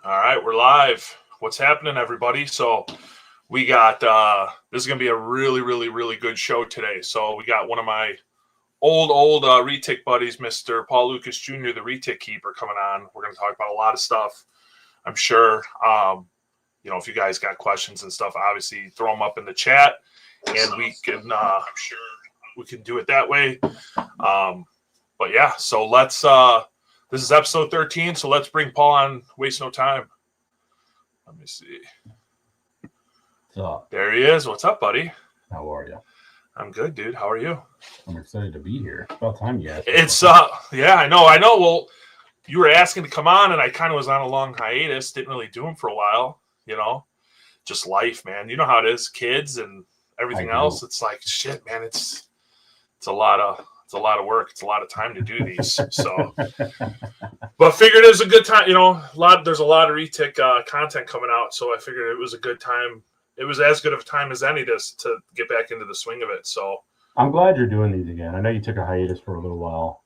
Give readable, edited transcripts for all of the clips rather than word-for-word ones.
All right, we're live. What's happening, everybody? So we got, this is going to be a really, really, really good show today. So we got one of my old Retic buddies, Mr. Paul Lucas Jr., the Retic Keeper, coming on. We're going to talk about a lot of stuff, I'm sure. If you guys got questions and stuff, obviously throw them up in the chat, and we can, I'm sure we can do it that way. But yeah, so let's, this is episode 13, so let's bring Paul on. Waste no time. Let me see. What's up? There he is. What's up, buddy? How are you? I'm good, dude. How are you? I'm excited to be here. It's about time you asked. It's yeah, I know. Well, you were asking to come on, and I kind of was on a long hiatus. Didn't really do them for a while. Just life, man. You know how it is, kids and everything else. It's like shit, man. It's a lot of work. It's a lot of time to do these. So, but figured it was a good time. There's a lot of Retic content coming out, so I figured it was a good time. It was as good of a time as any to get back into the swing of it. So I'm glad you're doing these again. I know you took a hiatus for a little while.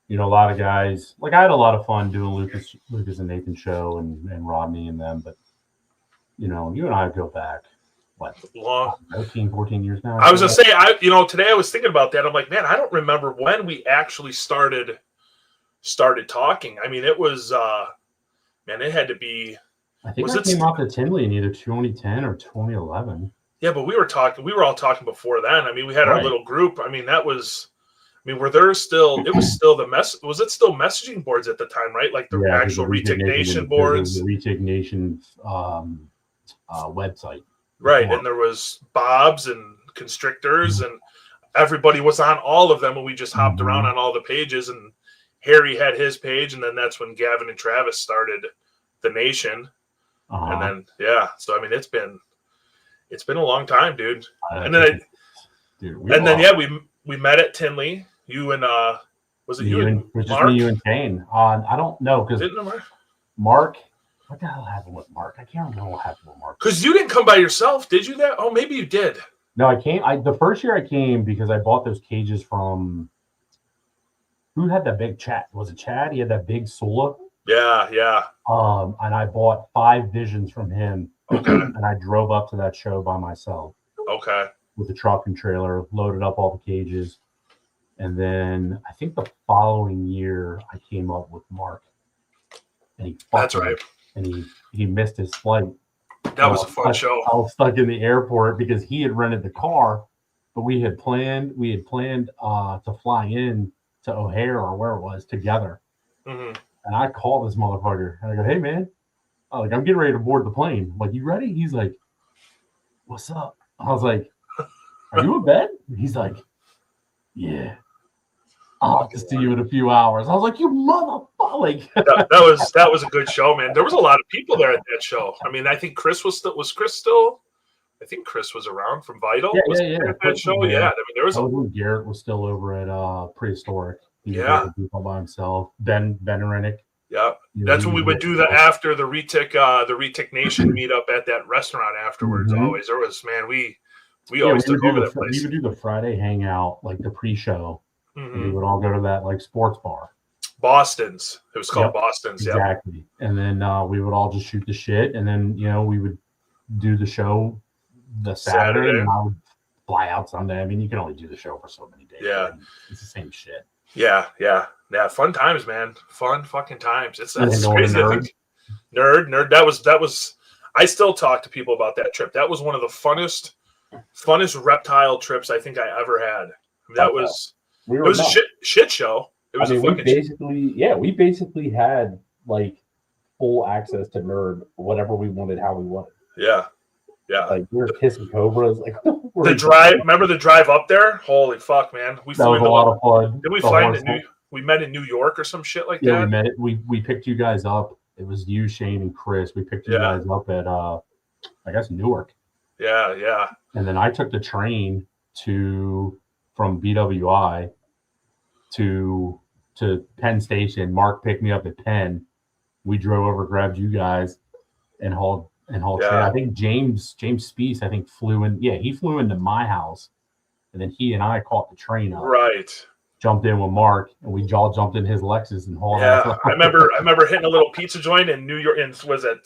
A lot of guys, like I had a lot of fun doing Lucas and Nathan's show and Rodney and them, but you and I go back. What, long 13, 14 years now? I was gonna say, today I was thinking about that. I'm like, man, I don't remember when we actually started talking. I mean, it was, it had to be. I think I came out to Tinley in either 2010 or 2011. Yeah, but we were all talking before then. I mean, we had our little group. I mean, were there still? It was still was it still messaging boards at the time, right? Like the actual Retic Nation boards, the Retic Nation website. Right, and there was Bobs and Constrictors, and everybody was on all of them, and we just hopped around on all the pages, and Harry had his page, and then that's when Gavin and Travis started the Nation, and then so I mean it's been a long time, dude. We met at Tinley. You and was it you and Mark? Just me, you and Kane. I don't know because Mark. What the hell happened with Mark? I can't remember what happened with Mark. Because you didn't come by yourself, did you? Oh, maybe you did. No, I came. The first year I came because I bought those cages from. Who had that big Chad? Was it Chad? He had that big Sula. Yeah. And I bought 5 visions from him. Okay. And I drove up to that show by myself. Okay. With the truck and trailer, loaded up all the cages, and then I think the following year I came up with Mark. And he. That's right. And he missed his flight. That was a fun show. I was stuck in the airport because he had rented the car, but we had planned to fly in to O'Hare or where it was together. Mm-hmm. And I called this motherfucker and I go, "Hey man, I'm getting ready to board the plane. I'm like, you ready?" He's like, "What's up?" I was like, "Are you in bed?" He's like, "Yeah. I'll see you in a few hours." I was like, "You motherfucker!" Like, that was a good show, man. There was a lot of people there at that show. I mean, I think Chris was Chris still? I think Chris was around from Vital. Yeah. At that show, yeah. I mean, there was. When Garrett was still over at Prehistoric. He was all by himself. Ben Retic. Yeah, that's when we would do after the Retic Nation meetup at that restaurant afterwards. Mm-hmm. Always there was, man. We always took over that place. We would do the Friday hangout, like the pre-show. Mm-hmm. We would all go to that like sports bar. Boston's. It was called Boston's. Exactly. Yep. And then we would all just shoot the shit, and then we would do the show the Saturday, and I would fly out Sunday. I mean, you can only do the show for so many days. Yeah, it's the same shit. Yeah. Fun times, man. Fun fucking times. It's crazy. Nerd. That was. I still talk to people about that trip. That was one of the funnest reptile trips I think I ever had. That was. It was a shit show. It was we basically had like full access to Nerd, whatever we wanted, how we wanted. Yeah. Like we were kissing cobras. Like the drive. Remember the drive up there? Holy fuck, man! That was a lot of fun. Did we fly into we met in New York or some shit like that? Yeah, we met it. We picked you guys up. It was you, Shane, and Chris. We picked you guys up at I guess Newark. Yeah. And then I took the train from BWI to Penn Station. Mark picked me up at Penn. We drove over, grabbed you guys, and hauled train. I think James Speece flew in. Yeah, he flew into my house, and then he and I caught the train up. Right. jumped in with Mark, and we all jumped in his Lexus and hauled Yeah, ass. I remember hitting a little pizza joint in New York, and was at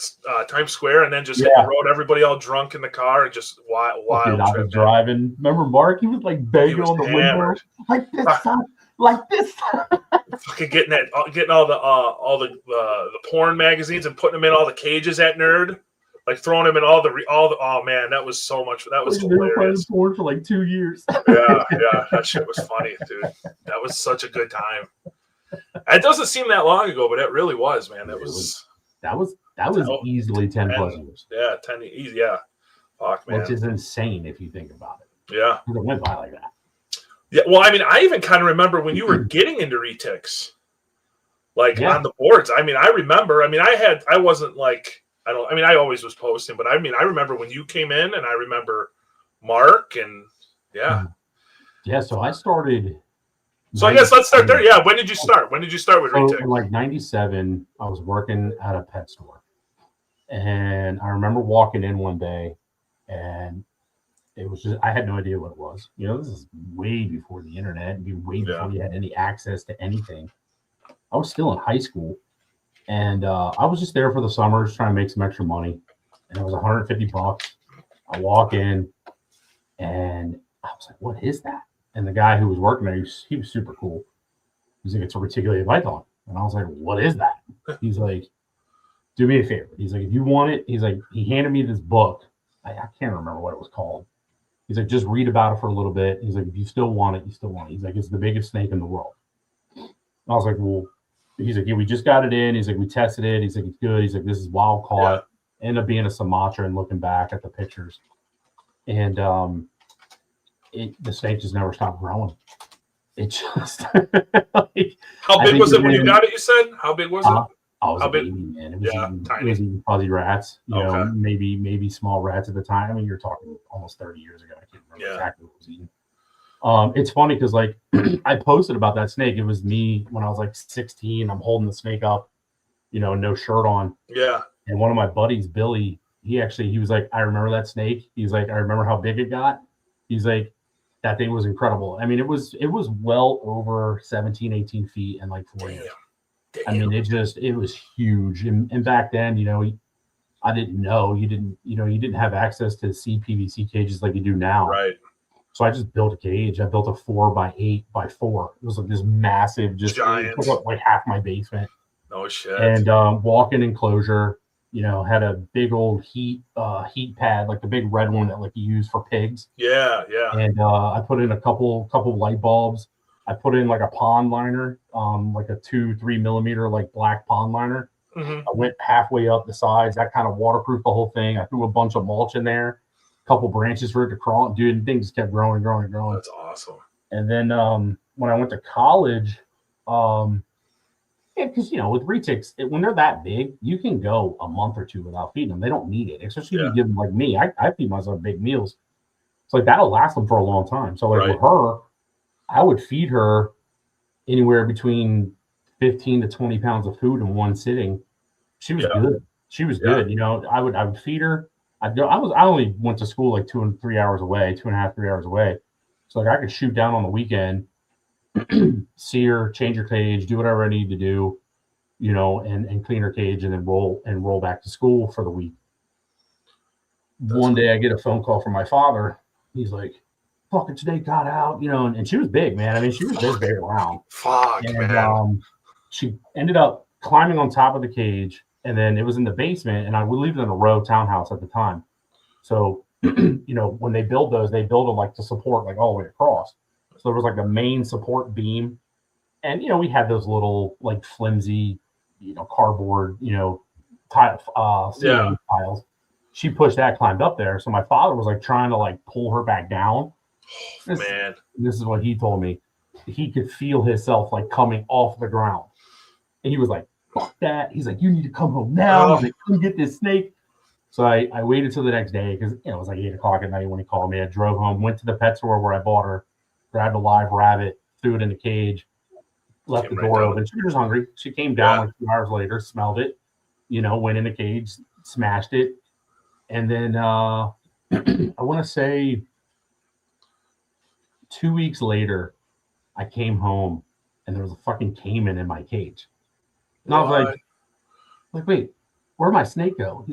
Times Square, and then just hitting the road. Everybody all drunk in the car, and just wild Dude, I trip. was driving. Remember Mark? He was like banging on the window, like this, son, like this. Fucking getting all the porn magazines and putting them in all the cages at Nerd, like throwing them in all the. Oh man, that was so much. That was hilarious. Porn for like 2 years. Yeah, that shit was funny, dude. That was such a good time. It doesn't seem that long ago, but it really was, man. That was easily 10 plus years. Yeah, 10 easy. Yeah, fuck, man. Which is insane if you think about it. Yeah, it went by like that. Yeah, well, I mean, I even kind of remember when you were getting into retics, like on the boards. I mean, I remember. I mean, I wasn't like I always was posting, but I mean, I remember when you came in, and I remember Mark, and yeah. So I started. So I guess let's start there. Yeah, when did you start? When did you start with Retic? In like '97, I was working at a pet store, and I remember walking in one day, and it was just I had no idea what it was. You know, this is way before the internet, and way before you had any access to anything. I was still in high school, and I was just there for the summers trying to make some extra money, and it was $150. I walk in, and I was like, "What is that?" And the guy who was working there, he was super cool. He's like, "It's a reticulated python." And I was like, "What is that?" He's like, "Do me a favor." He's like, "If you want it," he's like, he handed me this book. I can't remember what it was called. He's like, "Just read about it for a little bit." He's like, "If you still want it, you still want it." He's like, "It's the biggest snake in the world." And I was like, "Well," he's like, "Yeah, we just got it in." He's like, "We tested it." He's like, "It's good." He's like, "This is wild caught." Ended up being a Sumatra, and looking back at the pictures. And the snake just never stopped growing. It just like, how big was it when you got it? You said how big was it? I was a baby, man. It was eating fuzzy rats. You know, maybe small rats at the time. I mean, you're talking almost 30 years ago. I can't remember exactly what was eating. It's funny because like I posted about that snake. It was me when I was like 16. I'm holding the snake up, you know, no shirt on. Yeah. And one of my buddies, Billy, he was like, "I remember that snake." He's like, "I remember how big it got." He's like, "That thing was incredible." I mean, it was well over 17, 18 feet and like 4 years. I mean, it was huge. And back then, you know, I didn't know you didn't have access to CPVC cages like you do now. Right. So I just built a cage. I built a 4x8x4. It was like this massive, just giant. It took up like half my basement. No shit. And walk-in enclosure, you know, had a big old heat pad, like the big red one that like you use for pigs. Yeah. And I put in a couple light bulbs. I put in like a pond liner, like a 2-3 millimeter like black pond liner. Mm-hmm. I went halfway up the sides. That kind of waterproofed the whole thing. I threw a bunch of mulch in there, a couple branches for it to crawl. Dude, and things kept growing. That's awesome. And then when I went to college, because, you know, with retics, when they're that big, you can go a month or two without feeding them. They don't need it, especially if you give them like me. I feed myself big meals. So like that'll last them for a long time. So like with her, I would feed her anywhere between 15 to 20 pounds of food in one sitting. She was good. She was good. You know, I would feed her. I only went to school like 2 and 3 hours away, 2.5, 3 hours away. So like I could shoot down on the weekend, see her, change her cage, do whatever I need to do, you know, and clean her cage, and then roll back to school for the week. One day I get a phone call from my father. He's like, "Fucking snake got out," you know, and she was big, man. I mean, she was big around. Fuck, man. She ended up climbing on top of the cage, and then it was in the basement, and we lived in a row townhouse at the time. So, you know, when they build those, they build them like to support like all the way across. So there was like a main support beam, and, you know, we had those little like flimsy, you know, cardboard, you know, ceiling tiles. She pushed that, climbed up there. So my father was like trying to like pull her back down. This is what he told me. He could feel himself like coming off the ground. And he was like, "Fuck that." He's like, "You need to come home now." He's like, "Come get this snake." So I waited till the next day because, you know, it was like 8 o'clock at night when he called me. I drove home, went to the pet store where I bought her, grabbed a live rabbit, threw it in the cage, left the door open. She was just hungry. She came down like 2 hours later, smelled it, you know, went in the cage, smashed it. And then I want to say 2 weeks later, I came home and there was a fucking caiman in my cage. And I was like, wait, where'd my snake go?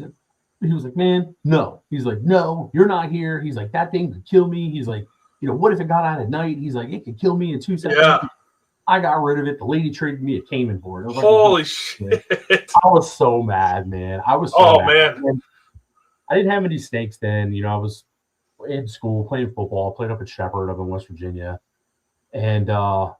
He was like, man, no. He's like, no, you're not here. He's like, that thing could kill me. He's like, what if it got out at night? He's like, it could kill me in 2 seconds. Yeah. I got rid of it. The lady traded me a caiman for it. Holy shit. I was so mad, man. I was so mad. Man. I didn't have any snakes then. I was in school playing football. Played up at Shepherd up in West Virginia. And I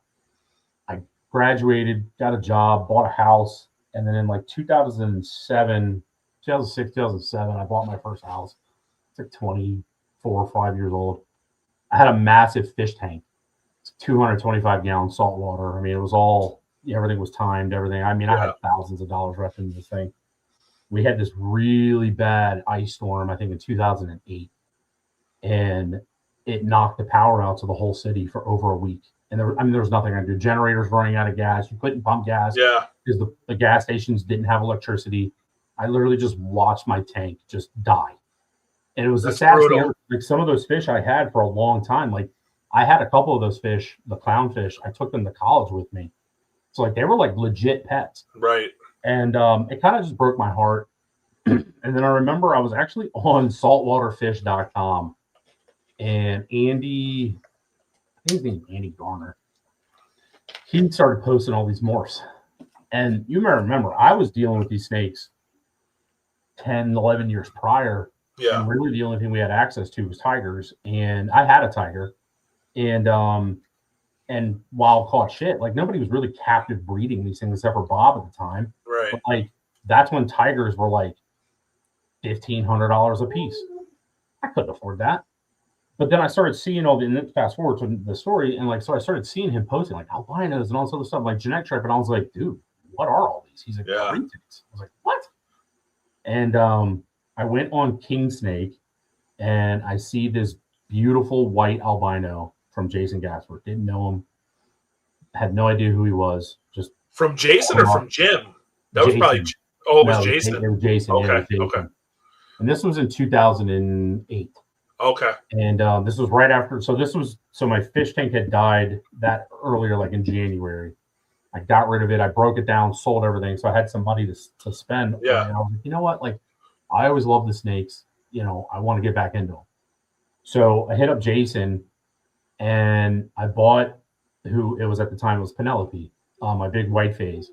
graduated, got a job, bought a house. And then in like 2006, 2007, I bought my first house. It's like 24 or 5 years old. I had a massive fish tank. 225-gallon salt water. I mean, it was all, everything was timed, everything. I mean, I had thousands of dollars left in this thing. We had this really bad ice storm, I think in 2008, and it knocked the power out to the whole city for over a week. And there was nothing I could do. Generators running out of gas. You couldn't pump gas because the gas stations didn't have electricity. I literally just watched my tank just die. And it was the saddest thing ever. Like some of those fish I had for a long time, like I had a couple of those fish, the clownfish, I took them to college with me. So like they were like legit pets. Right. And it kind of just broke my heart. And then I remember I was actually on saltwaterfish.com and Andy, I think his name is Andy Garner. He started posting all these morphs. And you may remember, I was dealing with these snakes 10, 11 years prior. Yeah. And really the only thing we had access to was tigers. And I had a tiger. And wild caught shit. Like nobody was really captive breeding these things except for Bob at the time. Right. But like that's when tigers were like $1,500 a piece. I couldn't afford that. But then I started seeing fast forward to the story, and like so I started seeing him posting like albinos and all this other stuff, like genetic trip, and I was like, dude, what are all these? He's like, retics. I was like, what? And I went on King Snake and I see this beautiful white albino from Jason Gaspard. Didn't know him. Had no idea who he was. Just from Jason or from Jim? That Jason. Was probably it was Jason. It was Jason. Okay. Yeah, Jason. Okay. And this was in 2008. Okay. And this was right after. So my fish tank had died that earlier, like in January. I got rid of it. I broke it down, sold everything. So I had some money to spend. Yeah. And I was like, you know what? Like, I always loved the snakes. I want to get back into them. So I hit up Jason and I bought who it was at the time, it was Penelope, my big white phase.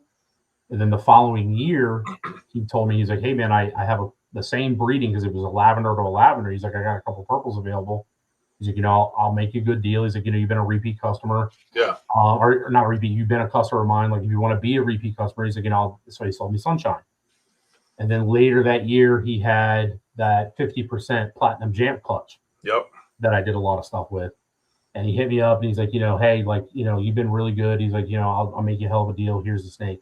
And then the following year, he told me, he's like, hey man, I have the same breeding because it was a lavender to a lavender. He's like, I got a couple purples available. He's like, I'll make you a good deal. He's like, you've been a repeat customer. Yeah. Or not repeat, you've been a customer of mine. Like if you want to be a repeat customer, he's like, so he sold me Sunshine. And then later that year, he had that 50% platinum jam clutch. Yep. That I did a lot of stuff with. And he hit me up and he's like, hey, like, you've been really good. He's like, I'll make you a hell of a deal. Here's the snake.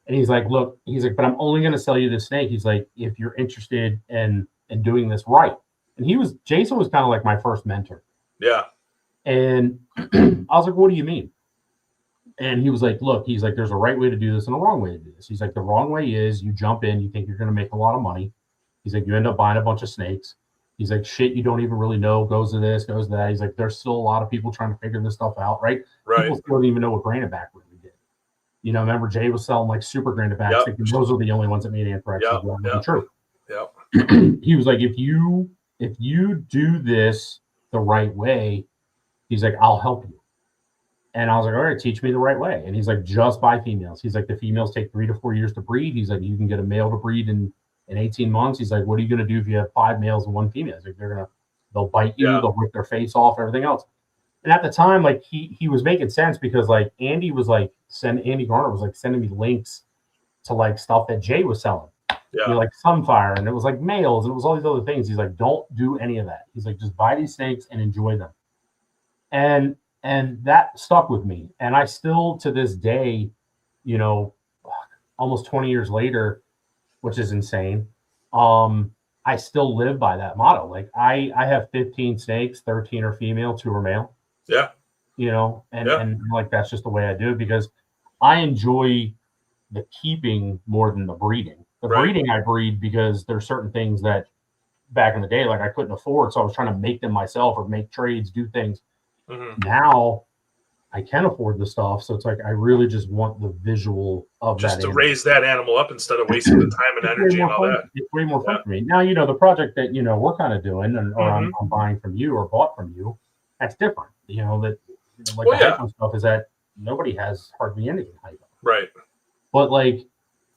And he's like, look, he's like, but I'm only going to sell you this snake. He's like, if you're interested in doing this right. And Jason was kind of like my first mentor. Yeah. And I was like, what do you mean? And he was like, look, he's like, there's a right way to do this and a wrong way to do this. He's like, the wrong way is you jump in, you think you're going to make a lot of money. He's like, you end up buying a bunch of snakes. He's like, shit, you don't even really know, goes to this, goes to that. He's like, there's still a lot of people trying to figure this stuff out, right? Right. People still don't even know what Graniteback really did. Remember Jay was selling like super Granitebacks. Yep. Those are the only ones that made anthrax. Yep. True. Yep. He was like, if you do this the right way, he's like, I'll help you. And I was like, all right, teach me the right way. And he's like, just buy females. He's like, the females take 3 to 4 years to breed. He's like, you can get a male to breed in 18 months. He's like, what are you going to do if you have 5 males and 1 female? He's like, they'll bite you, they'll rip their face off, everything else. And at the time, like he was making sense because like Andy Garner was like sending me links to like stuff that Jay was selling. Yeah. Like Sunfire, and it was like males, and it was all these other things. He's like, don't do any of that. He's like, just buy these snakes and enjoy them. And that stuck with me. And I still, to this day, almost 20 years later, which is insane, I still live by that motto. Like I have 15 snakes, 13 are female, 2 are male. Yeah. And like that's just the way I do it because I enjoy the keeping more than the breeding. The breeding I breed because there's certain things that back in the day, like I couldn't afford. So I was trying to make them myself or make trades, do things. Mm-hmm. Now I can afford the stuff. So it's like, I really just want the visual of just that to animal. raise that animal up instead of wasting the time and energy and all that. It's way more fun for me. Now, you know, the project that, you know, we're kind of doing or I'm buying from you or bought from you, that's different. You know, that like the hypo stuff is that nobody has hardly anything hypo. Right. But like,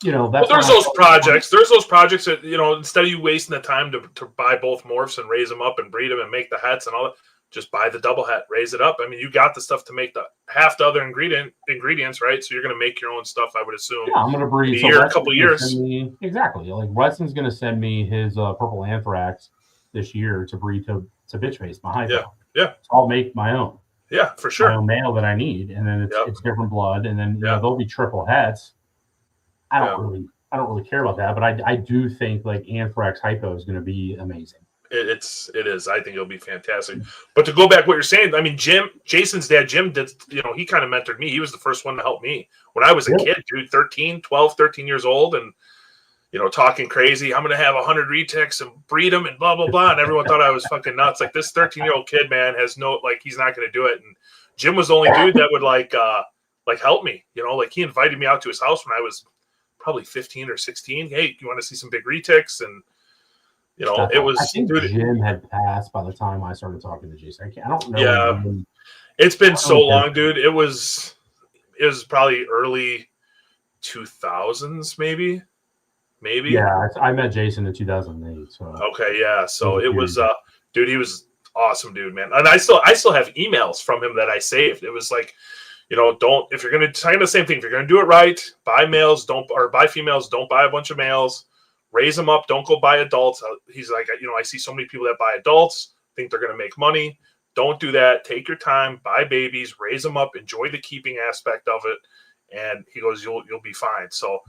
you know, that's there's those projects. There's those projects that, you know, instead of you wasting the time to buy both morphs and raise them up and breed them and make the hets and all that, just buy the double het, raise it up. I mean, you got the stuff to make the half the other ingredients, right? So you're going to make your own stuff, I would assume. Yeah, I'm going to breed a couple years. Exactly. Like Weston's going to send me his purple anthrax this year to breed to bitch face, my hypo. Yeah. So I'll make my own. Yeah, for sure. My own male that I need, and then it's different blood, and then you know, they'll be triple hets. I don't really care about that, but I do think like anthrax hypo is going to be amazing. It is. I think it'll be fantastic. But to go back what you're saying, I mean, Jason's dad, Jim, did, you know, he kind of mentored me. He was the first one to help me when I was a kid, dude, 12, 13 years old, and, you know, talking crazy. I'm going to have 100 retics and breed them and blah, blah, blah. And everyone thought I was fucking nuts. Like, this 13-year-old kid, man, has no, like, he's not going to do it. And Jim was the only dude that would, like help me. You know, like, he invited me out to his house when I was probably 15 or 16. Hey, you want to see some big retics? And, you know, it was. I think Jim had passed by the time I started talking to Jason. I don't know. Yeah, it's been so long, dude. It was probably early 2000s, maybe. Yeah, I met Jason in 2008. So okay, yeah. So it was, dude. He was awesome, dude, man. And I still have emails from him that I saved. It was like, you know, if you're gonna kind of the same thing. If you're gonna do it right, buy males, buy females. Don't buy a bunch of males. Raise them up. Don't go buy adults. He's like, you know, I see so many people that buy adults, think they're going to make money. Don't do that. Take your time. Buy babies. Raise them up. Enjoy the keeping aspect of it. And he goes, you'll be fine. So,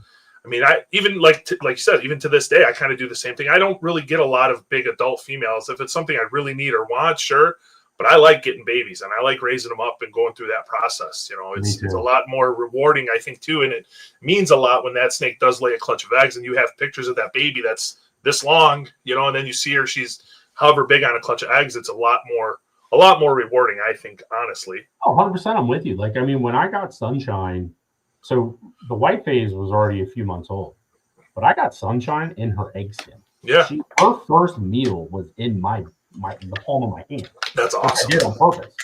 I mean, I even like you said, even to this day, I kind of do the same thing. I don't really get a lot of big adult females. If it's something I really need or want, sure. But I like getting babies and I like raising them up and going through that process. You know, it's a lot more rewarding, I think, too. And it means a lot when that snake does lay a clutch of eggs and you have pictures of that baby that's this long, you know, and then you see her, she's however big on a clutch of eggs. It's a lot more rewarding, I think, honestly. Oh, 100%. I'm with you. Like, I mean, when I got Sunshine, so the white phase was already a few months old, but I got Sunshine in her egg skin. Yeah. Her first meal was in the palm of my hand. That's awesome. I did on purpose.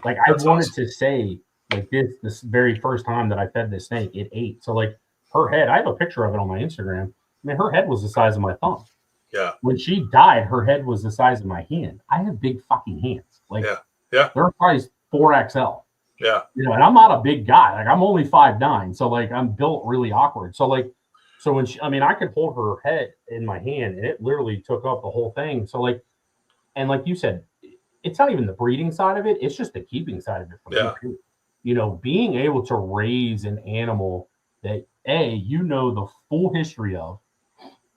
Like I wanted to say, like this very first time that I fed this snake, it ate. So like her head, I have a picture of it on my Instagram. I mean, her head was the size of my thumb. Yeah. When she died, her head was the size of my hand. I have big fucking hands. Like they're probably 4XL. Yeah. You know, and I'm not a big guy. Like I'm only 5'9". So like I'm built really awkward. So when I could hold her head in my hand and it literally took up the whole thing. So like, and like you said, it's not even the breeding side of it. It's just the keeping side of it. For me, you know, being able to raise an animal that you know the full history of,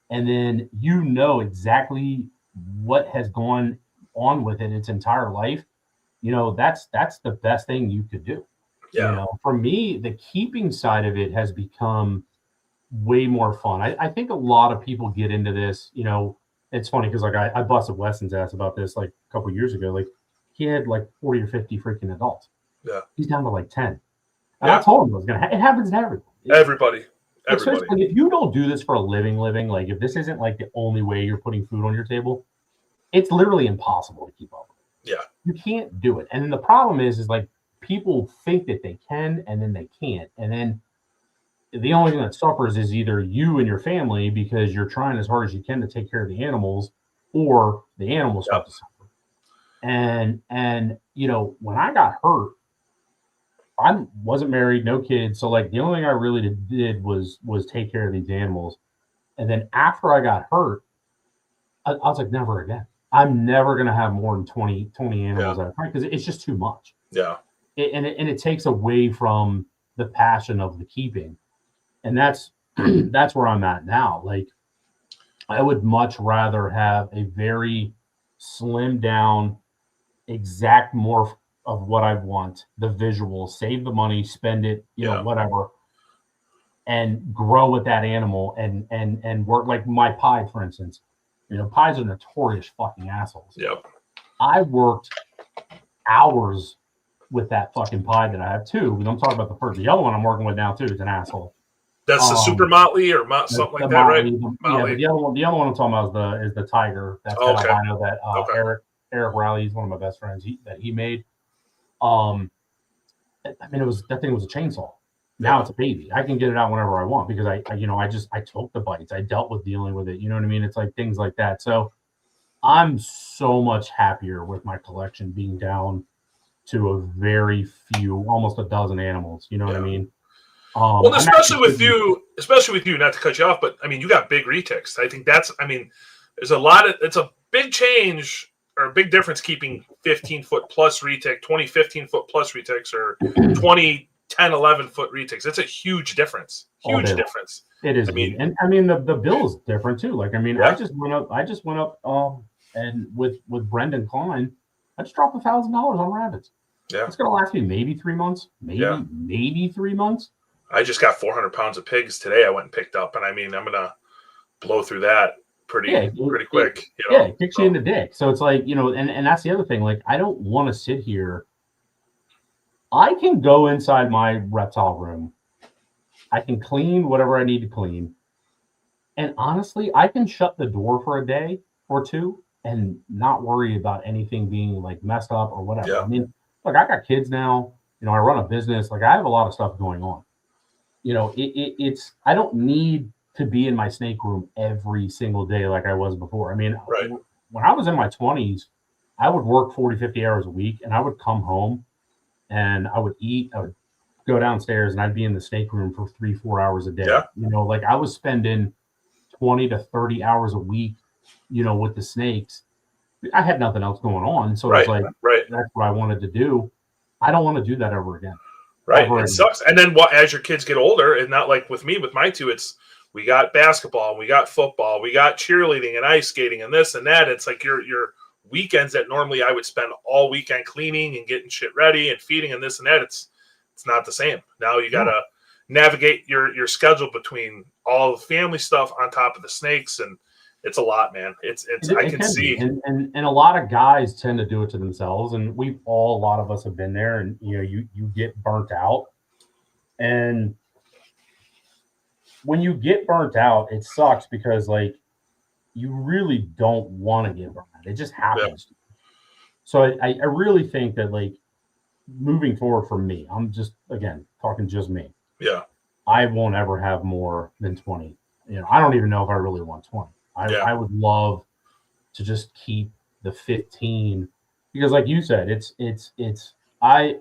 and then you know exactly what has gone on with it its entire life. You know, that's the best thing you could do. Yeah. You know, for me, the keeping side of it has become way more fun. I think a lot of people get into this, you know. It's funny because like I busted Weston's ass about this like a couple years ago. Like he had like 40 or 50 freaking adults. Yeah. He's down to like 10. And I told him it was gonna. It happens to everybody. Especially if you don't do this for a living. Like if this isn't like the only way you're putting food on your table, it's literally impossible to keep up with. Yeah. You can't do it. And then the problem is like people think that they can and then they can't. And then the only thing that suffers is either you and your family because you're trying as hard as you can to take care of the animals, or the animals start to suffer. And you know, when I got hurt, I wasn't married, no kids. So like the only thing I really did was take care of these animals. And then after I got hurt, I was like, never again. I'm never going to have more than 20 animals at a time because it's just too much. Yeah. And it takes away from the passion of the keeping. And that's where I'm at now. Like I would much rather have a very slimmed down exact morph of what I want, the visual, save the money, spend it, you know, whatever, and grow with that animal and work like my pie, for instance. You know, pies are notorious fucking assholes. Yep. I worked hours with that fucking pie that I have too. I'm talking about the first. The other one I'm working with now too is an asshole. That's the super motley or something like that, right? Yeah, but the other one I'm talking about is the tiger. That's that albino that Eric Riley is one of my best friends that he made. I mean, that thing was a chainsaw. Now it's a baby. I can get it out whenever I want because I took the bites. I dealt with dealing with it. You know what I mean? It's like things like that. So I'm so much happier with my collection being down to a very few, almost a dozen animals. You know what I mean? Well, especially with you, not to cut you off, but I mean, you got big retics. I think there's a big change or a big difference keeping 15-foot plus retic, 15-foot plus retics, or 20, 10, 11-foot retics. It's a huge difference. Huge difference. It is. I mean, and I mean, the bill is different too. Like, I mean, I just went up, and with Brendan Klein, I just dropped $1,000 on rabbits. Yeah. It's going to last me maybe 3 months, maybe 3 months. I just got 400 pounds of pigs today. I went and picked up, and I mean, I'm gonna blow through that pretty quick. It kicks you in the dick. So it's like, and that's the other thing. Like, I don't want to sit here. I can go inside my reptile room. I can clean whatever I need to clean, and honestly, I can shut the door for a day or two and not worry about anything being like messed up or whatever. Yeah. I mean, look, I got kids now. I run a business. Like, I have a lot of stuff going on. It's I don't need to be in my snake room every single day like I was before. I mean, when I was in my 20s, I would work 40, 50 hours a week, and I would come home and I would eat. I would go downstairs and I'd be in the snake room for 3-4 hours a day. Yeah. Like I was spending 20 to 30 hours a week, with the snakes. I had nothing else going on. So it's like, that's what I wanted to do. I don't want to do that ever again. Right. It sucks. And then as your kids get older, and not like with me, with my two, we got basketball, we got football, we got cheerleading and ice skating and this and that. It's like your weekends that normally I would spend all weekend cleaning and getting shit ready and feeding and this and that. It's not the same. Now you got to navigate your schedule between all the family stuff on top of the snakes, and it's a lot, man. I can see. And a lot of guys tend to do it to themselves, and a lot of us have been there, and you get burnt out. And when you get burnt out, it sucks because like you really don't want to get burnt out. It just happens. Yeah. So I really think that like moving forward for me, I'm just talking just me. Yeah. I won't ever have more than 20. I don't even know if I really want 20. I would love to just keep the 15 because, like you said, I'm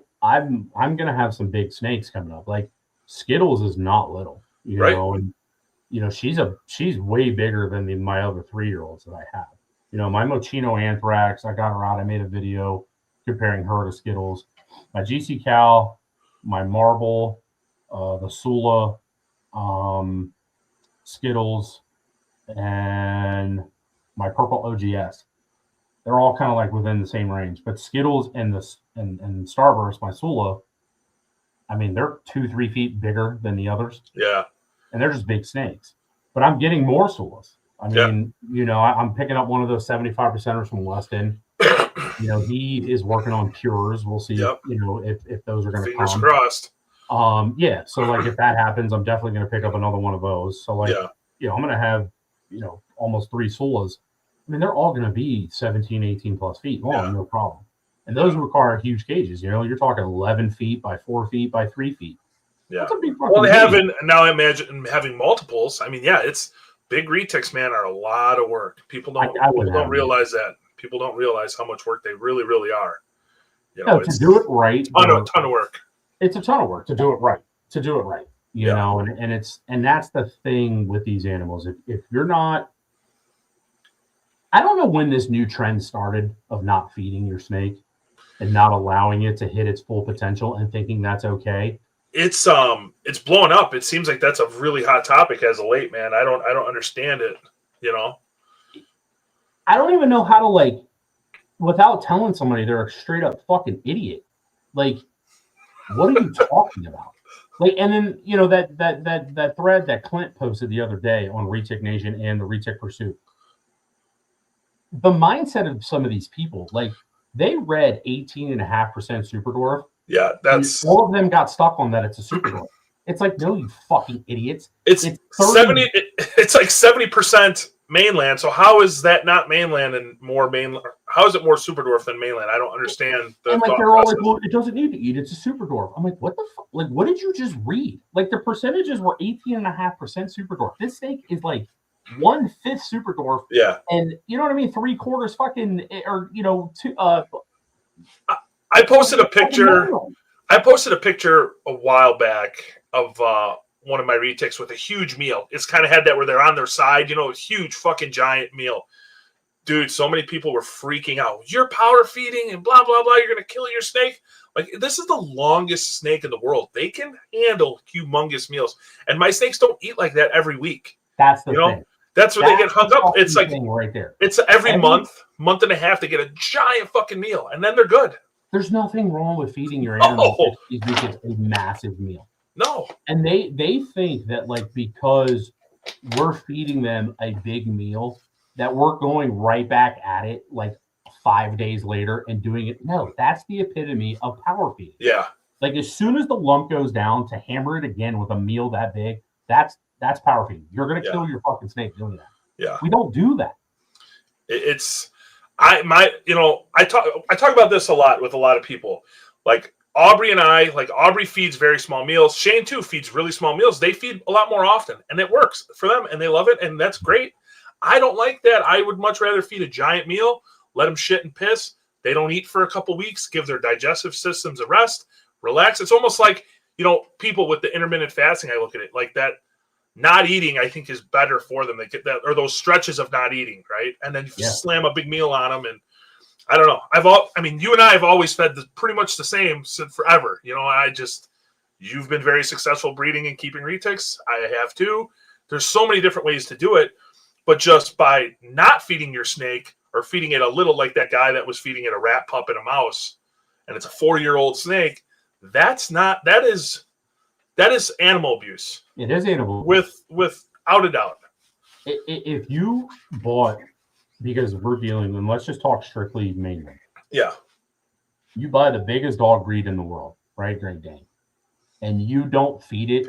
gonna have some big snakes coming up. Like Skittles is not little, know, and she's way bigger than my other 3-year-olds that I have. My Mochino Anthrax, I got her out. I made a video comparing her to Skittles. My GC Cal, my Marble, the Sula, Skittles, and my Purple OGS. They're all kind of like within the same range. But Skittles and Starburst, my Sula, I mean, they're 2-3 feet bigger than the others. Yeah. And they're just big snakes. But I'm getting more Sulas. I mean, I'm picking up one of those 75%ers from Weston. He is working on Pures. We'll see, if those are going to come. Fingers crossed. So like if that happens, I'm definitely going to pick up another one of those. So like, I'm going to have, almost 3 Sulas. I mean, they're all going to be 17, 18 plus feet long, no problem. And those require huge cages. You're talking 11 feet by 4 feet by 3 feet. Yeah. Now imagine having multiples. I mean, it's big retics, man, are a lot of work. People don't realize that. People don't realize how much work they really, really are. To do it right. A ton of work. It's a ton of work to do it right. And that's the thing with these animals. If you're not, I don't know when this new trend started of not feeding your snake and not allowing it to hit its full potential and thinking that's okay. It's blowing up. It seems like that's a really hot topic as of late, man. I don't understand it, I don't even know how to without telling somebody they're a straight up fucking idiot. Like, what are you talking about? Like, and then that thread that Clint posted the other day on Retic Nation and the Retic Pursuit. The mindset of some of these people, like they read 18.5% super dwarf Yeah, that's all of them got stuck on that. It's a super dwarf. It's like, no, you fucking idiots. It's 70. It's like 70% mainland. So how is that not mainland and more mainland? How is it more super dwarf than mainland? I don't understand. And like they're all like, well, it doesn't need to eat. It's a super dwarf. I'm like, what the fuck? Like, what did you just read? Like the percentages were 18.5% super dwarf. This snake is like 1/5 super dwarf. Yeah, and you know what I mean. 3/4 fucking, or two. I posted a picture. I posted a picture a while back of one of my retics with a huge meal. It's kind of had that where they're on their side, a huge fucking giant meal. Dude, so many people were freaking out. You're powder feeding and blah, blah, blah. You're going to kill your snake. Like, this is the longest snake in the world. They can handle humongous meals. And my snakes don't eat like that every week. That's the thing. That's where they get hung up. It's like right there. It's every month and a half, they get a giant fucking meal, and then they're good. There's nothing wrong with feeding your animals if you get a massive meal. No. And they think that, like, because we're feeding them a big meal, that we're going right back at it like 5 days later and doing it. No, that's the epitome of power feeding. Yeah. Like, as soon as the lump goes down, to hammer it again with a meal that big, that's power feeding. You're going to kill your fucking snake doing that. Yeah. We don't do that. I talk about this a lot with a lot of people. Like Aubrey and I, Aubrey feeds very small meals. Shane too feeds really small meals. They feed a lot more often, and it works for them, and they love it, and that's great. I don't like that. I would much rather feed a giant meal, let them shit and piss. They don't eat for a couple weeks, give their digestive systems a rest, relax. It's almost like, people with the intermittent fasting, I look at it like that. Not eating, I think, is better for them. They get that, or those stretches of not eating, right? And then you slam a big meal on them, and I don't know. You and I have always fed pretty much the same since forever. You've been very successful breeding and keeping retics. I have too. There's so many different ways to do it, but just by not feeding your snake or feeding it a little, like that guy that was feeding it a rat pup and a mouse, and it's a 4-year-old snake. That is animal abuse. It is animal without a doubt. If you bought, because we're dealing, and let's just talk strictly mainland. Yeah. You buy the biggest dog breed in the world, right? Great Dane. And you don't feed it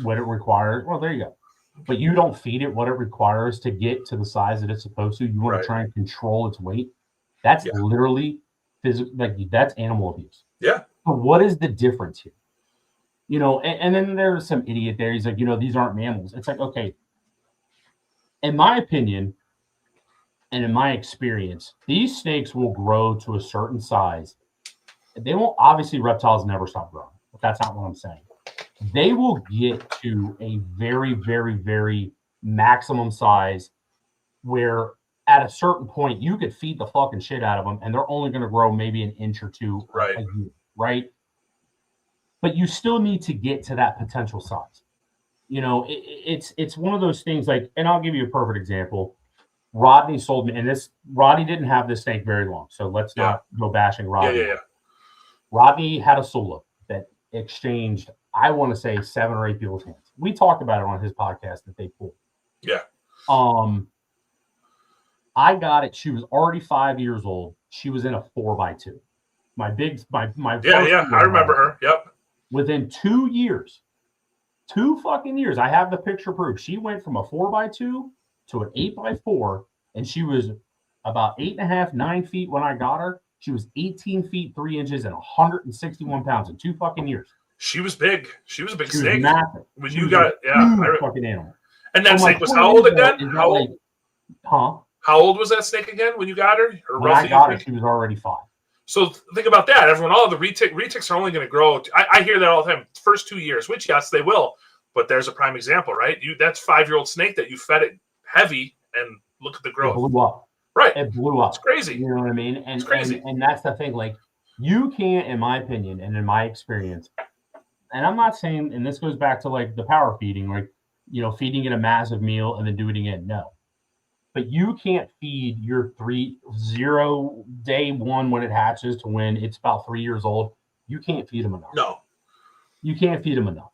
what it requires. Well, there you go. But you don't feed it what it requires to get to the size that it's supposed to. You want to try and control its weight. That's literally physical. Like, that's animal abuse. Yeah. But what is the difference here? And then there's some idiot there. He's like, these aren't mammals. It's like, okay. In my opinion, and in my experience, these snakes will grow to a certain size. They won't, obviously, reptiles never stop growing. But that's not what I'm saying. They will get to a very, very, very maximum size where at a certain point you could feed the fucking shit out of them, and they're only going to grow maybe an inch or two a year, right? But you still need to get to that potential size. It's one of those things, like, and I'll give you a perfect example. Rodney sold me, and Rodney didn't have this snake very long, so let's not go bashing Rodney. Yeah. Rodney had a Sula that exchanged, I want to say, 7 or 8 people's hands. We talked about it on his podcast that they pulled. Yeah. I got it. She was already 5 years old. She was in a 4x2. My I remember her. Yep. Within 2 years, 2 fucking years, I have the picture proof. She went from a 4x2 to an 8x4, and she was about 8.5, 9 feet when I got her. She was 18 feet 3 inches and 161 pounds in 2 fucking years. She was big. She was a big snake. She was massive. When you got fucking animal. And that snake was how old again? How old was that snake again when you got her? When I got her, she was already 5. So think about that. Everyone, the retics are only going to grow. I hear that all the time. First 2 years, which yes, they will. But there's a prime example, right? That's 5-year-old snake that you fed it heavy, and look at the growth. It blew up. Right. It blew up. It's crazy. You know what I mean? And it's crazy. And that's the thing. Like, you can't, in my opinion, and in my experience, and I'm not saying, and this goes back to like the power feeding, like, feeding it a massive meal and then doing it again. No. But you can't feed your 0 day 1 when it hatches to when it's about 3 years old. You can't feed them enough. No. You can't feed them enough.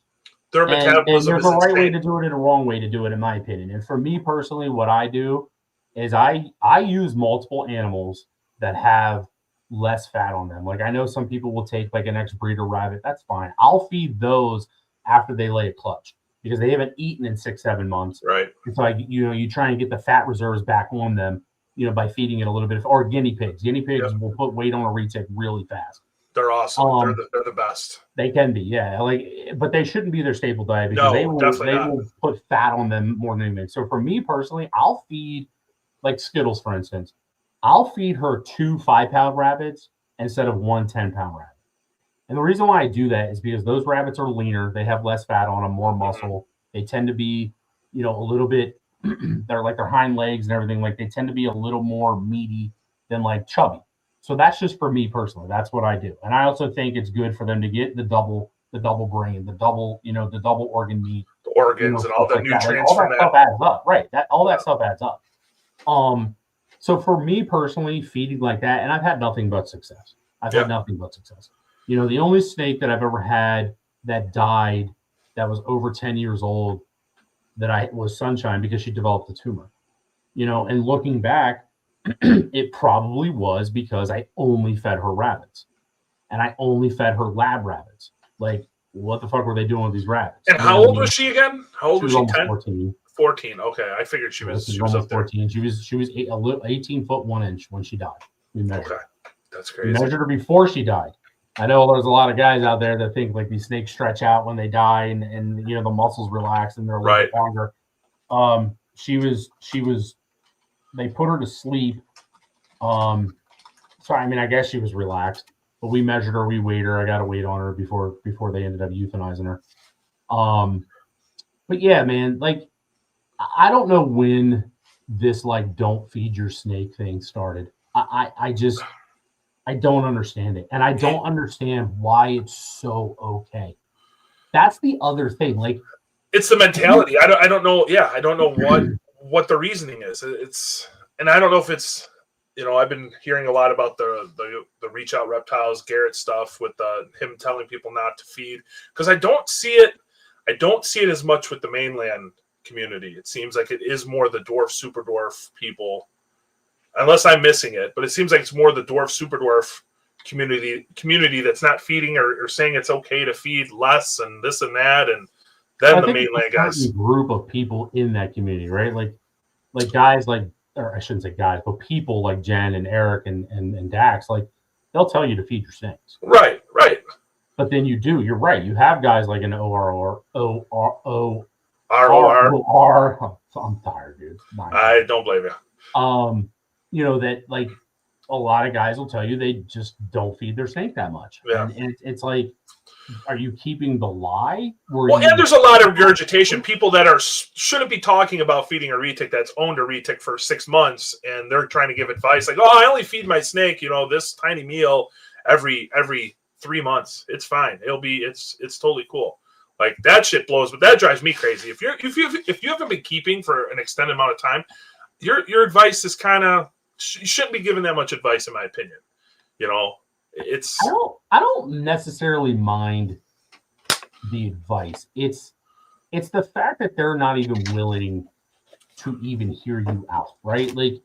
Their metabolism and there's a right way to do it and a wrong way to do it, in my opinion. And for me personally, what I do is I use multiple animals that have less fat on them. Like I know some people will take like an ex-breeder rabbit. That's fine. I'll feed those after they lay a clutch because they haven't eaten in 6-7 months. Right. And so you try and get the fat reserves back on them, by feeding it a little bit. Or guinea pigs. Guinea pigs will put weight on a retic really fast. They're awesome. They're the best. They can be, yeah. But they shouldn't be their staple diet because they will put fat on them more than anything. So for me personally, I'll feed like Skittles, for instance. I'll feed her 2 5-pound rabbits instead of 1 10-pound rabbit. And the reason why I do that is because those rabbits are leaner. They have less fat on them, more muscle. They tend to be, a little bit, they're like their hind legs and everything. Like they tend to be a little more meaty than like chubby. So that's just for me personally. That's what I do. And I also think it's good for them to get the double brain, the double organ meat. The organs and all the nutrients like all that stuff adds up. Right. That stuff adds up. So for me personally, feeding like that, and I've had nothing but success. Had nothing but success. The only snake that I've ever had that died that was over 10 years old was Sunshine because she developed a tumor. And looking back, it probably was because I only fed her rabbits. And I only fed her lab rabbits. Like, what the fuck were they doing with these rabbits? And how old was she again? How old was she? 10? 14. 14. Okay, I figured she was up there. 14. She was 18 foot 1 inch when she died. Okay, that's crazy. We measured her before she died. I know there's a lot of guys out there that think like these snakes stretch out when they die and the muscles relax and they're a little bit longer. They put her to sleep. So I guess she was relaxed, but we measured her, we weighed her. I got a weight on her before they ended up euthanizing her. But yeah, man, like I don't know when this like don't feed your snake thing started. I don't understand it. And I don't understand why it's so okay. That's the other thing. Like it's the mentality. I don't know. Yeah. I don't know what the reasoning is. And I don't know if it's, I've been hearing a lot about the reach out reptiles, Garrett stuff with him telling people not to feed. Cause I don't see it as much with the mainland community. It seems like it is more the dwarf, super dwarf people. Unless I'm missing it, but it seems like it's more the dwarf, super dwarf community that's not feeding or saying it's okay to feed less and this and that, and then the mainland guys. Group of people in that community, right? Like guys or I shouldn't say guys, but people like Jen and Eric and Dax, like they'll tell you to feed your snakes. Right. But then you're right. You have guys like an ROR. I'm tired, dude. I don't blame you. That like a lot of guys will tell you they just don't feed their snake that much. Yeah. And it's like, are you keeping the lie? And there's a lot of regurgitation. People that shouldn't be talking about feeding a retic that's owned a retic for 6 months, and they're trying to give advice like, "Oh, I only feed my snake, this tiny meal every 3 months. It's fine. It's totally cool." Like that shit blows, but that drives me crazy. If you haven't been keeping for an extended amount of time, your advice is kind of. You shouldn't be giving that much advice, in my opinion. It's. I don't necessarily mind the advice. It's the fact that they're not even willing to even hear you out, right? Like,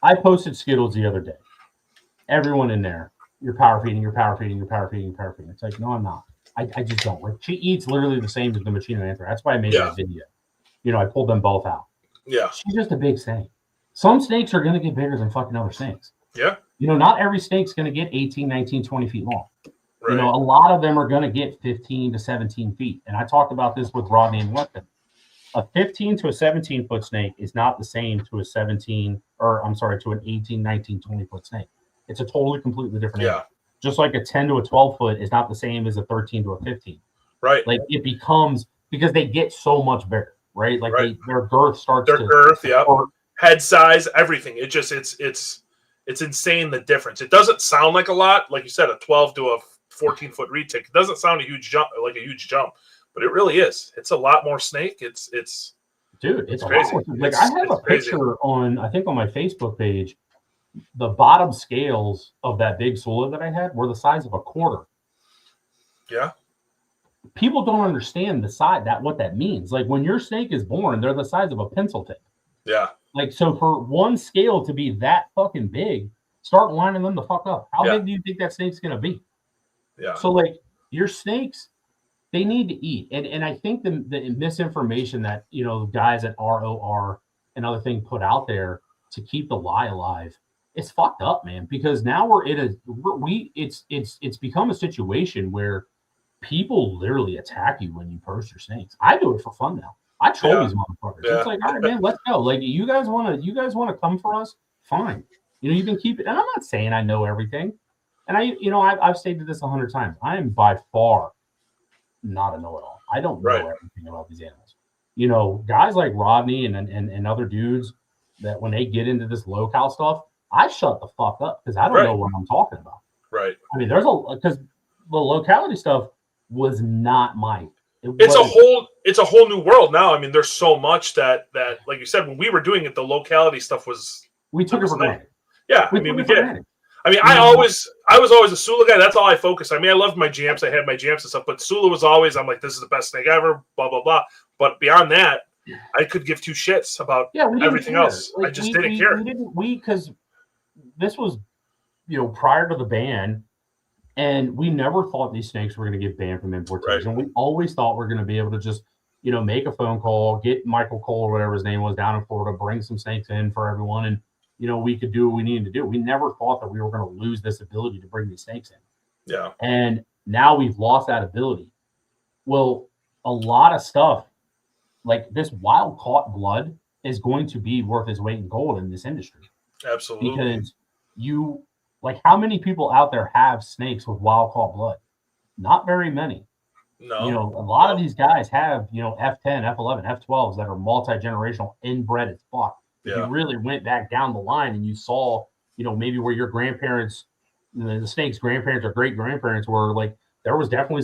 I posted Skittles the other day. Everyone in there, you're power feeding. It's like, no, I'm not. I just don't. Like, she eats literally the same as the Machino Anthrax. That's why I made that video. I pulled them both out. Yeah. She's just a big snake. Some snakes are going to get bigger than fucking other snakes. Yeah. Not every snake's going to get 18, 19, 20 feet long. Right. A lot of them are going to get 15 to 17 feet. And I talked about this with Rodney and Weston. A 15 to a 17 foot snake is not the same to to an 18, 19, 20 foot snake. It's a totally completely different animal. Just like a 10 to a 12 foot is not the same as a 13 to a 15. Right. Like it becomes, because they get so much bigger, right? Like their girth starts head size, everything. It's insane, the difference. It doesn't sound like a lot, like you said, a 12 to a 14 foot retic. It doesn't sound a huge jump, but it really is. It's a lot more snake. It's crazy. Like I have a picture on my Facebook page. The bottom scales of that big Sula that I had were the size of a quarter. Yeah. People don't understand what that means. Like when your snake is born, they're the size of a pencil tip. Yeah. Like, so for one scale to be that fucking big, start lining them the fuck up. How Yeah. big do you think that snake's going to be? Yeah. So, like, your snakes, they need to eat. And I think the misinformation that, guys at ROR and other things put out there to keep the lie alive, it's fucked up, man. Because now it's become a situation where people literally attack you when you post your snakes. I do it for fun now. I troll these motherfuckers. Yeah. It's like, all right, man, let's go. Like, you guys want to come for us? Fine. You can keep it. And I'm not saying I know everything. And I've stated this 100 times. I am by far not a know-it-all. I don't know everything about these animals. Guys like Rodney and other dudes that when they get into this locale stuff, I shut the fuck up because I don't know what I'm talking about. Right. I mean, because the locality stuff was not mine. It's a whole new world now. I mean, there's so much that like you said, when we were doing it, the locality stuff was we took it for granted. Yeah, we did. I mean, I was always a Sula guy. That's all I focused. I mean, I loved my jams. I had my jams and stuff, but Sula was always, I'm like, this is the best snake ever, blah, blah, blah. But beyond that, I could give two shits about everything else. Like, I just didn't care. Because this was, prior to the ban, and we never thought these snakes were going to get banned from importation. Right. We always thought we're going to be able to just, make a phone call, get Michael Cole or whatever his name was down in Florida, bring some snakes in for everyone, and we could do what we needed to do. We never thought that we were going to lose this ability to bring these snakes in. Yeah. And now we've lost that ability. Well, a lot of stuff like this wild caught blood is going to be worth its weight in gold in this industry. Absolutely. Because how many people out there have snakes with wild caught blood? Not very many. No. A lot of these guys have, F10, F11, F12s that are multi-generational, inbred as fuck. If you really went back down the line and you saw, maybe where your grandparents, the snake's grandparents or great grandparents were, like, there was definitely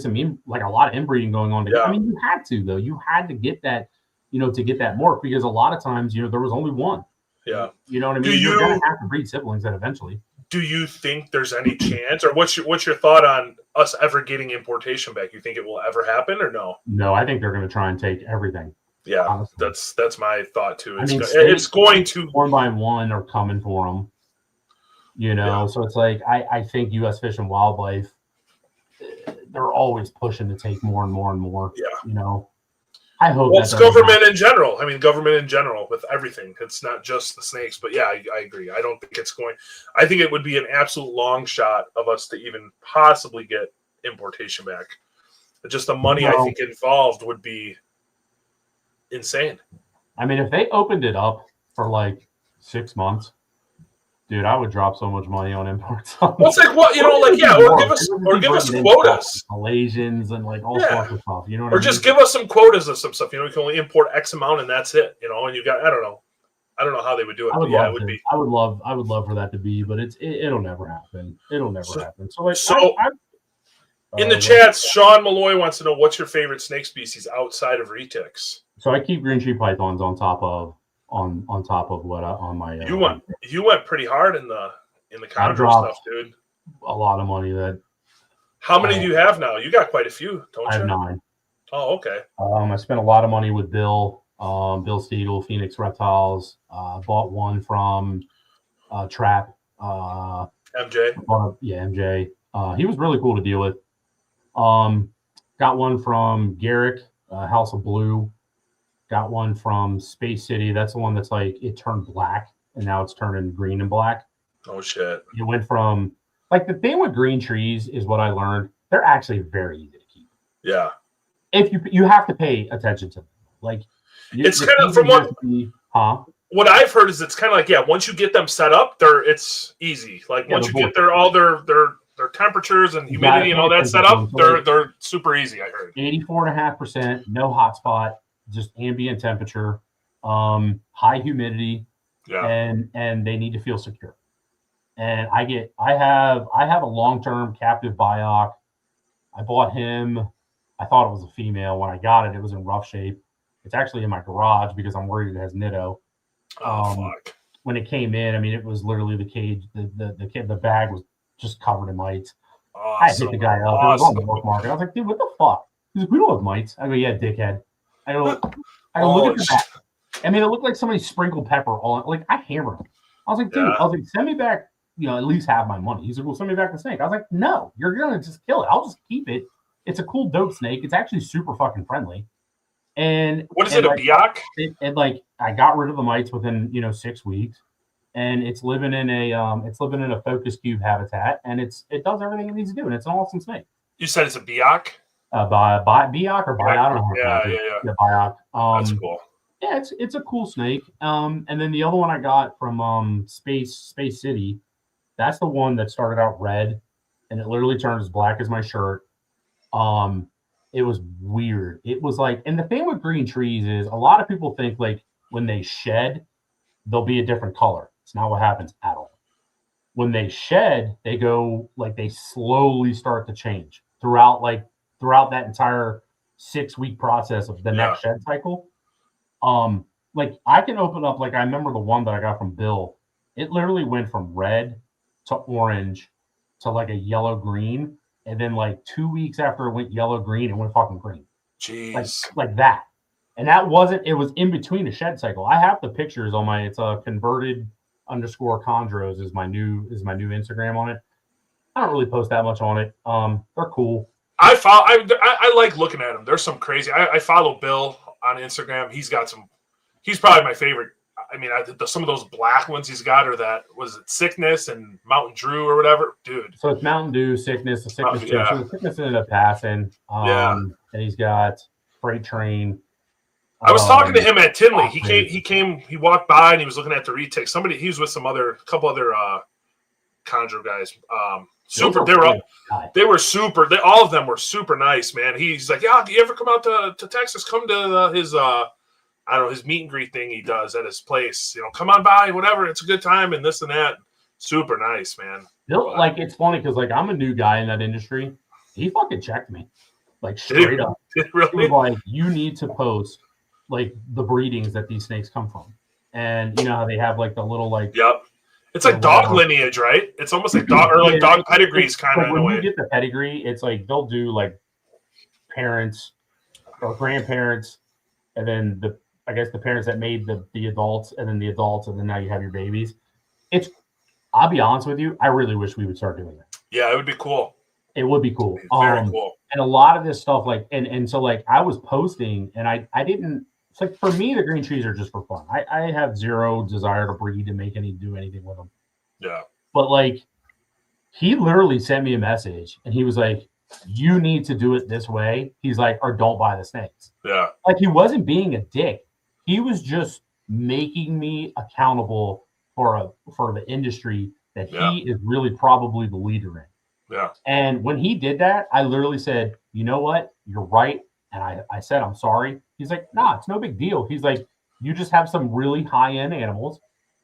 a lot of inbreeding going on. Yeah. I mean, you had to, though. You had to get that, to get that morph, because a lot of times, there was only one. Yeah. You know what I mean? You're going to have to breed siblings then eventually. Do you think there's any chance, or what's your thought on us ever getting importation back? You think it will ever happen or no? No, I think they're going to try and take everything. Yeah, honestly. That's my thought too. It's going to one by one are coming for them. So it's like I think U.S. Fish and Wildlife, they're always pushing to take more and more and more. Yeah. I hope. Well, it's government in general. I mean, government in general with everything. It's not just the snakes, but yeah, I agree. I don't think it's going. I think it would be an absolute long shot of us to even possibly get importation back. Just the money I think involved would be insane. I mean, if they opened it up for like 6 months, dude, I would drop so much money on imports. Well, it's like what or give us quotas, Malaysians and like all sorts of stuff. Or just give us some quotas of some stuff. You can only import X amount and that's it. And you got I don't know how they would do it. But it would be. I would love for that to be, but it'll never happen. It'll never happen. In the chats, Sean Malloy wants to know what's your favorite snake species outside of retics. So I keep green tree pythons on top of what on my. You went pretty hard in the conjure stuff, dude. A lot of money. How many do you have now? You got quite a few, don't you? I have 9. Oh, okay. I spent a lot of money with Bill Stiegel, Phoenix Reptiles. Bought one from Trap. MJ. MJ. He was really cool to deal with. Got one from Garrick, House of Blue. Got one from Space City. That's the one that's like it turned black and now it's turning green and black. Oh shit! It went from like the thing with green trees is what I learned. They're actually very easy to keep. Yeah. If you have to pay attention to them, like it's kind of from what I've heard is it's kind of like once you get them set up, it's easy. Like once you get all their temperatures and humidity and all that set up, they're super easy. I heard 84.5%, no hotspot. Just ambient temperature, high humidity, and they need to feel secure. And I have a long-term captive Biok. I bought him. I thought it was a female. When I got it, it was in rough shape. It's actually in my garage because I'm worried it has Nitto. Fuck. When it came in, I mean, it was literally the cage. The bag was just covered in mites. Awesome. I hit the guy up. It was on the book market. I was like, dude, what the fuck? He's like, we don't have mites. I go, yeah, dickhead. I go look at the back. I mean, it looked like somebody sprinkled pepper on. Like I hammered him. I was like, dude. I was like, send me back at least have my money. He's like, well, send me back the snake. I was like, no, you're going to just kill it. I'll just keep it. It's a cool, dope snake. It's actually super fucking friendly. And what is it, like, a biak? And like, I got rid of the mites within, 6 weeks, and it's living in a focus cube habitat, and it does everything it needs to do, and it's an awesome snake. You said it's a biak? Biak or biak? I don't know. Yeah. Biak. That's cool. Yeah, it's a cool snake. And then the other one I got from Space City, that's the one that started out red, and it literally turned as black as my shirt. It was weird. It was like, and the thing with green trees is a lot of people think like when they shed, they'll be a different color. It's not what happens at all. When they shed, they go like they slowly start to change throughout that entire 6-week process of the next shed cycle. Like I can open up, like I remember the one that I got from Bill. It literally went from red to orange to like a yellow green. And then like 2 weeks after it went yellow green, it went fucking green. Jeez. Like that. And it was in between a shed cycle. I have the pictures on it's converted _ chondros is my new Instagram on it. I don't really post that much on it. They're cool. I like looking at them. There's some crazy. I follow Bill on Instagram. He's probably my favorite. I mean, some of those black ones he's got are that, was it Sickness and Mountain Dew or whatever? Dude. So it's Mountain Dew, Sickness, So the Sickness ended up passing. And he's got Freight Train. I was talking to him at Tinley. He walked by and he was looking at the retics. He was with a couple other chondro guys. They were super. All of them were super nice, man. He's like, yeah, do you ever come out to Texas? Come to his his meet and greet thing he does at his place. Come on by, whatever. It's a good time and this and that. Super nice, man. Like, it's funny because like I'm a new guy in that industry. He fucking checked me, like straight up. Really? He was like, you need to post like the breedings that these snakes come from, and how they have like the little like. Yep. It's like dog lineage, right? It's almost like dog or like dog pedigrees, kind of in a way. When you get the pedigree, it's like they'll do like parents or grandparents, and then the parents that made the adults, and then the adults, and then now you have your babies. I'll be honest with you, I really wish we would start doing that. Yeah, it would be cool. It would be cool. Very cool. And a lot of this stuff, like, and so like I was posting, and I didn't. It's like for me, the green trees are just for fun. I have zero desire to breed and do anything with them. Yeah. But like, he literally sent me a message, and he was like, "You need to do it this way." He's like, "Or don't buy the snakes." Yeah. Like he wasn't being a dick. He was just making me accountable for the industry that he is really probably the leader in. Yeah. And when he did that, I literally said, "You know what? You're right." And I said, "I'm sorry." He's like, "Nah, it's no big deal." He's like, "You just have some really high-end animals."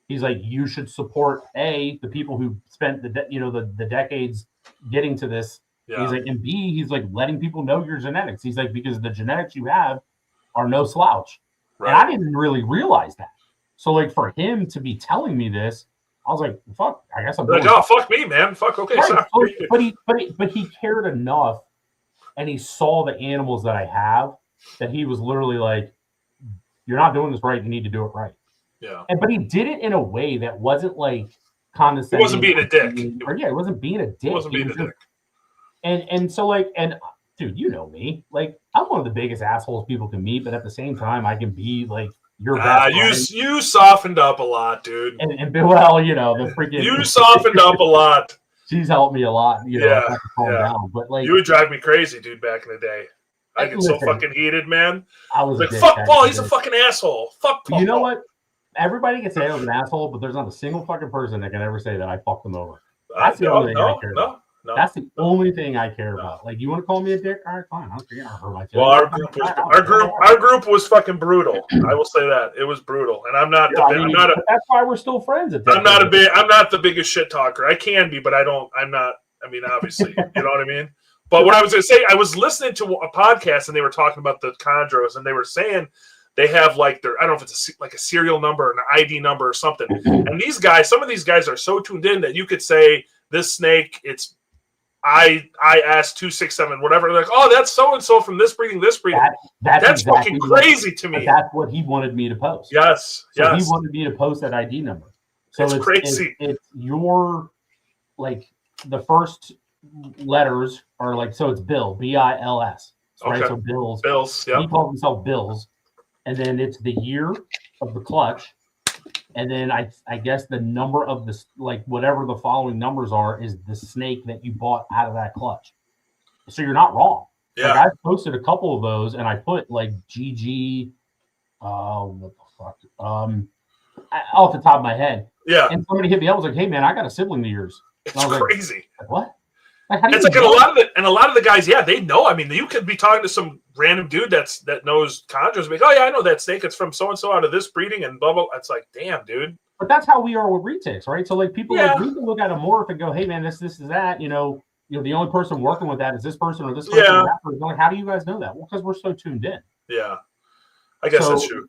He's like, "You should support the people who spent the decades getting to this." Yeah. He's like, and B, he's like letting people know your genetics. He's like, because the genetics you have are no slouch. Right. And I didn't really realize that. So like for him to be telling me this, I was like, "Fuck, I guess I'm like, oh, fuck me, man. Fuck, okay." Right. So, but he cared enough, and he saw the animals that I have, that he was literally like, "You're not doing this right. You need to do it right." Yeah. But he did it in a way that wasn't like condescending. He wasn't being a dick. He wasn't being a dick. He wasn't being a dick. And so like, and dude, you know me. Like, I'm one of the biggest assholes people can meet, but at the same time, I can be like your best friend. You softened up a lot, dude. And well, the freaking you softened up a lot. She's helped me a lot, to calm down. But like, you would drive me crazy, dude, back in the day. I get so fucking heated, man. I was like, fuck Paul, he's a fucking asshole. Fuck Paul. You know what? Everybody can say I was an asshole, but there's not a single fucking person that can ever say that I fucked them over. That's the only thing I care about. No, that's the only thing I care about. Like, you want to call me a dick? All right, fine. I don't care. I hurt my feelings. Well, our group was fucking brutal. I will say that it was brutal, and I'm not. That's why we're still friends. I'm not the biggest shit talker. I can be, but I'm not. I mean, obviously, you know what I mean. But what I was going to say, I was listening to a podcast, and they were talking about the chondros, and they were saying they have like I don't know if it's like a serial number, an ID number, or something. And these guys, some of these guys are so tuned in that you could say this snake, it's IS 267, whatever. They're like, oh, that's so and so from this breeding. That's exactly fucking crazy to me. That's what he wanted me to post. Yes, so he wanted me to post that ID number. So it's crazy. It's your like the first letters are like, so it's Bill, Bils, right? Okay. So Bills. Bills. He Yep. calls himself Bills, and then it's the year of the clutch, and then I guess the number of this, like whatever the following numbers are, is the snake that you bought out of that clutch. So you're not wrong. Yeah. Like I posted a couple of those, and I put like GG. What the fuck? Off the top of my head. Yeah. And somebody hit me up, was like, "Hey man, I got a sibling of yours." It's I was crazy. Like, what? Like, how do It's you like a lot of the guys, yeah, they know. I mean, you could be talking to some random dude that knows chondros, like, oh yeah, I know that snake. It's from so and so out of this breeding and blah blah. It's like, damn, dude. But that's how we are with retics, right? So like people Yeah. like we can look at a morph and go, "Hey man, this is that." You know, the only person working with that is this person or this person. Yeah. Or that person. Like, how do you guys know that? Well, because we're so tuned in. Yeah, I guess that's true.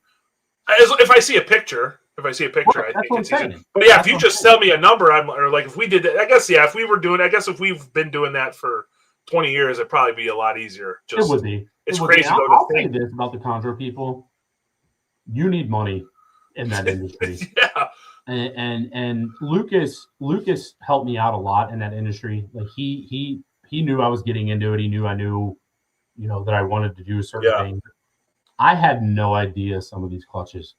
If I see a picture, I think it's easy. But yeah, if you just tell me a number, or like if we did that, I guess if we were doing, if we've been doing that for 20 years, it'd probably be a lot easier. It would be. It's crazy. I'll say this about the chondro people: you need money in that industry. Yeah. And Lucas helped me out a lot in that industry. Like he knew I was getting into it. He knew I knew, that I wanted to do a certain thing. I had no idea some of these clutches.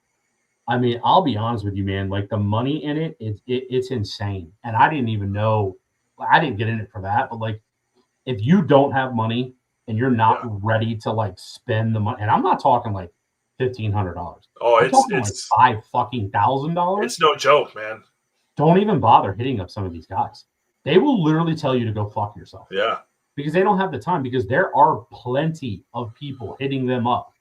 I mean, I'll be honest with you, man. Like the money in it's insane. And I didn't even know. I didn't get in it for that. But like, if you don't have money and you're not ready to like spend the money, and I'm not talking like $1,500. Oh, it's like $5,000. It's no joke, man. Don't even bother hitting up some of these guys. They will literally tell you to go fuck yourself. Yeah. Because they don't have the time. Because there are plenty of people hitting them up,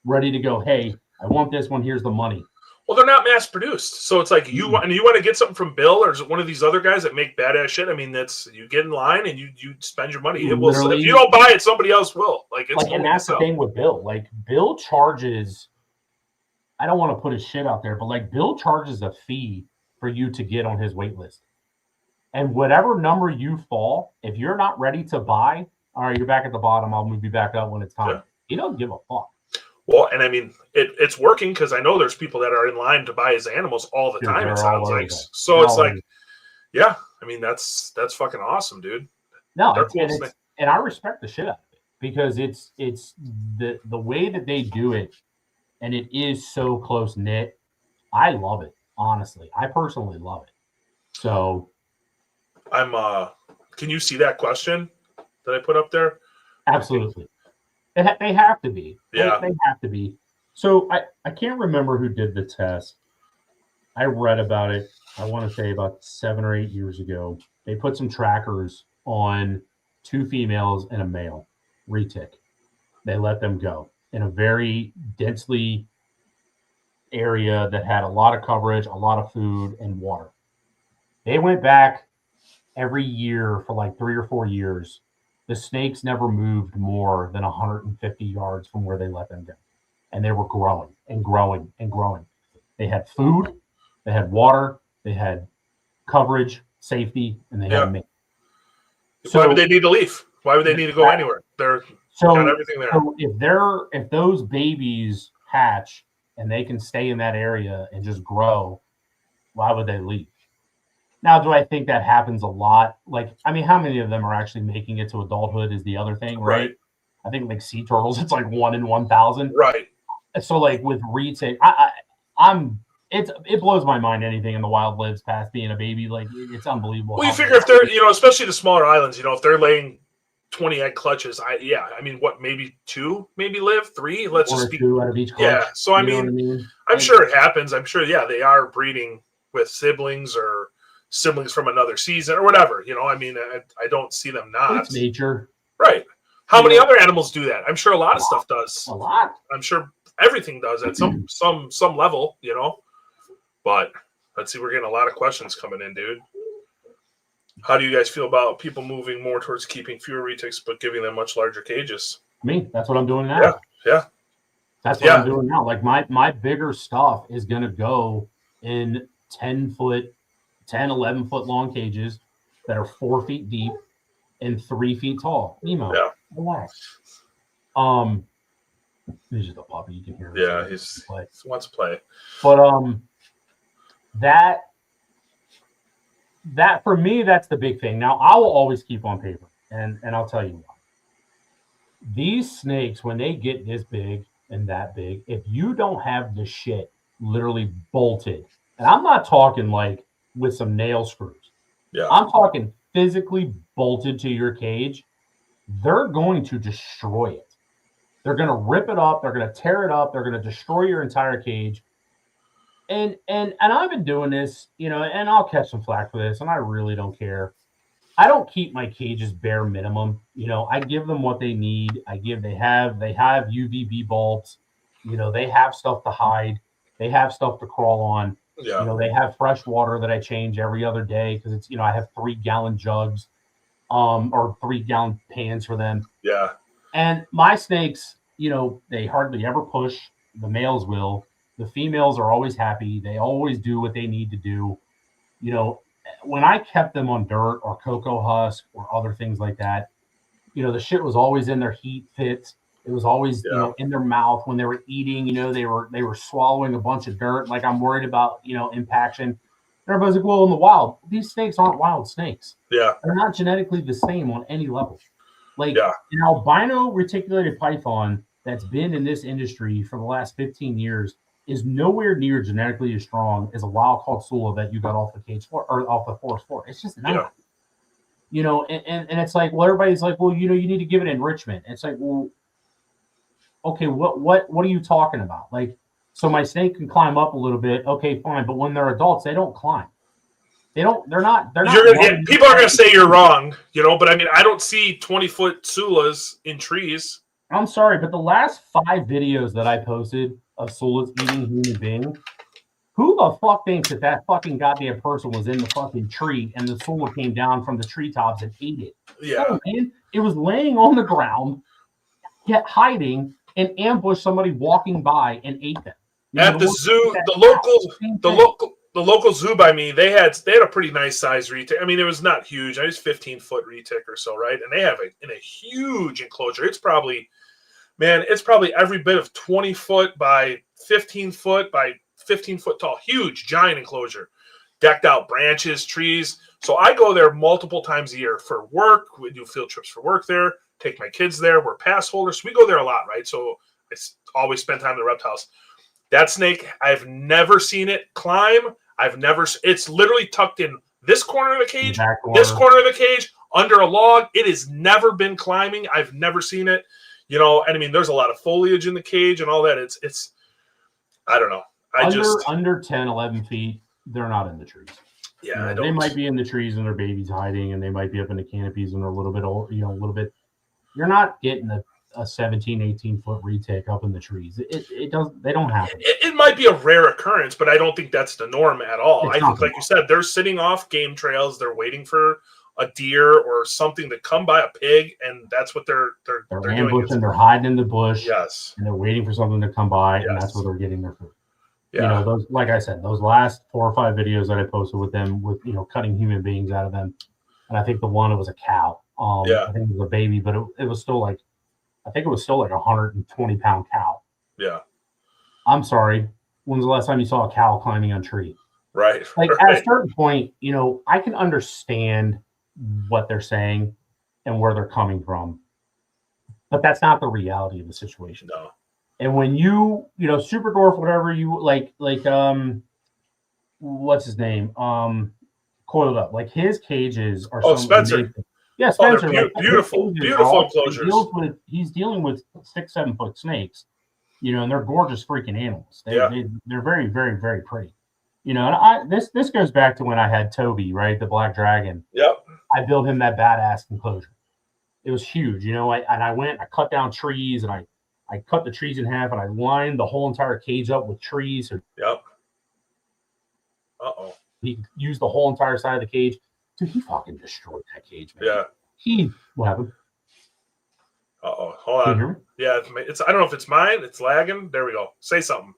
ready to go. Hey, I want this one. Here's the money. Well, they're not mass produced, so it's like you want to get something from Bill or one of these other guys that make badass shit. I mean, that's you get in line and you spend your money. It will. If you don't buy it, somebody else will. And that's the thing with Bill. Like Bill charges. I don't want to put his shit out there, but like Bill charges a fee for you to get on his wait list. And whatever number you fall, if you're not ready to buy, all right, you're back at the bottom. I'll move you back up when it's time. Yeah. He don't give a fuck. Well, and I mean, it's working because I know there's people that are in line to buy his animals all the time. It sounds like so. It's like, yeah, I mean, that's fucking awesome, dude. No, and I respect the shit out of it because it's the way that they do it, and it is so close knit. I love it, honestly. I personally love it. So, Can you see that question that I put up there? Absolutely. They have to be. Yeah. They have to be. So I can't remember who did the test. I read about it, I want to say about 7 or 8 years ago. They put some trackers on 2 females and a male retic. They let them go in a very densely area that had a lot of coverage, a lot of food, and water. They went back every year for like 3 or 4 years. The snakes never moved more than 150 yards from where they let them go. And they were growing and growing and growing. They had food, they had water, they had coverage, safety, and they had meat. So why would they need to leave? Why would they need to go anywhere? Got everything there. So if those babies hatch and they can stay in that area and just grow, why would they leave? Now, do I think that happens a lot? Like, I mean, how many of them are actually making it to adulthood is the other thing, right? I think like sea turtles, it's like 1 in 1,000. Right. So like with retic, it blows my mind anything in the wild lives past being a baby. Like it's unbelievable. Well, you figure if they're, especially the smaller islands, if they're laying 20 egg clutches, I mean, maybe 2 maybe live, 3? Let's just be 2 out of each clutch. Yeah. So I mean, I'm sure it happens. I'm sure, they are breeding with siblings or siblings from another season or whatever, I mean, I don't see them not. It's nature. Right. How many other animals do that? I'm sure a lot of stuff does. A lot. I'm sure everything does at some level, But let's see, we're getting a lot of questions coming in, dude. How do you guys feel about people moving more towards keeping fewer retics but giving them much larger cages? Me, that's what I'm doing now. Yeah. That's what I'm doing now. Like my bigger stuff is gonna go in 10, 11 foot long cages that are 4 feet deep and 3 feet tall. Nemo, relax. He's just a puppy. You can hear him. Yeah, he wants to play. But that that for me, that's the big thing. Now, I will always keep on paper, and I'll tell you why. These snakes, when they get this big and that big, if you don't have the shit literally bolted, and I'm not talking like with some nail screws, I'm talking physically bolted to your cage, they're going to destroy it. They're going to rip it up. They're going to tear it up. They're going to destroy your entire cage. And I've been doing this, and I'll catch some flack for this, and I really don't care. I don't keep my cages bare minimum. I give them what they need. They have UVB bulbs. They have stuff to hide. They have stuff to crawl on. Yeah. They have fresh water that I change every other day because it's, I have 3-gallon jugs, or 3-gallon pans for them. Yeah. And my snakes, they hardly ever push. The males will. The females are always happy. They always do what they need to do. When I kept them on dirt or cocoa husk or other things like that, the shit was always in their heat fits. It was always, in their mouth when they were eating. They were swallowing a bunch of dirt. Like, I'm worried about, impaction. Everybody's like, well, in the wild, these snakes aren't wild snakes. Yeah, they're not genetically the same on any level. Like, an albino reticulated python that's been in this industry for the last 15 years is nowhere near genetically as strong as a wild-caught Sula that you got off the cage floor or off the forest floor. It's just not. And it's like, well, everybody's like, well, you need to give it enrichment. It's like, well, okay, what are you talking about? Like, so my snake can climb up a little bit. Okay, fine, but when they're adults, they don't climb. They're not. People are going to say you're wrong, but I mean, I don't see 20-foot Sulas in trees. I'm sorry, but the last 5 videos that I posted of Sulas eating human beings, who the fuck thinks that fucking goddamn person was in the fucking tree and the Sula came down from the treetops and ate it? Yeah. No, man. It was laying on the ground, yet hiding, and ambushed somebody walking by and ate them. At the zoo, the local zoo by me, they had a pretty nice size retic. I mean, it was not huge. I was 15-foot retic or so, right? And they have in a huge enclosure. It's probably every bit of 20 foot by 15 foot by 15 foot tall. Huge, giant enclosure. Decked out branches, trees. So I go there multiple times a year for work. We do field trips for work there. Take my kids there. We're pass holders. So we go there a lot, right? So I always spend time in the reptiles. That snake, I've never seen it climb. It's literally tucked in this corner of the cage, this corner of the cage, under a log. It has never been climbing. I've never seen it, and I mean, there's a lot of foliage in the cage and all that. It's I don't know. Under 10, 11 feet, they're not in the trees. Yeah, they might be in the trees and their babies hiding, and they might be up in the canopies and they're a little bit old, a little bit. You're not getting a 17, 18-foot retic up in the trees. They don't happen. It might be a rare occurrence, but I don't think that's the norm at all. I think, like you said, they're sitting off game trails. They're waiting for a deer or something to come by, a pig, and that's what they're ambushing. doing. They're hiding in the bush. Yes. And they're waiting for something to come by, and that's where they're getting their food. Yeah. Those, like I said, those last 4 or 5 videos that I posted with them, with cutting human beings out of them, and I think the one, it was a cow. I think it was a baby, but it was still like, I think it was still like a 120-pound cow. Yeah. I'm sorry. When's the last time you saw a cow climbing on a tree? Right. Like, at a certain point, I can understand what they're saying and where they're coming from, but that's not the reality of the situation. No. And when Super Dwarf, whatever you like, what's his name? Coiled Up. Like, his cages are Spencer. Amazing. Yeah, Spencer. Beautiful enclosures. He's dealing with 6-7 foot snakes, and they're gorgeous freaking animals. They're very, very, very pretty. And this goes back to when I had Toby, right, the black dragon. Yep. I built him that badass enclosure. It was huge, I cut down trees, and I cut the trees in half, and I lined the whole entire cage up with trees. Yep. Uh-oh. He used the whole entire side of the cage. Dude, he fucking destroyed that cage, man. Yeah. What happened? Uh-oh. Hold on. Yeah, I don't know if it's mine. It's lagging. There we go. Say something.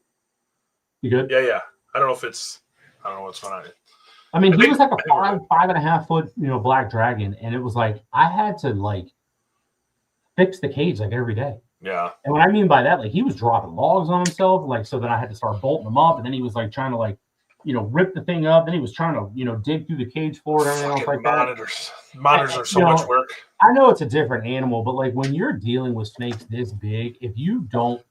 You good? Yeah. I don't know what's going on. I mean, he was like a 5.5 foot, black dragon, and it was like I had to fix the cage every day. Yeah. And what I mean by that, he was dropping logs on himself, so then I had to start bolting them up, and then he was trying to ripped the thing up. Then he was trying to, dig through the cage floor and everything else like monitors. that. Monitors are so much work. I know it's a different animal, but like when you're dealing with snakes this big, if you don't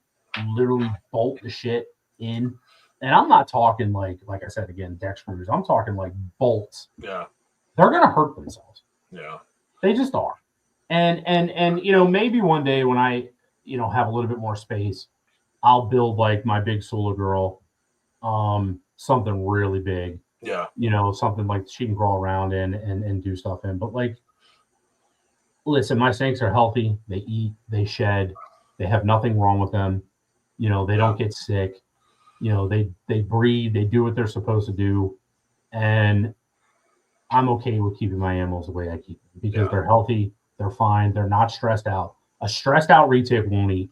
literally bolt the shit in, and I'm not talking like I said again, deck screws. I'm talking like bolts. Yeah. They're gonna hurt themselves. Yeah. They just are. And maybe one day when I, have a little bit more space, I'll build like my big Sula girl, something really big. Yeah. Something like she can crawl around in and do stuff in. But like, listen, my snakes are healthy. They eat, they shed, they have nothing wrong with them. They don't get sick. They breed, they do what they're supposed to do. And I'm okay with keeping my animals the way I keep them because they're healthy, they're fine, they're not stressed out. A stressed out retic won't eat.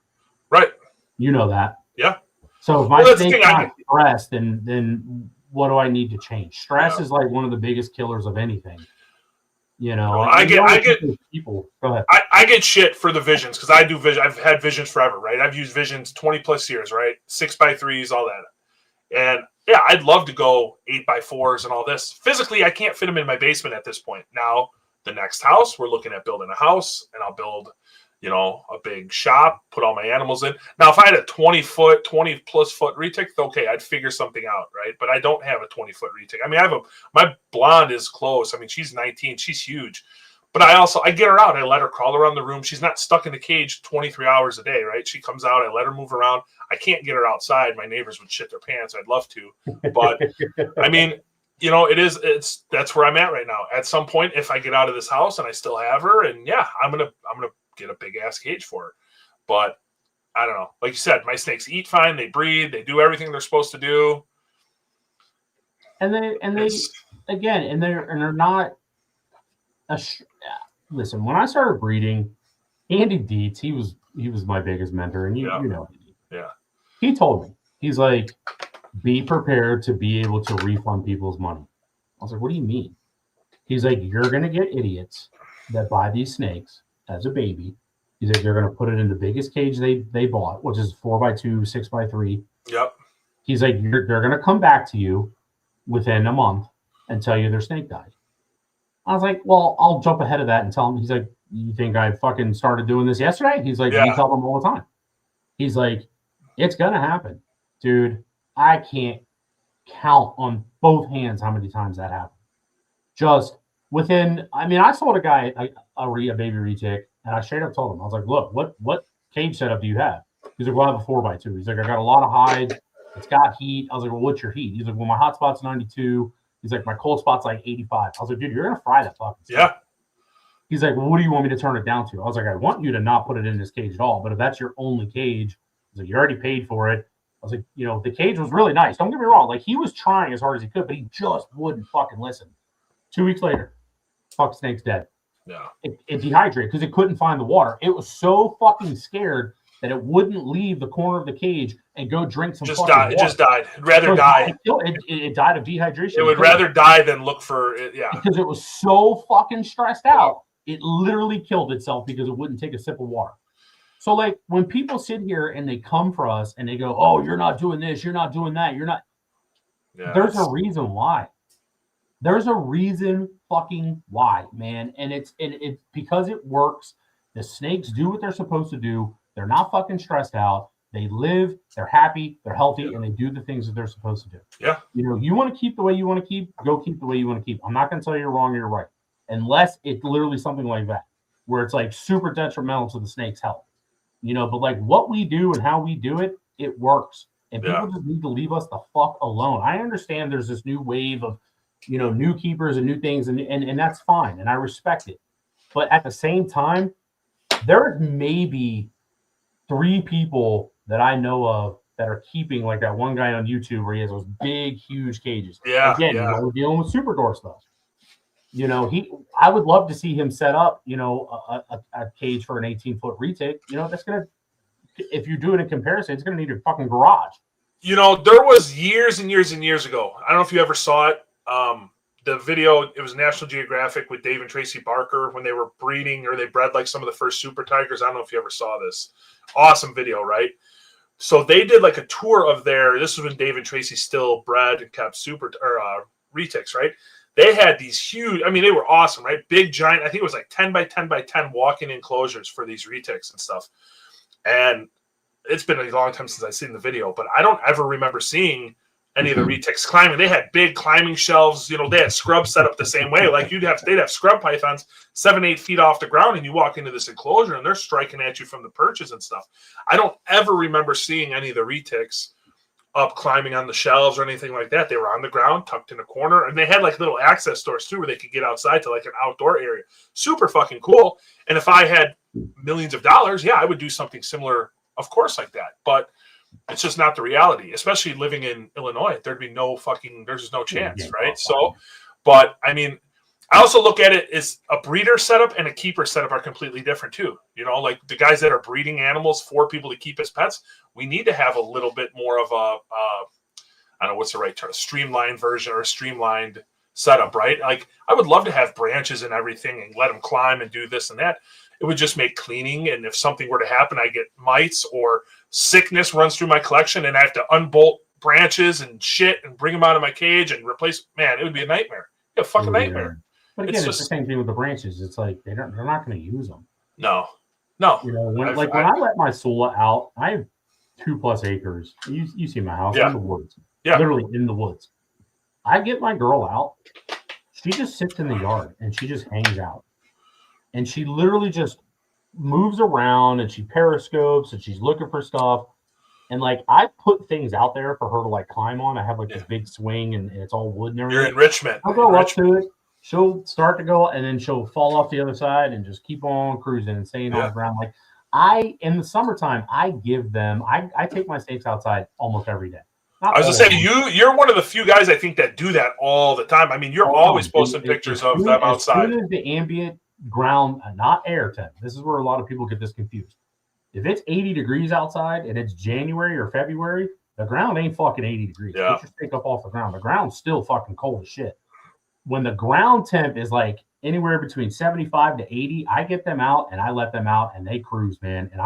Right. You know that. Yeah. So if my snake's not stressed, then what do I need to change? Stress is like one of the biggest killers of anything. I get people. Go ahead. I get shit for the visions because I do vision. I've had visions forever, right? I've used visions 20 plus years, right? 6x3s, all that. And yeah, I'd love to go 8x4s and all this. Physically, I can't fit them in my basement at this point. Now, the next house, we're looking at building a house, and I'll build, a big shop, put all my animals in. Now, if I had a 20 plus foot retic, okay, I'd figure something out, right? But I don't have a 20-foot retic. I mean, my blonde is close. I mean, she's 19, she's huge. But I get her out. I let her crawl around the room. She's not stuck in the cage 23 hours a day, right? She comes out. I let her move around. I can't get her outside. My neighbors would shit their pants. I'd love to. But, I mean, that's where I'm at right now. At some point, if I get out of this house and I still have her, and yeah, I'm gonna get a big-ass cage for her. But, I don't know. Like you said, my snakes eat fine. They breed. They do everything they're supposed to do. And they're not... Listen, when I started breeding, Andy Dietz, he was my biggest mentor, and you know. Yeah. He told me, he's like, be prepared to be able to refund people's money. I was like, what do you mean? He's like, you're gonna get idiots that buy these snakes as a baby. He's like, they're gonna put it in the biggest cage they bought, which is 4x2, 6x3. Yep. He's like, they're gonna come back to you within a month and tell you their snake died. I was like, well, I'll jump ahead of that and tell him. He's like, you think I fucking started doing this yesterday? He's like, we tell them all the time. He's like, it's going to happen. Dude, I can't count on both hands how many times that happened. Just within, I sold a guy a baby retic, and I straight up told him, I was like, look, what cage setup do you have? He's like, well, I have a 4x2. He's like, I got a lot of hides. It's got heat. I was like, well, what's your heat? He's like, well, my hot spot's 92. He's like, my cold spot's like 85. I was like, dude, you're going to fry that fucking stuff. Yeah. He's like, well, what do you want me to turn it down to? I was like, I want you to not put it in this cage at all. But if that's your only cage, he's like, you already paid for it. I was like, the cage was really nice. Don't get me wrong. Like, he was trying as hard as he could, but he just wouldn't fucking listen. 2 weeks later, fuck, snake's dead. Yeah. It dehydrated because it couldn't find the water. It was so fucking scared that it wouldn't leave the corner of the cage and go drink some fucking water. It just died. It'd rather die. It died of dehydration. It would rather die than look for it. Yeah. Because it was so fucking stressed out, it literally killed itself because it wouldn't take a sip of water. So, like, when people sit here and they come for us and they go, oh, you're not doing this, you're not doing that, you're not. Yeah, there's a reason why. There's a reason fucking why, man. And it's because it works. The snakes do what they're supposed to do. They're not fucking stressed out. They live, they're happy, they're healthy, and they do the things that they're supposed to do. Yeah. You want to keep the way you want to keep, go keep the way you want to keep. I'm not going to tell you you're wrong or you're right. Unless it's literally something like that, where it's like super detrimental to the snake's health. But like what we do and how we do it, it works. And people just need to leave us the fuck alone. I understand there's this new wave of, new keepers and new things, and that's fine. And I respect it. But at the same time, there may be 3 people that I know of that are keeping like that one guy on YouTube where he has those big, huge cages. Yeah. Again, we're dealing with super door stuff. I would love to see him set up, a cage for an 18-foot retic. That's going to, if you do it in comparison, it's going to need a fucking garage. There was years and years and years ago. I don't know if you ever saw it. The video, it was National Geographic with Dave and Tracy Barker when they were breeding, or they bred like some of the first super tigers. I don't know if you ever saw this. Awesome video, right? So they did like a tour of this was when Dave and Tracy still bred and kept retics, right? They had these huge, I mean, they were awesome, right? Big, giant, I think it was like 10 by 10 by 10 walk-in enclosures for these retics and stuff. And it's been a long time since I've seen the video, but I don't ever remember seeing any of the retics climbing. They had big climbing shelves. You know, they had scrubs set up the same way. Like they'd have scrub pythons 7-8 feet off the ground, and you walk into this enclosure and they're striking at you from the perches and stuff. I don't ever remember seeing any of the retics up climbing on the shelves or anything like that. They were on the ground, tucked in a corner, and they had like little access doors too where they could get outside to like an outdoor area. Super fucking cool. And if I had millions of dollars, yeah, I would do something similar, of course, like that. But it's just not the reality, especially living in Illinois. There's just no chance, right? So, but I mean, I also look at it as a breeder setup and a keeper setup are completely different too. You know, like the guys that are breeding animals for people to keep as pets, we need to have a little bit more of I don't know what's the right term, a streamlined version or a streamlined setup, right? Like I would love to have branches and everything and let them climb and do this and that. It would just make cleaning. And if something were to happen, I get mites or sickness runs through my collection and I have to unbolt branches and shit and bring them out of my cage and replace, man, it would be a nightmare. A fucking nightmare. But again, it's the same thing with the branches. It's like they're not going to use them. No. You know, when I let my Sula out, I have 2+ acres. You see my house in the woods. Yeah. Literally in the woods. I get my girl out. She just sits in the yard and she just hangs out. And she literally just moves around and she periscopes and she's looking for stuff. And like I put things out there for her to like climb on. I have like this big swing and it's all wood and everything. Your enrichment. I'll go up to it. She'll start to go and then she'll fall off the other side and just keep on cruising and staying on the ground. Like in the summertime, I take my snakes outside almost every day. I was going to say, you're one of the few guys I think that do that all the time. I mean, you're always posting pictures of them outside. As soon as the ambient ground, not air temp, this is where a lot of people get this confused. If it's 80 degrees outside and it's January or February, the ground ain't fucking 80 degrees. Yeah. Get your snake up off the ground. The ground's still fucking cold as shit. When the ground temp is like anywhere between 75 to 80, I get them out and I let them out and they cruise, man. And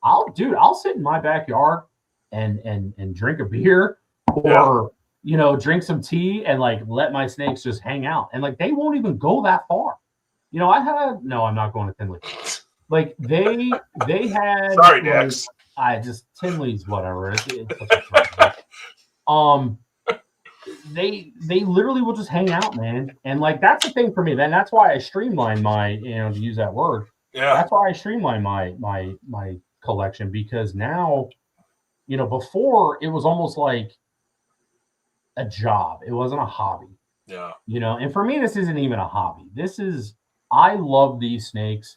I'll sit in my backyard and drink a beer or drink some tea and like let my snakes just hang out. And like they won't even go that far. You know, I'm not going to Tinley. Like they had sorry, Dex. Tinley's whatever. They literally will just hang out, man. And like that's the thing for me. Then that's why I streamline my, to use that word. Yeah. That's why I streamline my collection, because now, before it was almost like a job. It wasn't a hobby. Yeah. And for me, this isn't even a hobby. I love these snakes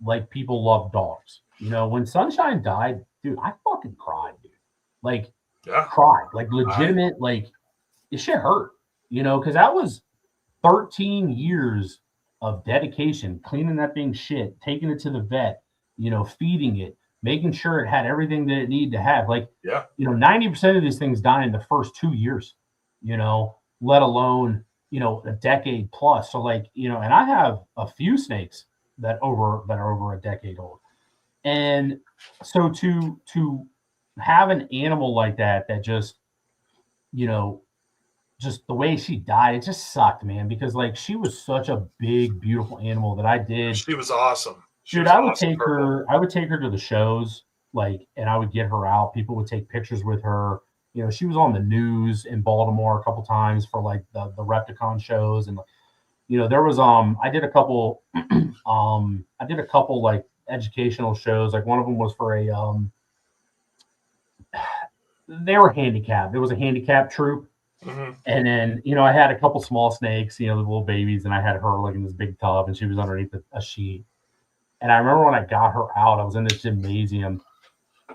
like people love dogs. When Sunshine died, dude, I fucking cried, dude. Like, cried. Like, legitimate, like, it shit hurt, because that was 13 years of dedication, cleaning that thing shit, taking it to the vet, feeding it, making sure it had everything that it needed to have. Like, 90% of these things die in the first 2 years, let alone, a decade plus. So like, and I have a few snakes that are over a decade old. And so to have an animal like that just, just the way she died, it just sucked, man, because like she was such a big, beautiful animal that I did. She was awesome. Dude, I would take her to the shows, like, and I would get her out. People would take pictures with her. She was on the news in Baltimore a couple times for like the Repticon shows. And, there was, I did a couple like educational shows. Like one of them was for they were handicapped. There was a handicap troop. Mm-hmm. And then, I had a couple small snakes, the little babies, and I had her like in this big tub and she was underneath a sheet. And I remember when I got her out, I was in this gymnasium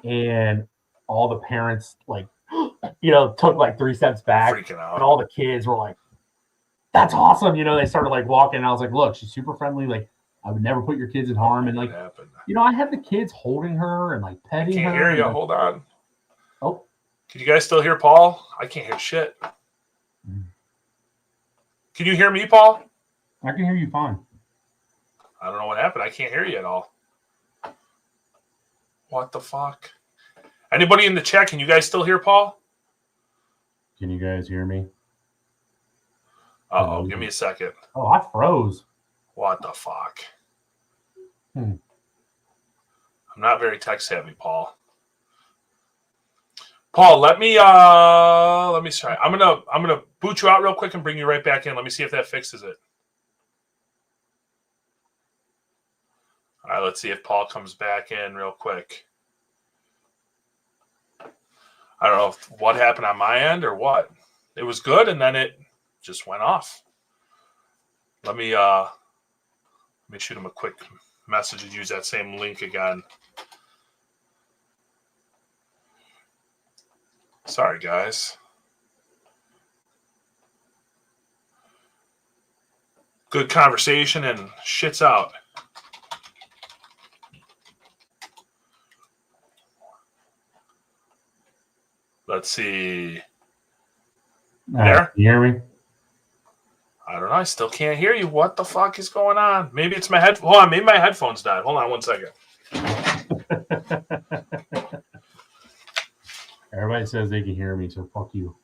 and all the parents like, took like 3 steps back. Freaking out. And all the kids were like, that's awesome. They started like walking. And I was like, look, she's super friendly. Like, I would never put your kids in harm. And like, I had the kids holding her and like petting her. I can't hear you. Like, hold on. Oh. Can you guys still hear Paul? I can't hear shit. Can you hear me, Paul? I can hear you fine. I don't know what happened. I can't hear you at all. What the fuck? Anybody in the chat? Can you guys still hear Paul? Can you guys hear me? Uh-oh, give me a second. Oh, I froze. What the fuck? I'm not very tech savvy, Paul. Paul, let me try. I'm gonna boot you out real quick and bring you right back in. Let me see if that fixes it. All right, let's see if Paul comes back in real quick. I don't know what happened on my end or what. It was good, and then it just went off. Let me shoot him a quick message and use that same link again. Sorry, guys. Good conversation and shit's out. Let's see. There? Can you hear me? I don't know. I still can't hear you. What the fuck is going on? Maybe it's my Hold on. Maybe my headphones died. Hold on 1 second. Everybody says they can hear me, so fuck you.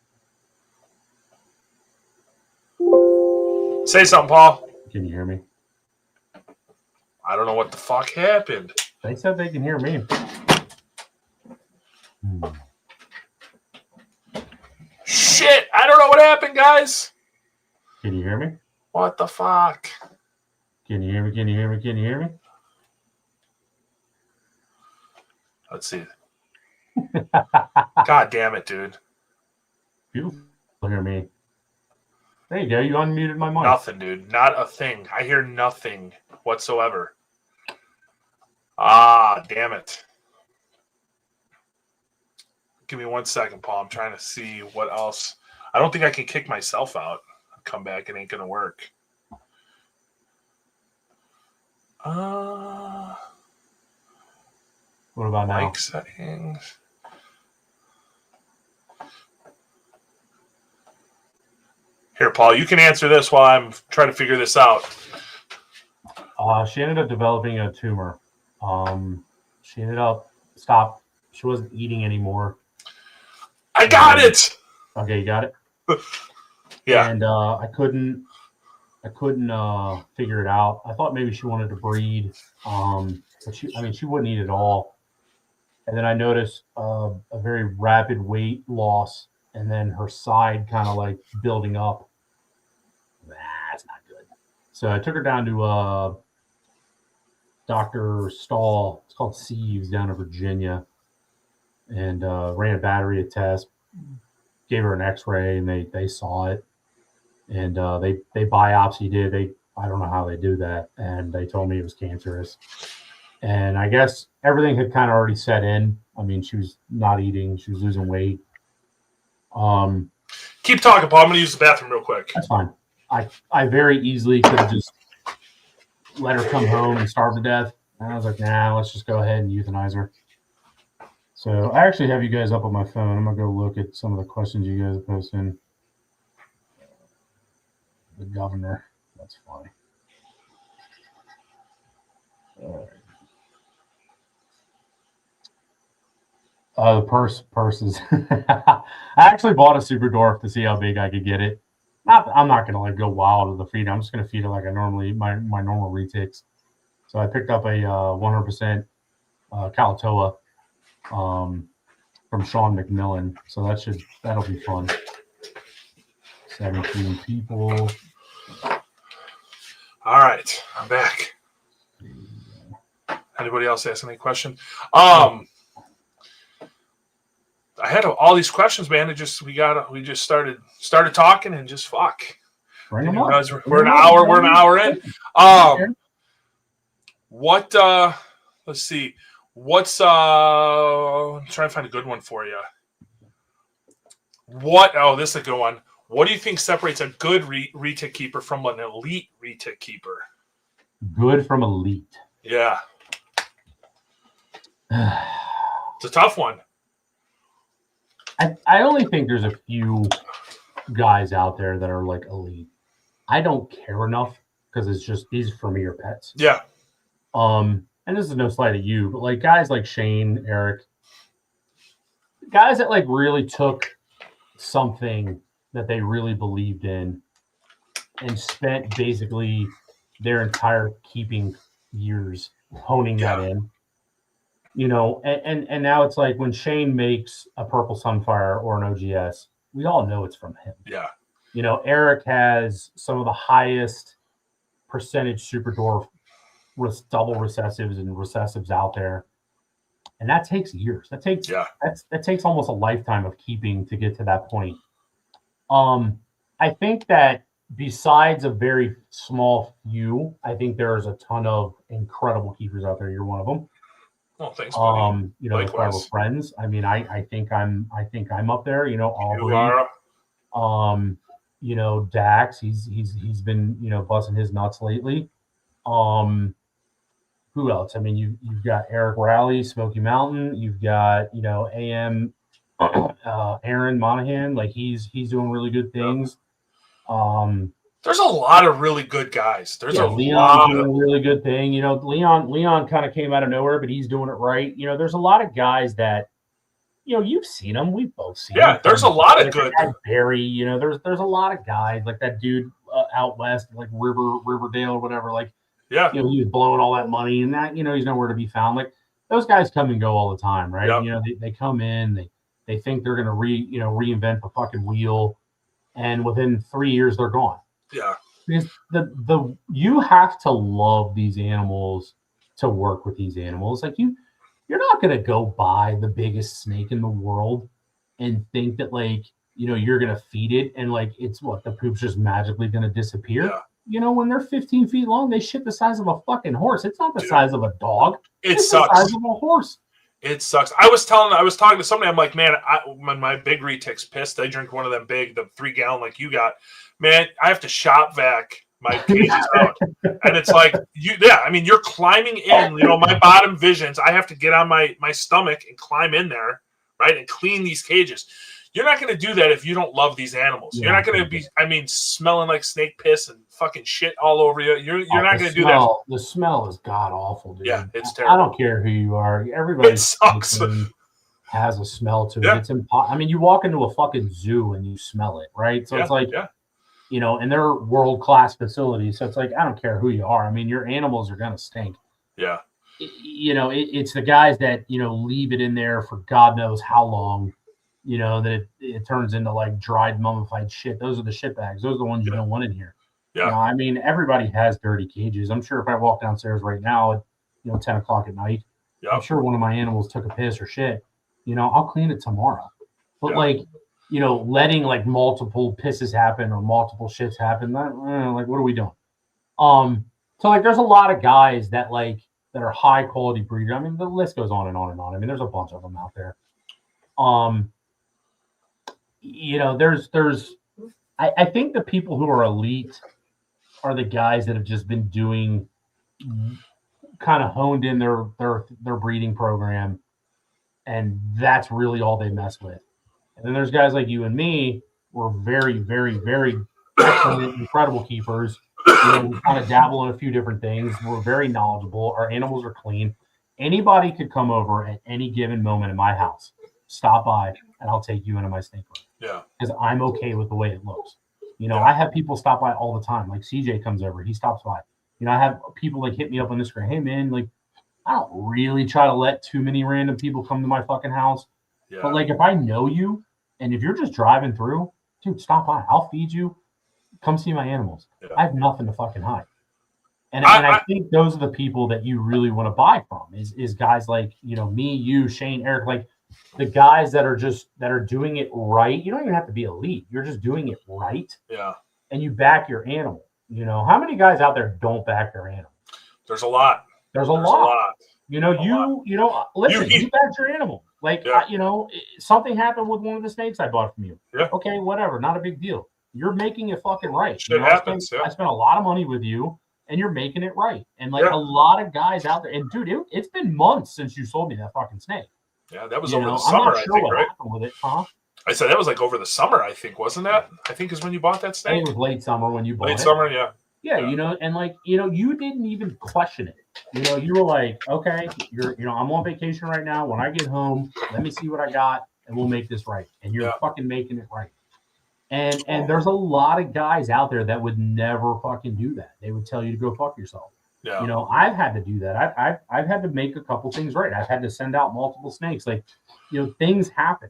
Say something, Paul. Can you hear me? I don't know what the fuck happened. They said they can hear me. Shit. I don't know what happened, guys. Can you hear me? What the fuck? Can you hear me? Can you hear me? Can you hear me? Let's see. God damn it, dude. Beautiful. Hear me. There you go. You unmuted my mic. Nothing, dude. Not a thing. I hear nothing whatsoever. Ah, damn it. Give me 1 second, Paul. I'm trying to see what else. I don't think I can kick myself out. Come back. It ain't going to work. What about now? Mic settings. Here, Paul, you can answer this while I'm trying to figure this out. She ended up developing a tumor. She ended up stopped. She wasn't eating anymore. I got it. Okay, you got it. Yeah. And I couldn't figure it out. I thought maybe she wanted to breed, but she wouldn't eat at all. And then I noticed a very rapid weight loss, and then her side kind of like building up. That's not good. So I took her down to Dr. Stahl. It's called Sieves down in Virginia, and ran a battery of tests. Gave her an X-ray, and they saw it, and they biopsied it. I don't know how they do that, and they told me it was cancerous. And I guess everything had kind of already set in. I mean, she was not eating; she was losing weight. Keep talking, Paul. I'm going to use the bathroom real quick. That's fine. I very easily could have just let her come home and starve to death. And I was like, nah, let's just go ahead and euthanize her. So I actually have you guys up on my phone. I'm going to go look at some of the questions you guys are posting. The governor. That's funny. All right. The purses. I actually bought a super dwarf to see how big I could get it. I'm not gonna like go wild with the feed. I'm just gonna feed it like I normally my normal retics. So I picked up a 100% Kalatoa from Sean McMillan. So that'll be fun. 17 people. All right, I'm back. Anybody else ask any question? I had all these questions, man. We just started talking and just fuck. Bring them up. We're an hour in. What? Let's see. What's? I'm trying to find a good one for you. What? Oh, this is a good one. What do you think separates a good Retic Keeper from an elite Retic Keeper? Good from elite. Yeah. It's a tough one. I only think there's a few guys out there that are like elite. I don't care enough because it's just these for me are pets. Yeah. And this is no slight at you, but like guys like Shane, Eric, guys that like really took something that they really believed in and spent basically their entire keeping years honing that in. You know, and now it's like when Shane makes a Purple Sunfire or an OGS, we all know it's from him. Yeah. You know, Eric has some of the highest percentage super dwarf double recessives and recessives out there. And that takes years. That takes almost a lifetime of keeping to get to that point. I think that besides a very small few, I think there's a ton of incredible keepers out there. You're one of them. Oh, thanks, buddy. You know, that's why we're friends. I mean, I think I'm up there. You know, Aubrey. You know, Dax. He's been, you know, busting his nuts lately. Who else? I mean, you've got Eric Rowley, Smoky Mountain. You've got, you know, AM Aaron Monahan. Like he's doing really good things. There's a lot of really good guys. There's a Leon's lot doing a really good thing. You know, Leon kind of came out of nowhere, but he's doing it right. You know, there's a lot of guys that, you know, you've seen them. We've both seen them. Yeah, there's a lot of good. Barry, you know, there's a lot of guys like that dude out west, like Riverdale or whatever. Like, yeah, you know, he was blowing all that money and that, you know, he's nowhere to be found. Like those guys come and go all the time, right? Yep. You know, they come in, they think they're gonna reinvent the fucking wheel, and within 3 years they're gone. Yeah. Because you have to love these animals to work with these animals. Like you're not gonna go buy the biggest snake in the world and think that like, you know, you're gonna feed it and like it's the poop's just magically gonna disappear. Yeah. You know, when they're 15 feet long, they shit the size of a fucking horse. It's not the size of a dog. It's the size of a horse. It sucks. I was talking to somebody. I'm like, man, when my big retics pissed, they drink one of them big, the 3 gallon like you got. Man, I have to shop vac my cages out, and it's like I mean, you're climbing in. You know, my bottom visions. I have to get on my stomach and climb in there, right, and clean these cages. You're not going to do that if you don't love these animals. You're not going to be, I mean, smelling like snake piss and fucking shit all over you. You're not going to do that. The smell is god awful, dude. Yeah, it's terrible. I don't care who you are. Everybody has a smell to it. Yeah. It's I mean, you walk into a fucking zoo and you smell it, right? So it's like, you know, and they're world-class facilities. So it's like, I don't care who you are. I mean, your animals are going to stink. Yeah. You know, it's the guys that, you know, leave it in there for God knows how long. You know, that it turns into like dried mummified shit. Those are the shit bags. Those are the ones you don't want in here. Yeah. You know, I mean, everybody has dirty cages. I'm sure if I walk downstairs right now at, you know, 10 o'clock at night, I'm sure one of my animals took a piss or shit. You know, I'll clean it tomorrow. But like, you know, letting like multiple pisses happen or multiple shits happen, like, what are we doing? So like, there's a lot of guys that like that are high quality breeder. I mean, the list goes on and on and on. I mean, there's a bunch of them out there. You know, I think the people who are elite are the guys that have just been doing kind of honed in their breeding program, and that's really all they mess with. And then there's guys like you and me. We're very, very, very excellent, incredible keepers. You know, we kind of dabble in a few different things. We're very knowledgeable. Our animals are clean. Anybody could come over at any given moment in my house, stop by, and I'll take you into my snake room. Yeah. Because I'm okay with the way it looks. You know, I have people stop by all the time. Like CJ comes over, he stops by. You know, I have people like hit me up on Instagram. Hey man, like I don't really try to let too many random people come to my fucking house. Yeah. But like if I know you and if you're just driving through, dude, stop by. I'll feed you. Come see my animals. Yeah. I have nothing to fucking hide. And I think those are the people that you really want to buy from is guys like, you know, me, you, Shane, Eric, like the guys that are doing it right. You don't even have to be elite. You're just doing it right. Yeah. And you back your animal. You know, how many guys out there don't back their animal? There's a lot. There's a lot. You know, listen, you backed your animal. Like, you know, something happened with one of the snakes I bought from you. Yeah. Okay, whatever. Not a big deal. You're making it fucking right. Shit happens. I spent a lot of money with you. And you're making it right. And like a lot of guys out there. And dude, it's been months since you sold me that fucking snake. Yeah, that was over the summer, I think, right? With it, huh? I said that was like over the summer, I think, wasn't that? I think is when you bought that snake. I think it was late summer when you bought it. Late summer, yeah. Yeah, you know, and like, you know, you didn't even question it. You know, you were like, okay, I'm on vacation right now. When I get home, let me see what I got. and we'll make this right. And you're Yeah. fucking making it right. And there's a lot of guys out there that would never fucking do that. They would tell you to go fuck yourself. Yeah. You know, I've had to do that. I've had to make a couple things right. I've had to send out multiple snakes. Like, you know, things happen.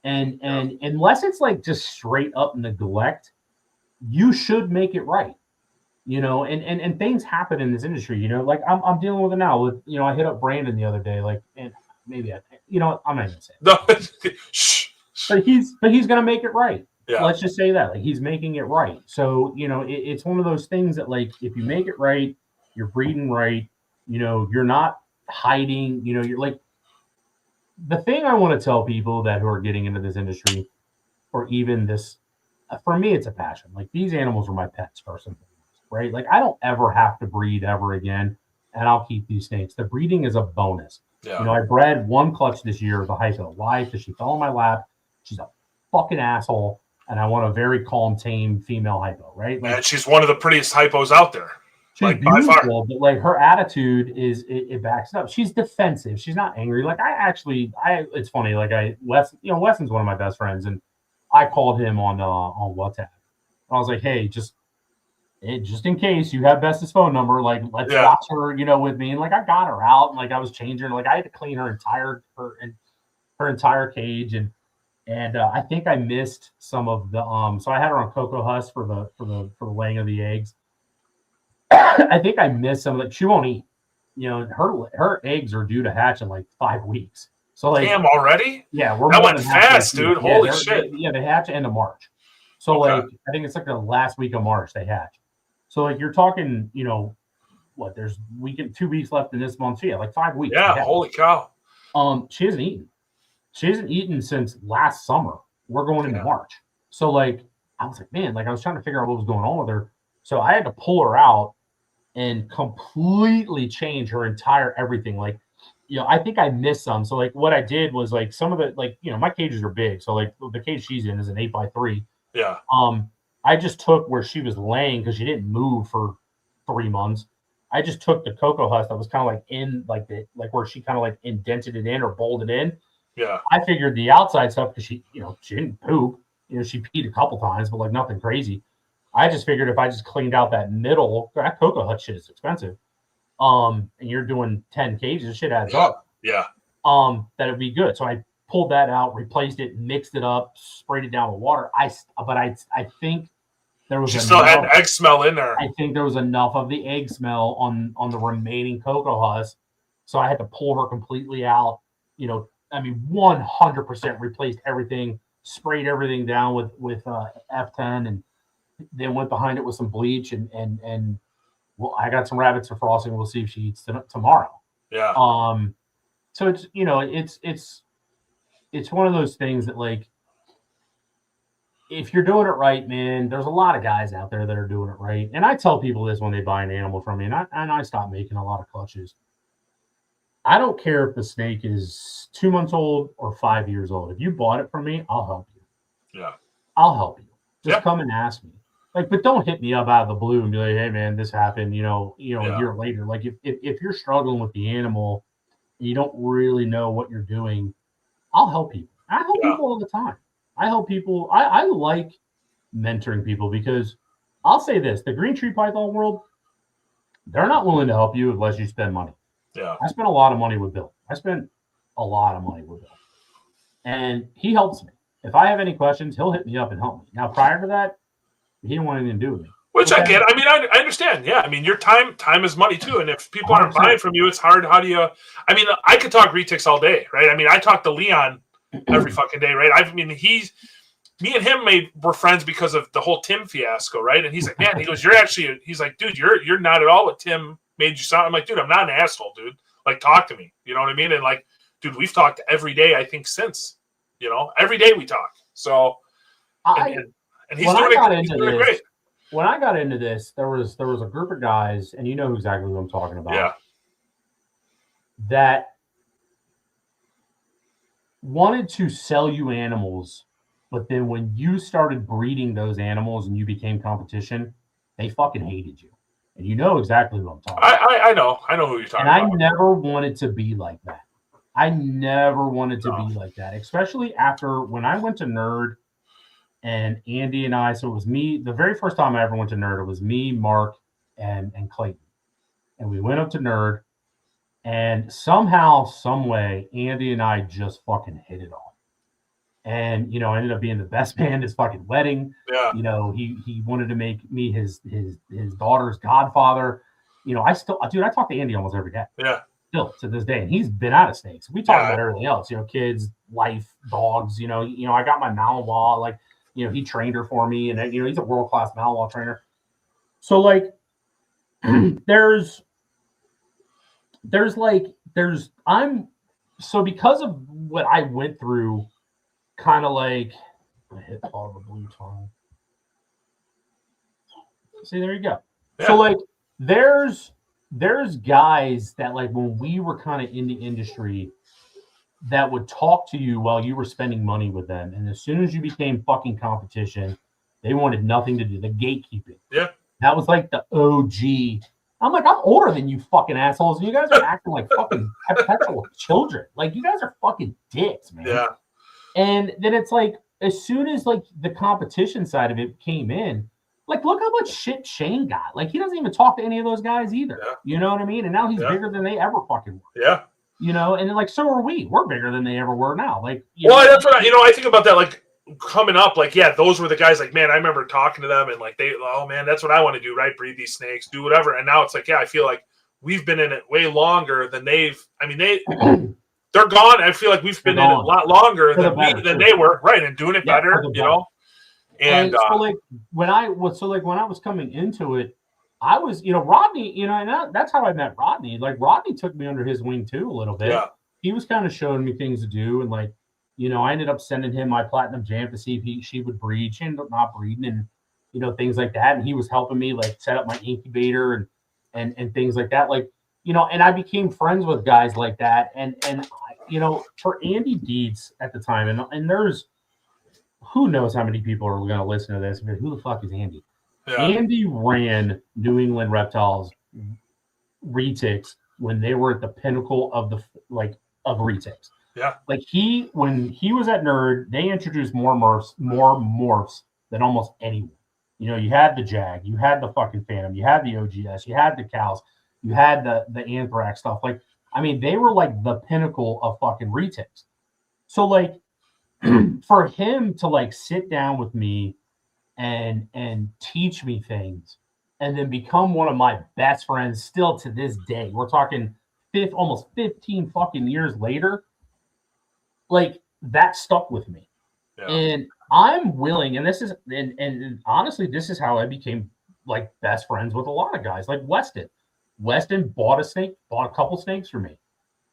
And unless it's like just straight up neglect, you should make it right. You know, and things happen in this industry, you know, like I'm dealing with it now with, you know, I hit up Brandon the other day, like, and maybe you know, I'm not even saying No. Shh. but he's gonna make it right. Yeah. Let's just say that, like, he's making it right. So, you know, it's one of those things that, like, if you make it right, you're breeding right, you know, you're not hiding, you know, you're like, the thing I want to tell people that who are getting into this industry, or even this, for me, it's a passion. Like, these animals are my pets first and foremost, right? Like, I don't ever have to breed ever again, and I'll keep these snakes. The breeding is a bonus. Yeah. You know, I bred one clutch this year, the hypo. Why? Because she fell in my lap. She's a fucking asshole, and I want a very calm, tame female hypo, right? Like, And she's one of the prettiest hypos out there. she's like, by far. beautiful, but like her attitude is it backs it up. She's defensive. She's not angry. Like, it's funny. Like, Weston's one of my best friends, and I called him on WhatsApp. I was like, hey, just in case you have Bess's phone number, like, let's watch her, you know, with me. And like, I got her out, and like, I was changing her. Like, I had to clean her entire cage, and I think I missed some of the so I had her on Cocoa Husk for the laying of the eggs. I think I missed some of it. She won't eat. You know, her eggs are due to hatch in like 5 weeks. So like, damn, already? Yeah, that went fast, dude. Holy shit! They hatch end of March. So like, I think it's like the last week of March they hatch. So like, you're talking, you know, what? There's 2 weeks left in this month. So yeah, like 5 weeks. Yeah, holy cow. She hasn't eaten. She hasn't eaten since last summer. We're going into March. So like, I was like, man, like, I was trying to figure out what was going on with her. So I had to pull her out and completely change her entire everything. Like, you know, I think I missed some. So like, what I did was, like, some of the, like, you know, my cages are big. So like, the cage she's in is an 8x3. Yeah. I just took where she was laying, because she didn't move for 3 months. I just took the Cocoa Husk that was kind of like in like where she kind of like indented it in or bolted in. Yeah. I figured the outside stuff, because she didn't poop. You know, she peed a couple times, but like nothing crazy. I just figured if I just cleaned out that middle, that Cocoa Husk shit is expensive. And you're doing 10 cages, shit adds up. Yeah. That'd be good. So I pulled that out, replaced it, mixed it up, sprayed it down with water. I think there was. She still had egg smell in there. I think there was enough of the egg smell on the remaining Cocoa Husk, so I had to pull her completely out. You know, I mean, 100% replaced everything, sprayed everything down with F10, and then went behind it with some bleach, and well, I got some rabbits for frosting. We'll see if she eats tomorrow. Yeah. So it's, you know, it's one of those things that, like, if you're doing it right, man, there's a lot of guys out there that are doing it right. And I tell people this when they buy an animal from me, and I stopped making a lot of clutches. I don't care if the snake is 2 months old or 5 years old. If you bought it from me, I'll help you. Yeah. I'll help you. Just come and ask me. Like, but don't hit me up out of the blue and be like, hey man, this happened, a year later. Like, if you're struggling with the animal and you don't really know what you're doing, I'll help you. I help people all the time. I help people. I like mentoring people, because I'll say this, the green tree python world, they're not willing to help you unless you spend money. Yeah. I spent a lot of money with Bill. And he helps me. If I have any questions, he'll hit me up and help me. Now, prior to that, he didn't want anything to do with me. Which I get. I mean, I understand. Yeah. I mean, your time is money too. And if people aren't 100%. Buying from you, it's hard. How do you, I mean, I could talk retics all day, right? I mean, I talk to Leon every fucking day, right? I mean, me and him were friends because of the whole Tim fiasco, right? And he's like, man, he goes, he's like, dude, you're not at all what Tim made you sound. I'm like, dude, I'm not an asshole, dude. Like, talk to me. You know what I mean? And like, dude, we've talked every day, I think, since, every day we talk. So, and he's doing great. When I got into this, there was a group of guys, and you know exactly who I'm talking about. Yeah. That wanted to sell you animals, but then when you started breeding those animals and you became competition, they fucking hated you. And you know exactly who I'm talking about. I know who you're talking about. And I never wanted to be like that. I never wanted to be like that, especially after when I went to Nerd and Andy and I. So it was me. The very first time I ever went to Nerd, it was me, Mark, and Clayton, and we went up to Nerd, and somehow, some way, Andy and I just fucking hit it off. And I ended up being the best man at his fucking wedding. Yeah. He wanted to make me his daughter's godfather. I talk to Andy almost every day. Yeah. Still to this day, and he's been out of snakes. We talk about everything else, kids, life, dogs. I got my Malinois. Like, he trained her for me, and he's a world class Malinois trainer. So like, because of what I went through, kind of like I hit all the blue tongue. See, there you go. Yeah. So like, there's guys that, like, when we were kind of in the industry, that would talk to you while you were spending money with them, and as soon as you became fucking competition, they wanted nothing to do. The gatekeeping. Yeah. That was like the OG. I'm like, I'm older than you fucking assholes, and you guys are acting like fucking perpetual children. Like, you guys are fucking dicks, man. Yeah. And then it's like, as soon as like the competition side of it came in, like, look how much shit Shane got. Like, he doesn't even talk to any of those guys either. Yeah. You know what I mean? And now he's bigger than they ever fucking were. Yeah. And then, like, so are we. We're bigger than they ever were now. Like, that's what I think about that. Like, coming up, like, those were the guys. Like, man, I remember talking to them, and like, man, that's what I want to do, right? Breed these snakes, do whatever. And now it's like, I feel like we've been in it way longer than they've. I mean, they're gone. I feel like we've been in it a lot longer than they were, right? And doing it better, And so like when I was coming into it, I was, Rodney, and that's how I met Rodney. Like, Rodney took me under his wing too a little bit. Yeah. He was kind of showing me things to do, and like, I ended up sending him my platinum jam to see if she would breed. She ended up not breeding, and things like that. And he was helping me like set up my incubator and things like that. Like, and I became friends with guys like that. And for Andy Dietz at the time, and there's who knows how many people are going to listen to this, but who the fuck is Andy? Yeah. Andy ran New England Reptiles retics when they were at the pinnacle of of retics. Yeah. Like, when he was at Nerd, they introduced more morphs than almost anyone. You had the Jag, you had the fucking Phantom, you had the OGS, you had the cows, you had the Anthrax stuff. Like, I mean, they were like the pinnacle of fucking retics. So like, for him to like sit down with me and teach me things, and then become one of my best friends still to this day. We're talking almost 15 fucking years later. Like, that stuck with me. Yeah. And I'm willing, and this is and honestly, this is how I became like best friends with a lot of guys, like Weston. Weston bought a couple snakes for me.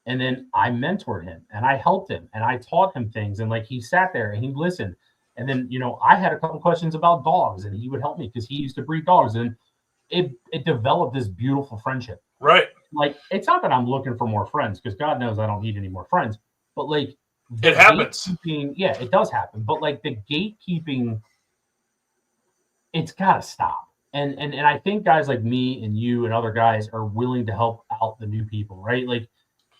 And then I mentored him, and I helped him, and I taught him things. And like, he sat there and he listened. And then, I had a couple questions about dogs, and he would help me because he used to breed dogs. And it developed this beautiful friendship. Right. Like, it's not that I'm looking for more friends, because God knows I don't need any more friends. But like, it happens. Yeah, it does happen. But like, the gatekeeping, it's got to stop. And I think guys like me and you and other guys are willing to help out the new people, right? Like,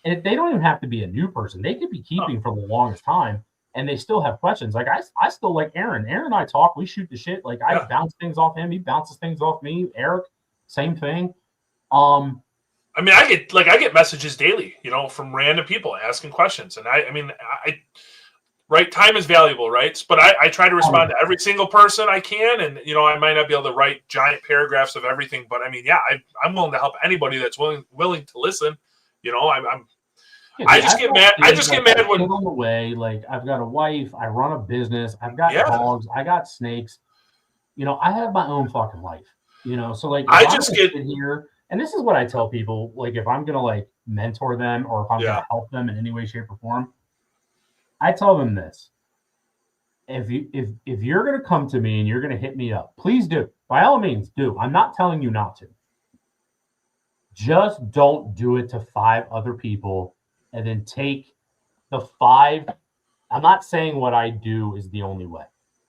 and they don't even have to be a new person. They could be keeping for the longest time, and they still have questions. Like, I still like Aaron. Aaron and I talk. We shoot the shit. Like, I bounce things off him. He bounces things off me. Eric, same thing. I mean, I get messages daily, from random people asking questions. And I right, time is valuable, right? But I try to respond to every single person I can. And, I might not be able to write giant paragraphs of everything, but I mean, I'm willing to help anybody that's willing to listen. I just get mad. I just get mad when on the way. Like, I've got a wife. I run a business. I've got dogs. I got snakes. I have my own fucking life. So like, I just get here, and this is what I tell people. Like, if I'm gonna like mentor them, or if I'm gonna help them in any way, shape, or form, I tell them this: if you're gonna come to me and you're gonna hit me up, please do. By all means, do. I'm not telling you not to. Just don't do it to 5 other people and then take the 5. I'm not saying what I do is the only way,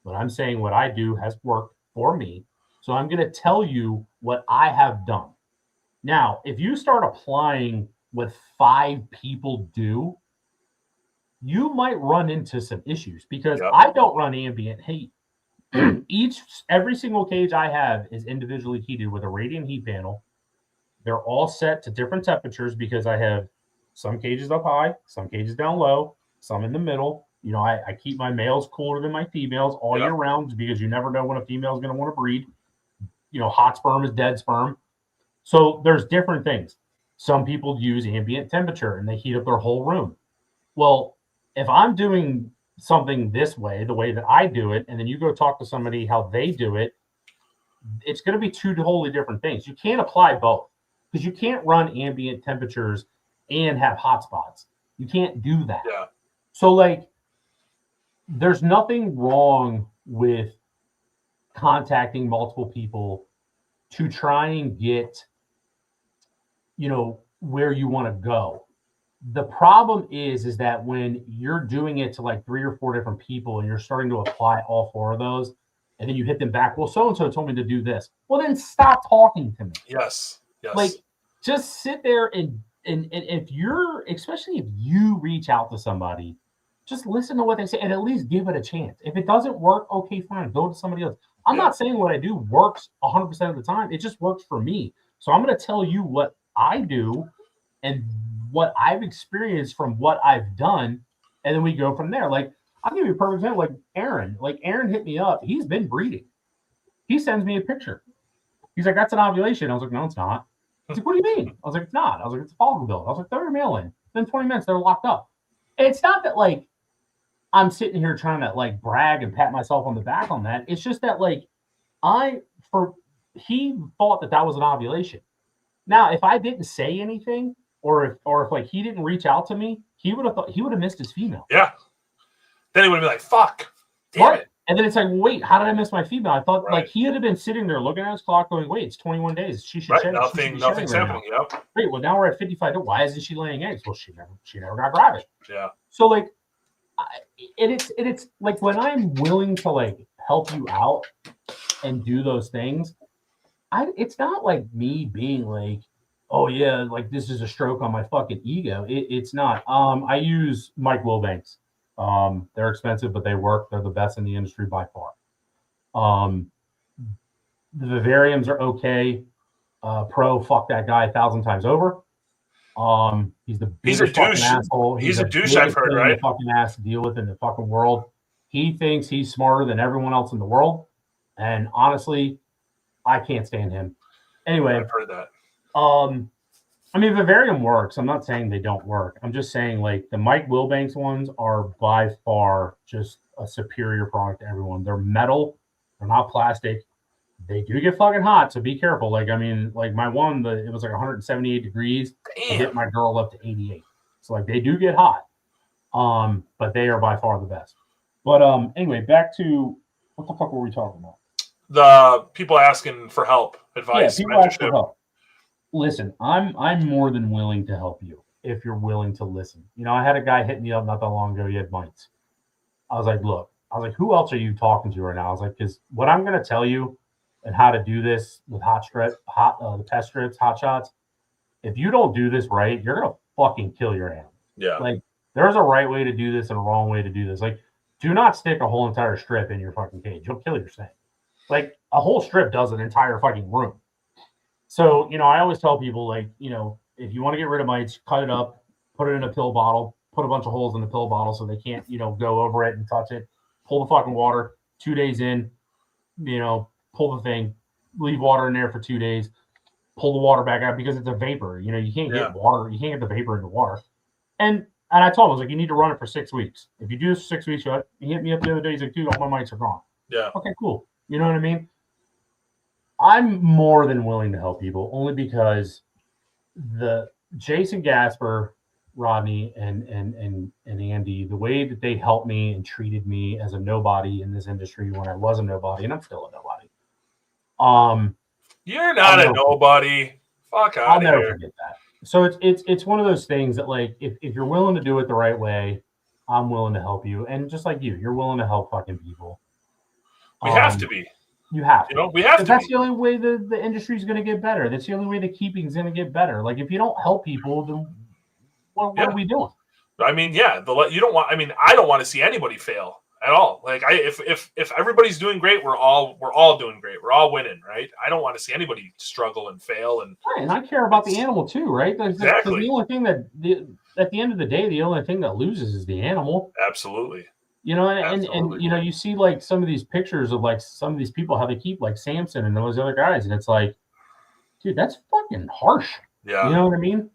but I'm saying what I do has worked for me. So I'm going to tell you what I have done. Now, if you start applying what 5 people do, you might run into some issues because Yep. I don't run ambient heat. Every single cage I have is individually heated with a radiant heat panel. They're all set to different temperatures because I have some cages up high, some cages down low, some in the middle. You know, I keep my males cooler than my females all year round because you never know when a female is going to want to breed. You know, hot sperm is dead sperm. So there's different things. Some people use ambient temperature and they heat up their whole room. Well, if I'm doing something this way, the way that I do it, and then you go talk to somebody how they do it, it's going to be two totally different things. You can't apply both because you can't run ambient temperatures and have hot spots. You can't do that. Yeah. So, like, there's nothing wrong with contacting multiple people to try and get, you know, where you want to go. The problem is that when you're doing it to like 3 or 4 different people and you're starting to apply all 4 of those, and then you hit them back, well, so-and-so told me to do this. Well, then stop talking to me. Yes. Like, just sit there and if you're, especially if you reach out to somebody, just listen to what they say and at least give it a chance. If it doesn't work, okay, fine, go to somebody else. I'm not saying what I do works 100% of the time. It just works for me. So I'm going to tell you what I do and what I've experienced from what I've done, and then we go from there. Like, I'll give you a perfect example. Like Aaron. Like, Aaron hit me up. He's been breeding. He sends me a picture. He's like, that's an ovulation. I was like, no, it's not. He's like, what do you mean? I was like, it's not. I was like, it's a follicle build. I was like, throw your mail in. Then 20 minutes, they're locked up. And it's not that, like, I'm sitting here trying to, like, brag and pat myself on the back on that. It's just that, like, he thought that was an ovulation. Now, if I didn't say anything, or if like he didn't reach out to me, he would have missed his female. Yeah. Then he would have been like, "Fuck, damn it." And then it's like, wait, how did I miss my female? I thought like he would have been sitting there looking at his clock, going, "Wait, it's 21 days. She should shed. Nothing's happening. Yep. Wait, well now we're at 55. Why isn't she laying eggs? Well, she never got gravid. Yeah. So like, it's like when I'm willing to like help you out and do those things, it's not like me being like, oh yeah, like this is a stroke on my fucking ego. It's not. I use Mike Wilbanks. They're expensive, but they work. They're the best in the industry by far. The vivariums are okay. Pro, fuck that guy 1,000 times over. He's the biggest fucking asshole. He's a douche, I've heard, right? Fucking ass to deal with in the fucking world. He thinks he's smarter than everyone else in the world, and honestly, I can't stand him. Anyway, I've heard that. I mean, vivarium works. I'm not saying they don't work. I'm just saying, like, the Mike Wilbanks ones are by far just a superior product to everyone. They're metal. They're not plastic. They do get fucking hot, so be careful. Like, I mean, like my one, it was like 178 degrees. I hit my girl up to 88. So, like, they do get hot. But they are by far the best. But anyway, back to what the fuck were we talking about? The people asking for help, advice, people ask for help. Listen, I'm more than willing to help you if you're willing to listen. You know, I had a guy hit me up not that long ago. He had mites. I was like, look, who else are you talking to right now? I was like, because what I'm going to tell you and how to do this with the pest strips, hot shots, if you don't do this right, you're going to fucking kill your animal. Yeah. Like, there's a right way to do this and a wrong way to do this. Like, do not stick a whole entire strip in your fucking cage. You'll kill your snake. Like, a whole strip does an entire fucking room. So, you know, I always tell people, like, you know, if you want to get rid of mites, cut it up, put it in a pill bottle, put a bunch of holes in the pill bottle so they can't, you know, go over it and touch it. Pull the fucking water, 2 days in, you know, pull the thing, leave water in there for 2 days, pull the water back out because it's a vapor. You know, you can't get water. You can't get the vapor into water. And I told him, I was like, you need to run it for 6 weeks. If you do this for 6 weeks, he hit me up the other day. He's like, dude, all my mites are gone. Yeah. Okay, cool. You know what I mean? I'm more than willing to help people only because the Jason Gasper, Rodney, and Andy, the way that they helped me and treated me as a nobody in this industry when I was a nobody, and I'm still a nobody. You're not a nobody. Fuck out of here. I'll never forget that. So it's one of those things that, like, if you're willing to do it the right way, I'm willing to help you. And just like you're willing to help fucking people. We have to be. You have to. You know, we have to. That's the only way the industry is going to get better. That's the only way the keeping is going to get better. Like, if you don't help people, then what are we doing? I mean, yeah, you don't want. I mean, I don't want to see anybody fail at all. Like, if everybody's doing great, we're all doing great. We're all winning, right? I don't want to see anybody struggle and fail. And right, and I care about the animal too, right? Exactly. The only thing at the end of the day, the only thing that loses is the animal. Absolutely. You know, and you know, you see like some of these pictures of like some of these people how they keep like Samson and those other guys, and it's like, dude, that's fucking harsh. Yeah. You know what I mean?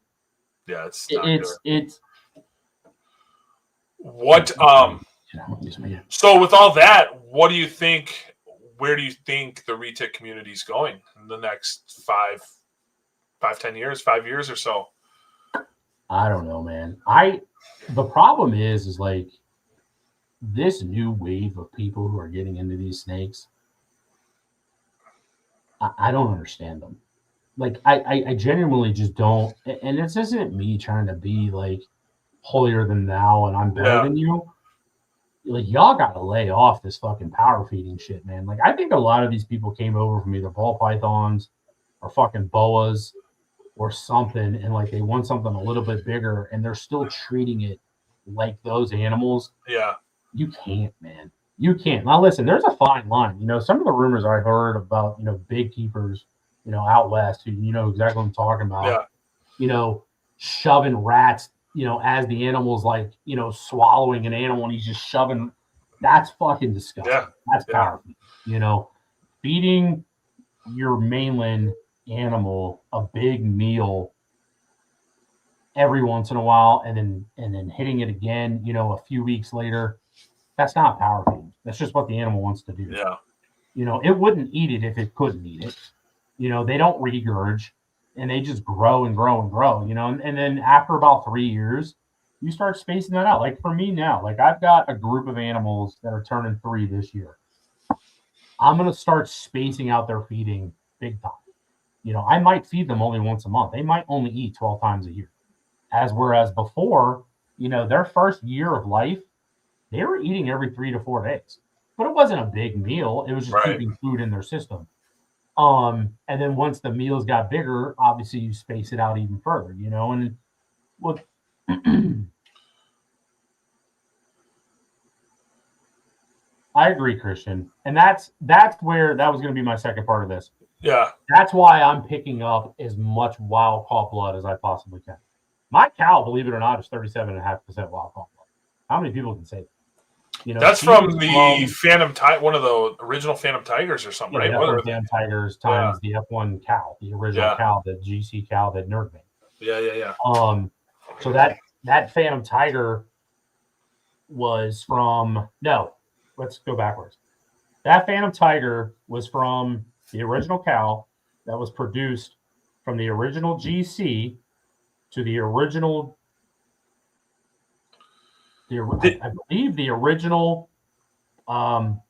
Yeah, it's what so with all that, what do you think? Where do you think the Retic community is going in the next 10 years, 5 years or so? I don't know, man. The problem is like this new wave of people who are getting into these snakes. I don't understand them. Like I genuinely just don't. And this isn't me trying to be like holier than thou and I'm better than you. Like y'all got to lay off this fucking power feeding shit, man. Like I think a lot of these people came over from either ball pythons or fucking boas or something, and like they want something a little bit bigger, and they're still treating it like those animals. Yeah, you can't, man. You can't. Now listen, there's a fine line. You know, some of the rumors I heard about, you know, big keepers, you know, out west, who you know exactly what I'm talking about. Yeah. You know, shoving rats, you know, as the animal's like, you know, swallowing an animal and he's just shoving. That's fucking disgusting. Yeah. That's powerful. You know, feeding your mainland animal a big meal every once in a while and then hitting it again, you know, a few weeks later, that's not power feeding. That's just what the animal wants to do. Yeah. You know, it wouldn't eat it if it couldn't eat it. You know, they don't regurge and they just grow and grow and grow, you know, and then after about 3 years, you start spacing that out. Like for me now, like I've got a group of animals that are turning 3 this year. I'm going to start spacing out their feeding big time. You know, I might feed them only once a month. They might only eat 12 times a year. Whereas before, you know, their first year of life, they were eating every 3 to 4 days. But it wasn't a big meal. It was just keeping food in their system. And then once the meals got bigger, obviously you space it out even further, you know, and look, I agree, Christian. And that's where that was going to be my second part of this. Yeah. That's why I'm picking up as much wild caught blood as I possibly can. My cow, believe it or not, is 37.5% wild caught blood. How many people can say that? You know, that's from the Phantom Tiger, one of the original Phantom Tigers or something, right? F1 Phantom Tigers times the F1 cow, the original cow, the GC cow that nerd made. Yeah. So that Phantom Tiger was from let's go backwards. That Phantom Tiger was from the original cow that was produced from the original GC to the original. I believe the original OGS.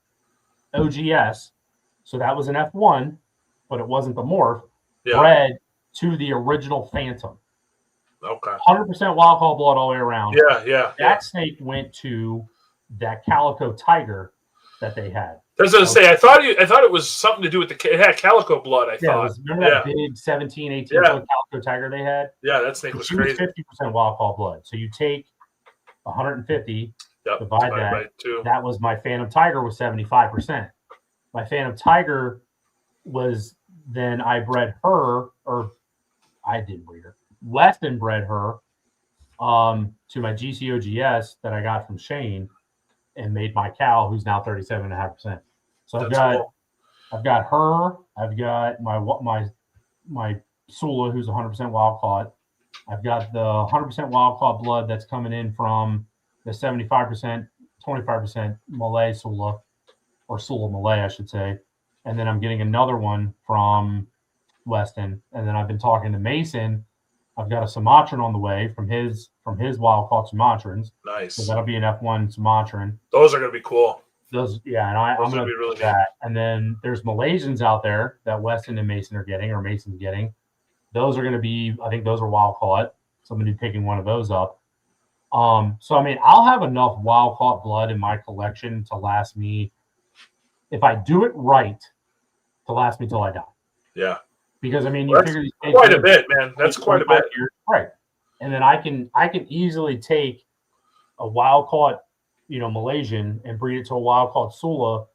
So that was an F1, but it wasn't the morph. Yeah. Bred to the original Phantom. Okay. 100% wild caught blood all the way around. Yeah. That snake went to that Calico Tiger that they had. I was going to say, I thought it was something to do with it had Calico blood, I thought. Remember that big 17, 18 foot Calico Tiger they had? Yeah, that snake was crazy. 50% wild caught blood. So you take 150, divide that by 2. That was my Phantom Tiger was 75%. My Phantom Tiger was then I bred her, or I didn't breed her. Weston bred her to my GCOGS that I got from Shane and made my cow, who's now 37.5%. So I've got her. I've got my Sula, who's 100% wild caught. I've got the 100% wild caught blood that's coming in from the 75%, 25% Malay Sula, or Sula Malay, I should say. And then I'm getting another one from Weston. And then I've been talking to Mason. I've got a Sumatran on the way from his wild caught Sumatrans. Nice. So that'll be an F1 Sumatran. Those are going to be cool. And I'm going to do that. And then there's Malaysians out there that Weston and Mason are getting, or Mason's getting. Those are going to be, I think those are wild caught. So I'm going to be picking one of those up. So I mean, I'll have enough wild caught blood in my collection to last me, if I do it right, to last me till I die. Yeah. Because I mean, you figure these quite a bit, man. That's quite a bit. Right. And then I can easily take a wild caught, Malaysian and breed it to a wild caught Sula,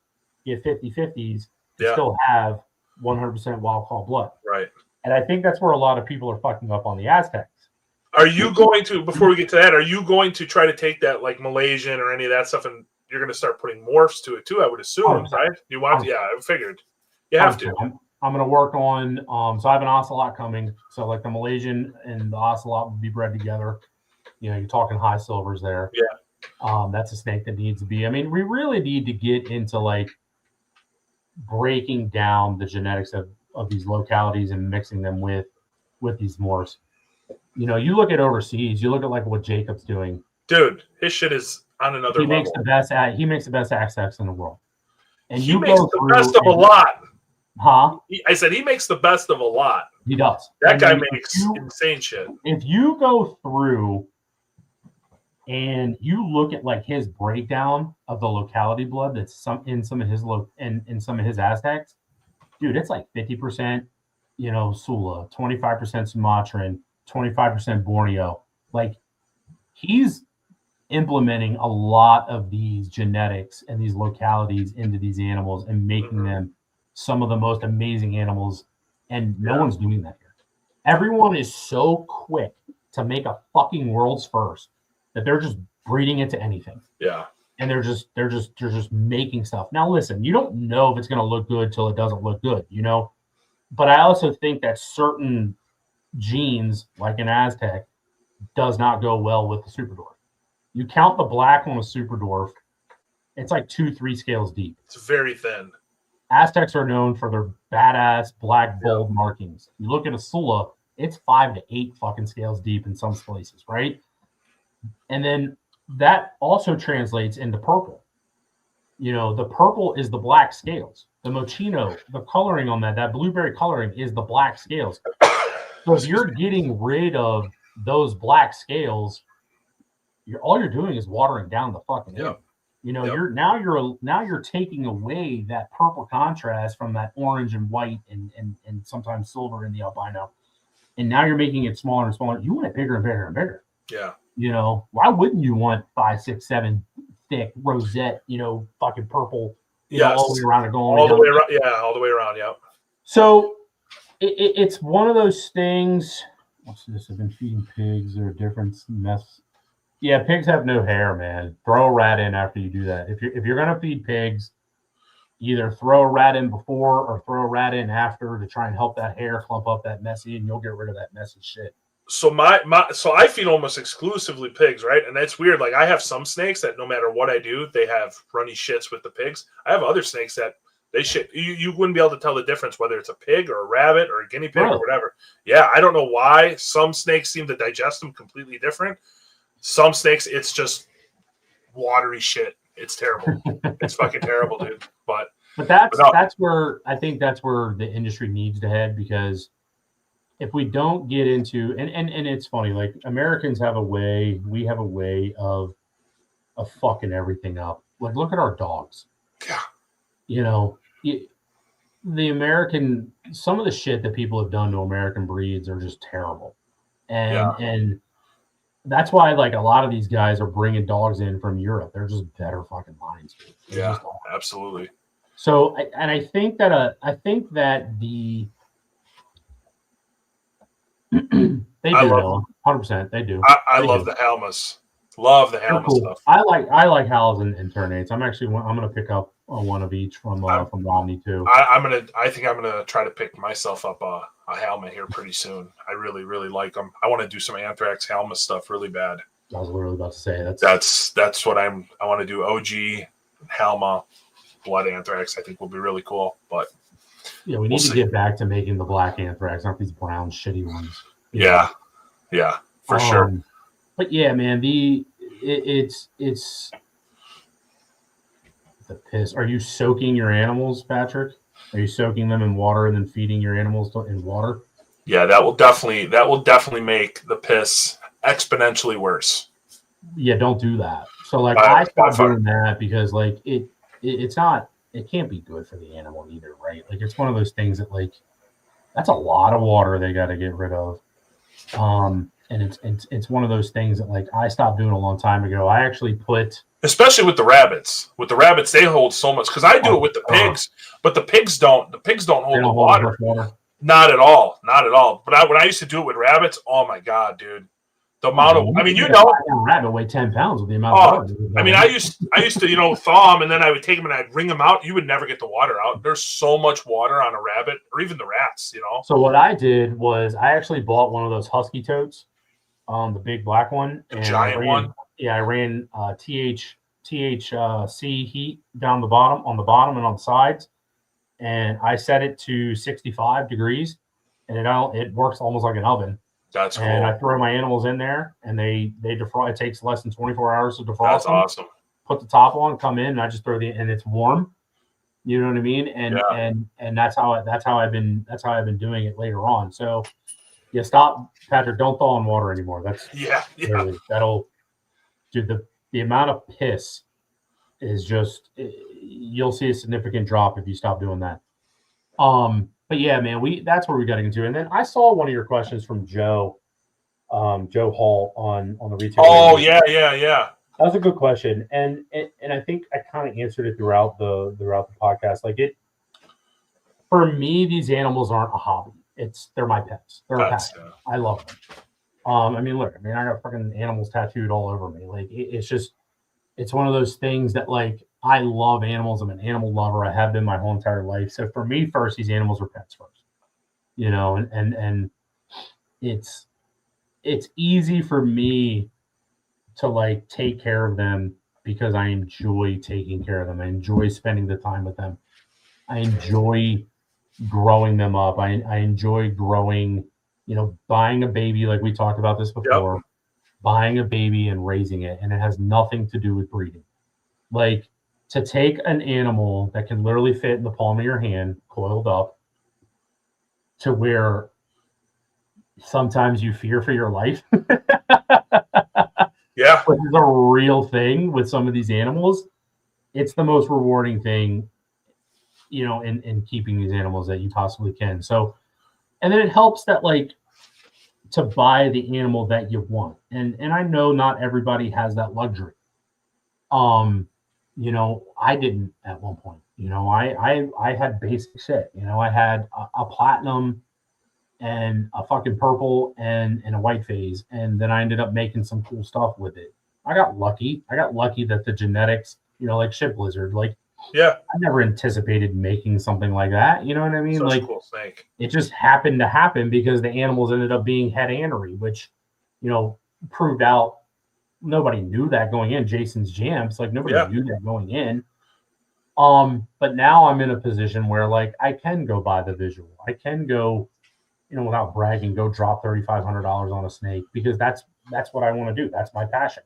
get 50-50s, and still have 100% wild caught blood. Right. And I think that's where a lot of people are fucking up on the Aztecs. Are you going to, before we get to that, are you going to try to take that like Malaysian or any of that stuff, and you're going to start putting morphs to it too, I would assume, right? You want to? Yeah, I figured. You have to. I'm going to work on, so I have an ocelot coming. So like the Malaysian and the ocelot will be bred together. You're talking high silvers there. Yeah. That's a snake that needs to be, we really need to get into like breaking down the genetics of these localities and mixing them with these morphs. You look at overseas, you look at like what Jacob's doing. Dude, his shit is on another level. He makes the best Aztecs in the world. And he makes the best of a lot. Huh? I said he makes the best of a lot. He does. That guy makes insane shit. If you go through and you look at like his breakdown of the locality blood that's in some of his Aztecs, dude, it's like 50%, Sula, 25% Sumatran, 25% Borneo. Like he's implementing a lot of these genetics and these localities into these animals and making them some of the most amazing animals. And no one's doing that here. Everyone is so quick to make a fucking world's first that they're just breeding into anything. Yeah. And they're just making stuff. Now listen, you don't know if it's going to look good till it doesn't look good, But I also think that certain genes, like an Aztec, does not go well with the super dwarf. You count the black on a super dwarf, it's like 2-3 scales deep. It's very thin. Aztecs are known for their badass black bold markings. You look at a Sula, it's 5 to 8 fucking scales deep in some places, right? And then that also translates into purple. The purple is the black scales. The mochino, the coloring on that blueberry coloring is the black scales. So if you're getting rid of those black scales, all you're doing is watering down the fucking egg. You're taking away that purple contrast from that orange and white and sometimes silver in the albino, and now you're making it smaller and smaller. You want it bigger and bigger and bigger. Yeah. Why wouldn't you want 5, 6, 7 thick rosette, fucking purple, all the way around, all the way around. Yeah, all the way around. Yep. So it's one of those things. What's this? I've been feeding pigs. They're a different mess. Yeah, pigs have no hair, man. Throw a rat in after you do that. If you're gonna feed pigs, either throw a rat in before or throw a rat in after to try and help that hair clump up that messy, and you'll get rid of that messy shit. So so I feed almost exclusively pigs, right? And that's weird. Like I have some snakes that no matter what I do, they have runny shits with the pigs. I have other snakes that they shit. You wouldn't be able to tell the difference whether it's a pig or a rabbit or a guinea pig or whatever. Yeah, I don't know why. Some snakes seem to digest them completely different. Some snakes, it's just watery shit. It's terrible. It's fucking terrible, dude. But that's where I think that's where the industry needs to head, because if we don't get into and it's funny, like Americans have a way, we have a way of fucking everything up. Like look at our dogs. Yeah. The American, some of the shit that people have done to American breeds are just terrible. And that's why like a lot of these guys are bringing dogs in from Europe. They're just better fucking lines. Yeah, absolutely. So, I think that the they do 100%. They do. I love the Halmas. Love the Halma stuff. I like Hals and Ternates. I'm gonna pick up one of each from Romney too. I think I'm gonna try to pick myself up a Halma here pretty soon. I really, really like them. I want to do some Anthrax Halma stuff really bad. I was literally about to say that's what I want to do. OG Halma blood Anthrax I think will be really cool. But yeah, we need to get back to making the black Anthrax, not these brown shitty ones. Yeah, for sure. But yeah, man, it's the piss. Are you soaking your animals, Patrick? Are you soaking them in water and then feeding your animals in water? Yeah, that will definitely make the piss exponentially worse. Yeah, don't do that. So like I stopped doing that because like it can't be good for the animal either, right? Like it's one of those things that like that's a lot of water they got to get rid of. And and it's one of those things that like I stopped doing a long time ago. I actually put, especially with the rabbits. With the rabbits, they hold so much because I do it with the pigs, but the pigs don't. The pigs don't hold the water. Not at all. Not at all. But when I used to do it with rabbits, oh my god, dude. The amount of, I mean, you know, a rabbit weigh 10 pounds with the amount of water. I mean, I used to, you know, thaw them, and then I would take them and I'd wring them out. You would never get the water out. There's so much water on a rabbit, or even the rats, you know. So what I did was I actually bought one of those husky totes, the big black one, the giant one. Yeah, I ran THC heat down the bottom, on the bottom and on the sides, and I set it to 65 degrees, and it works almost like an oven. That's cool. And I throw my animals in there, and they defrost. It takes less than 24 hours to defrost. That's awesome. Put the top on, come in, and I just throw and it's warm. You know what I mean? And and that's how I've been doing it later on. So yeah, stop, Patrick. Don't thaw in water anymore. That's really, that'll, dude. The amount of piss is just, you'll see a significant drop if you stop doing that. But yeah, man, that's where we got into. And then I saw one of your questions from Joe Hall on the Retail. Oh, yeah. That was a good question. And I think I kind of answered it throughout the podcast. Like, for me, these animals aren't a hobby. They're my pets. They're a pet. I love them. I mean, look, I got fucking animals tattooed all over me. Like, it's one of those things that, like, I love animals. I'm an animal lover. I have been my whole entire life. So for me, first, these animals are pets first, you know, and it's easy for me to like take care of them because I enjoy taking care of them. I enjoy spending the time with them. I enjoy growing them up. I enjoy growing, you know, buying a baby, like we talked about this before, buying a baby and raising it. And it has nothing to do with breeding. Like, to take an animal that can literally fit in the palm of your hand, coiled up, to where sometimes you fear for your life. Yeah. Which is a real thing with some of these animals. It's the most rewarding thing, you know, in keeping these animals that you possibly can. So, and then it helps that, like, to buy the animal that you want. And I know not everybody has that luxury. You know, I didn't at one point. You know, I had basic shit. You know, I had a platinum and a fucking purple and a white phase, and then I ended up making some cool stuff with it. I got lucky. That the genetics, you know, like Ship Blizzard, like, I never anticipated making something like that. You know what I mean? Such like, a cool snake. It just happened to happen because the animals ended up being het anery, which, you know, proved out. Nobody knew that going in. Jason's Jams, like, nobody knew that going in. But now I'm in a position where, like, I can go buy the visual. I can go, you know, without bragging, go drop $3,500 on a snake because that's what I want to do. That's my passion.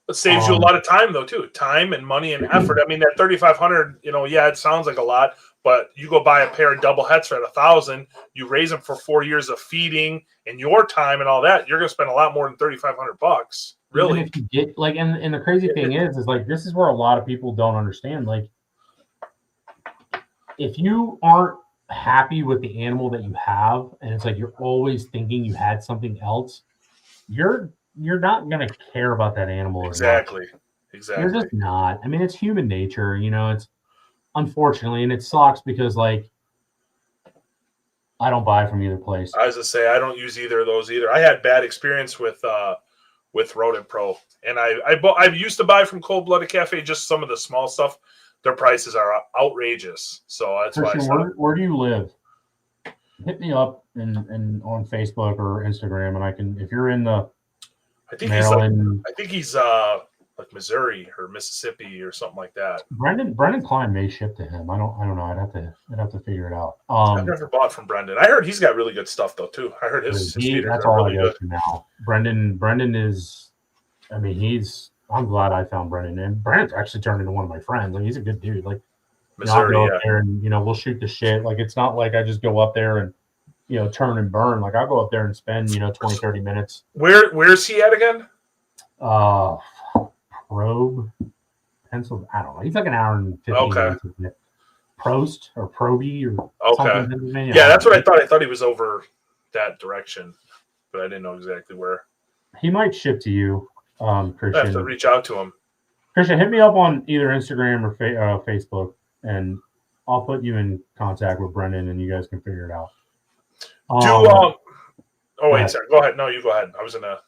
It saves you a lot of time, though, too. Time and money and effort. I mean, that $3,500, you know, it sounds like a lot, but you go buy a pair of double hets for $1,000. You raise them for 4 years of feeding and your time and all that. You're going to spend a lot more than $3,500. Really? Even if you get, like, and the crazy thing is like, this is where a lot of people don't understand. Like, if you aren't happy with the animal that you have, and it's like you're always thinking you had something else, you're not going to care about that animal. Exactly. You're just not. I mean, it's human nature, you know. It's, unfortunately, and it sucks because, like, I don't buy from either place. I was to say, I don't use either of those either. I had bad experience with Rodent Pro, and I used to buy from Cold Blooded Cafe, just some of the small stuff. Their prices are outrageous, so that's Christian, why. Where do you live? Hit me up and on Facebook or Instagram, and I can. If you're in the, I think Maryland, he's like Missouri or Mississippi or something like that. Brendan Klein may ship to him. I don't know. I'd have to figure it out. I've never bought from Brendan. I heard he's got really good stuff though too. I heard his that's all really I go to now. Brendan is. I mean, I'm glad I found Brendan, and Brendan's actually turned into one of my friends. Like, he's a good dude. Like, Missouri, I'll go up there and, you know, we'll shoot the shit. Like, it's not like I just go up there and, you know, turn and burn. Like, I'll go up there and spend, you know, 20, 30 minutes. Where's he at again? Probe, Pennsylvania. I don't know. He's like an hour and 15 minutes. Prost or Proby or something. Yeah, that's what I thought. I thought he was over that direction, but I didn't know exactly where. He might ship to you, Christian. I have to reach out to him. Christian, hit me up on either Instagram or Facebook, and I'll put you in contact with Brendan, and you guys can figure it out. Oh wait, sorry. Go ahead. No, you go ahead. I was gonna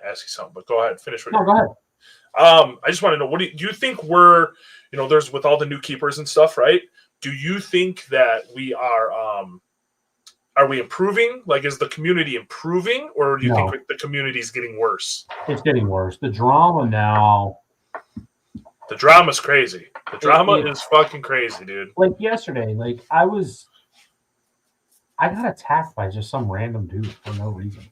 ask you something, but go ahead. Finish with go ahead. I just want to know, what do you think we're, there's with all the new keepers and stuff, right? Do you think that we are we improving? Like, is the community improving, or do you think the community is getting worse? It's getting worse. The drama now. The drama's crazy. The drama is fucking crazy, dude. Like yesterday, like I got attacked by just some random dude for no reason.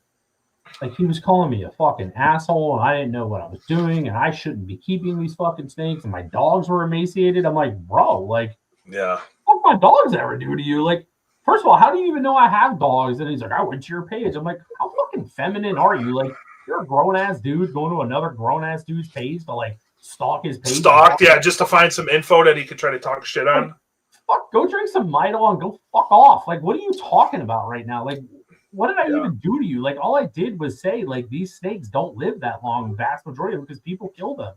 Like, he was calling me a fucking asshole, and I didn't know what I was doing, and I shouldn't be keeping these fucking snakes, and my dogs were emaciated. I'm like, bro, like, yeah, what my dogs ever do to you? Like, first of all, how do you even know I have dogs? And he's like, I went to your page. I'm like, how fucking feminine are you? Like, you're a grown-ass dude going to another grown-ass dude's page to, like, stalk his page. Stalked, yeah, just to find some info that he could try to talk shit on. Fuck, go drink some Midol and go fuck off. Like, what are you talking about right now? Like, what did I even do to you? Like, all I did was say, like, these snakes don't live that long, vast majority of them, because people kill them.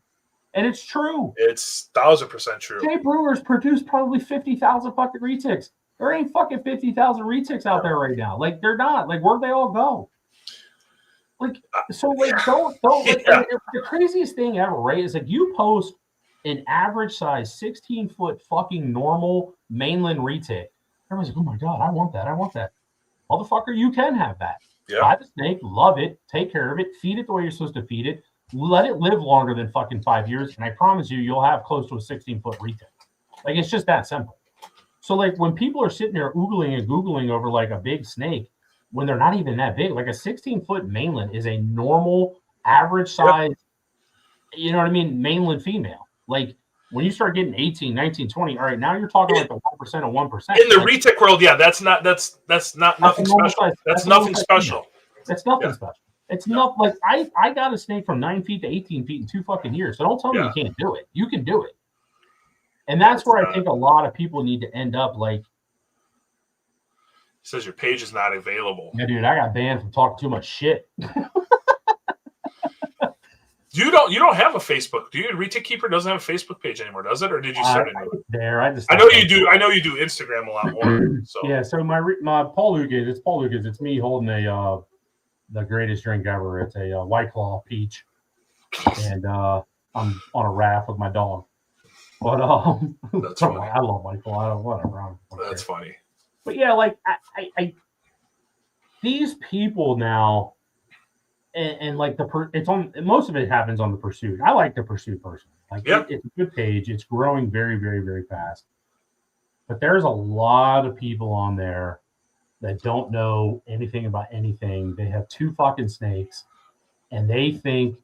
And it's true. It's 1,000% true. Jay Brewer's produced probably 50,000 fucking retics. There ain't fucking 50,000 retics out there right now. Like, they're not. Like, where'd they all go? Like, so, like, don't like, the craziest thing ever, right, is like, you post an average size 16-foot fucking normal mainland retic. Everyone's like, oh my God, I want that. I want that. Motherfucker, you can have that. Yeah. Buy the snake, love it, take care of it, feed it the way you're supposed to feed it, let it live longer than fucking 5 years, and I promise you, you'll have close to a 16-foot retic. Like, it's just that simple. So, like, when people are sitting there oogling and googling over, like, a big snake, when they're not even that big, like, a 16-foot mainland is a normal, average size, you know what I mean, mainland female. Like, when you start getting 18, 19, 20, all right, now you're talking like the 1% of 1%. In the retic world, yeah, that's not nothing special. That's nothing special. That's nothing special. It's not like I got a snake from 9 feet to 18 feet in 2 fucking years. So don't tell me you can't do it. You can do it. And that's where I think a lot of people need to end up. Like, says your page is not available. Yeah, dude, I got banned from talking too much shit. You don't have a Facebook, do you? Retic Keeper doesn't have a Facebook page anymore, does it? Or did you start a new one? I know you do. I know you do Instagram a lot more. So yeah. So my Paul Lucas, it's Paul Lucas. It's me holding the greatest drink ever. It's a White Claw peach, and I'm on a raft with my dog. But that's funny. I love White Claw. Whatever. That's funny. But yeah, like I these people now. And like it's on most of it happens on the Pursuit. I like the Pursuit personally. Like it's a good page. It's growing very, very, very fast. But there's a lot of people on there that don't know anything about anything. They have 2 fucking snakes, and they think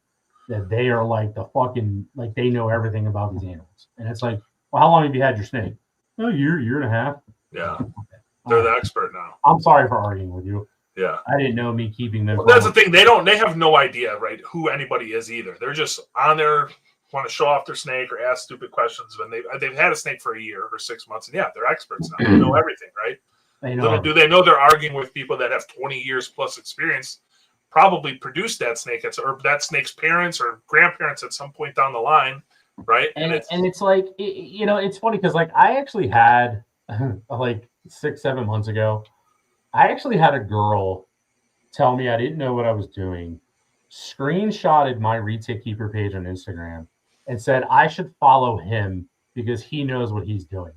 that they are like the fucking like they know everything about these animals. And it's like, well, how long have you had your snake? A year and a half. Yeah, they're the expert now. I'm sorry for arguing with you. Yeah, I didn't know me keeping them. Well, that's the thing. They have no idea, right, who anybody is either. They're just on there, want to show off their snake or ask stupid questions. When they've had a snake for a year or 6 months, and they're experts now. They know everything, right? Little do they know they're arguing with people that have 20 years plus experience, probably produced that snake, or that snake's parents or grandparents at some point down the line, right? And it's like it's funny because like I actually had like 6-7 months ago. I actually had a girl tell me I didn't know what I was doing, screenshotted my Retic Keeper page on Instagram, and said I should follow him because he knows what he's doing.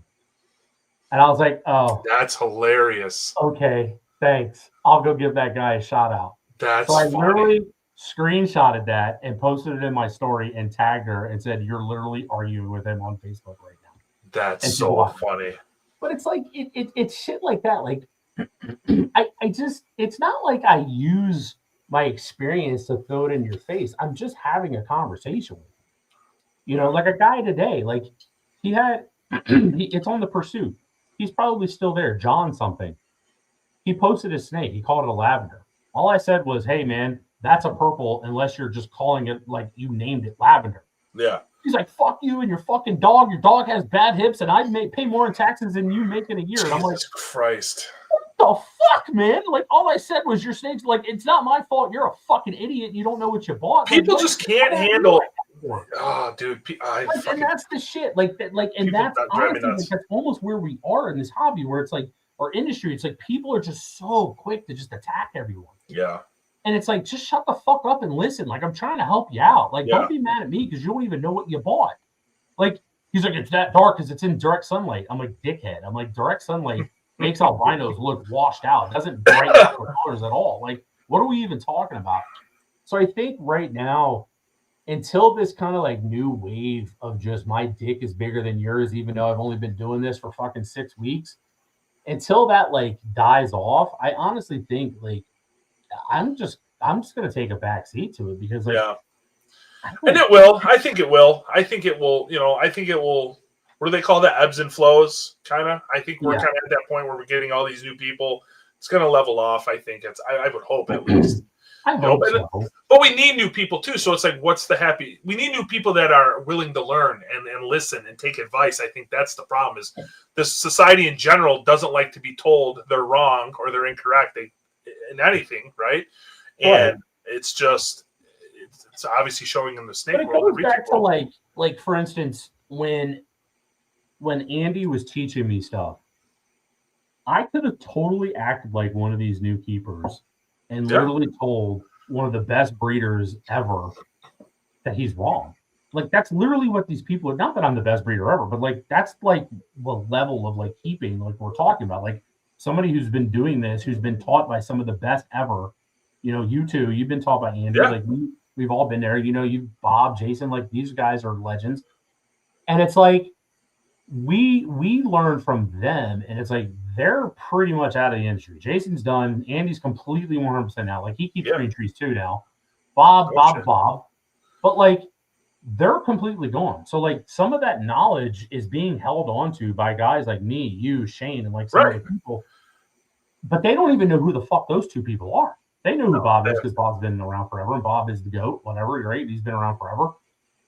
And I was like, oh. That's hilarious. Okay, thanks. I'll go give that guy a shout out. That's so I funny. literally screenshotted that and posted it in my story and tagged her and said, you're literally arguing with him on Facebook right now. That's so funny. But it's like, it's shit like that. Like, I just, it's not like I use my experience to throw it in your face. I'm just having a conversation with you. Like a guy today, like he had, it's on the Pursuit. He's probably still there. John something. He posted a snake. He called it a lavender. All I said was, hey man, that's a purple unless you're just calling it like you named it lavender. Yeah. He's like, fuck you and your fucking dog. Your dog has bad hips and I pay more in taxes than you make in a year. And I'm like, Christ. the fuck, man? Like, all I said was your snake's like, it's not my fault. You're a fucking idiot. You don't know what you bought. People like, just can't handle. Oh, dude. And that's the shit. Like, and that's honestly, like, that's almost where we are in this hobby, where it's like, our industry, it's like people are just so quick to just attack everyone. Yeah. And it's like, just shut the fuck up and listen. Like, I'm trying to help you out. Like, don't be mad at me because you don't even know what you bought. Like, he's like, it's that dark because it's in direct sunlight. I'm like, dickhead. I'm like, direct sunlight makes albinos look washed out. It doesn't brighten up the colors at all. Like, what are we even talking about? So I think right now, until this kind of like new wave of just my dick is bigger than yours, even though I've only been doing this for fucking 6 weeks, until that like dies off, I honestly think like I'm just gonna take a back seat to it because like and it will. I think it will. I think it will. You know, I think it will. What do they call that? Ebbs and flows, kind of. I think we're kind of at that point where we're getting all these new people. It's going to level off. I think I would hope at least. I hope so. But we need new people too. So it's like, what's the happy? We need new people that are willing to learn and listen and take advice. I think that's the problem. Is this society in general doesn't like to be told they're wrong or they're incorrect in anything, right? And it's just. It's obviously showing in the snake world. But it goes back to like for instance, when Andy was teaching me stuff, I could have totally acted like one of these new keepers and literally told one of the best breeders ever that he's wrong. Like, that's literally what these people, not that I'm the best breeder ever, but like, that's like the level of like keeping, like we're talking about, like somebody who's been doing this, who's been taught by some of the best ever. You know, you two, you've been taught by Andy. Like we've all been there. You know, you, Bob, Jason, like these guys are legends. And it's like, we learn from them, and it's like they're pretty much out of the industry. Jason's done. Andy's completely 100% out. Like, he keeps green trees too now. Bob. But like, they're completely gone. So like, some of that knowledge is being held onto by guys like me, you, Shane, and like some other people. But they don't even know who the fuck those two people are. They know who Bob is because Bob's been around forever, and Bob is the GOAT, whatever, right? He's been around forever.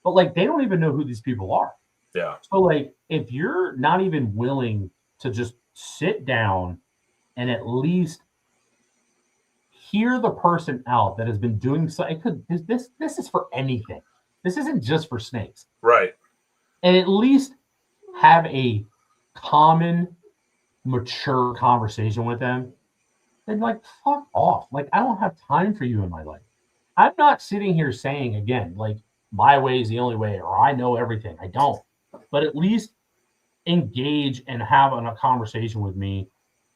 But like, they don't even know who these people are. Yeah. So like, if you're not even willing to just sit down and at least hear the person out that has been doing so, this is for anything. This isn't just for snakes. Right. And at least have a common, mature conversation with them. Then like, fuck off. Like, I don't have time for you in my life. I'm not sitting here saying again, like, my way is the only way, or I know everything. I don't. But at least engage and have a conversation with me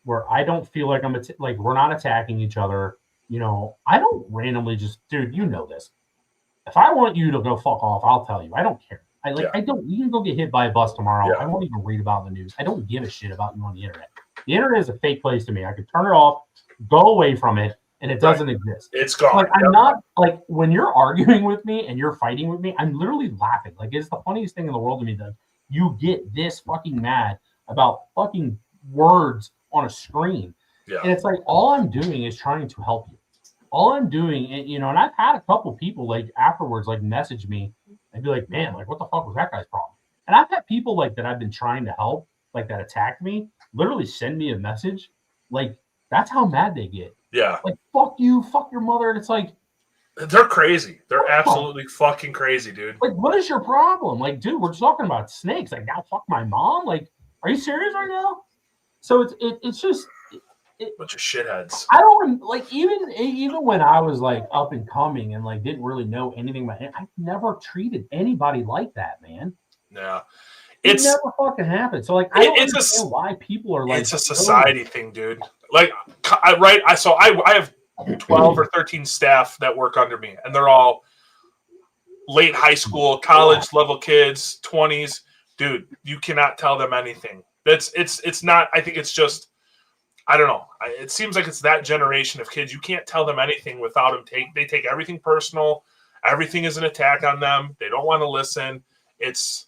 where I don't feel like like we're not attacking each other. You know, I don't randomly just, dude, you know this. If I want you to go fuck off, I'll tell you. I don't care. I don't. You can go get hit by a bus tomorrow. I won't even read about it in the news. I don't give a shit about you on the internet. The internet is a fake place to me. I could turn it off, go away from it, and it doesn't exist. It's gone. Like, I'm not, like, when you're arguing with me and you're fighting with me, I'm literally laughing. Like, it's the funniest thing in the world to me that you get this fucking mad about fucking words on a screen. Yeah. And it's like, all I'm doing is trying to help you. All I'm doing, and you know, and I've had a couple people like afterwards like message me and be like, man, like, what the fuck was that guy's problem? And I've had people like that I've been trying to help, like that attacked me, literally send me a message. Like, that's how mad they get. Yeah. Like, fuck you, fuck your mother. And it's like, they're crazy. They're absolutely fucking crazy, dude. Like, what is your problem? Like, dude, we're talking about snakes. Like, now fuck my mom? Like, are you serious right now? So it's just bunch of shitheads. I don't like, even when I was like up and coming and like didn't really know anything about it, I never treated anybody like that, man. Yeah. It never fucking happened. So like, I don't understand why people are like, it's a society thing, dude. Like, I have 12 or 13 staff that work under me, and they're all late high school, college level kids, 20s. Dude, you cannot tell them anything. It's not, I think it's just, I don't know. It seems like it's that generation of kids. You can't tell them anything without them. They take everything personal. Everything is an attack on them. They don't want to listen. It's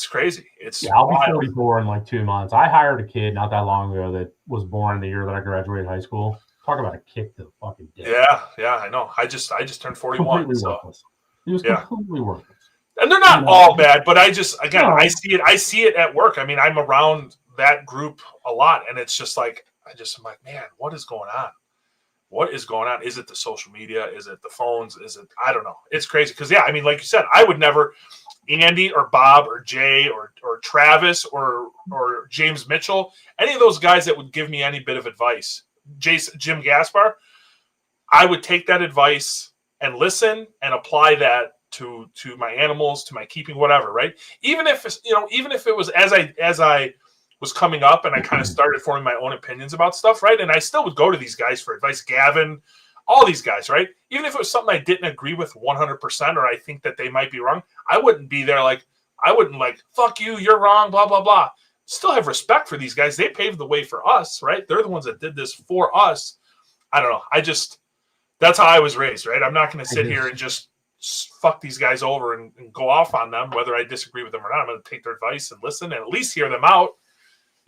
crazy. I'll be 44 in like 2 months. I hired a kid not that long ago that was born the year that I graduated high school. Talk about a kick to the fucking dick. Yeah, I know. I just turned 41. Completely worthless. He was completely worthless. And they're not all bad, but I see it at work. I mean, I'm around that group a lot, and it's just like, I'm like, man, what is going on? What is going on? Is it the social media? Is it the phones? Is it, I don't know. It's crazy. Cause yeah, I mean, like you said, I would never, Andy or Bob or Jay or Travis or James Mitchell, any of those guys that would give me any bit of advice, Jim Gaspar, I would take that advice and listen and apply that to my animals, to my keeping, whatever, right? Even if it was as I was coming up and I kind of started forming my own opinions about stuff, right? And I still would go to these guys for advice, Gavin, all these guys, right? Even if it was something I didn't agree with 100% or I think that they might be wrong, I wouldn't be there I wouldn't fuck you, you're wrong, blah, blah, blah. Still have respect for these guys. They paved the way for us, right? They're the ones that did this for us. I don't know. That's how I was raised, right? I'm not going to sit here and just fuck these guys over and go off on them, whether I disagree with them or not. I'm going to take their advice and listen and at least hear them out.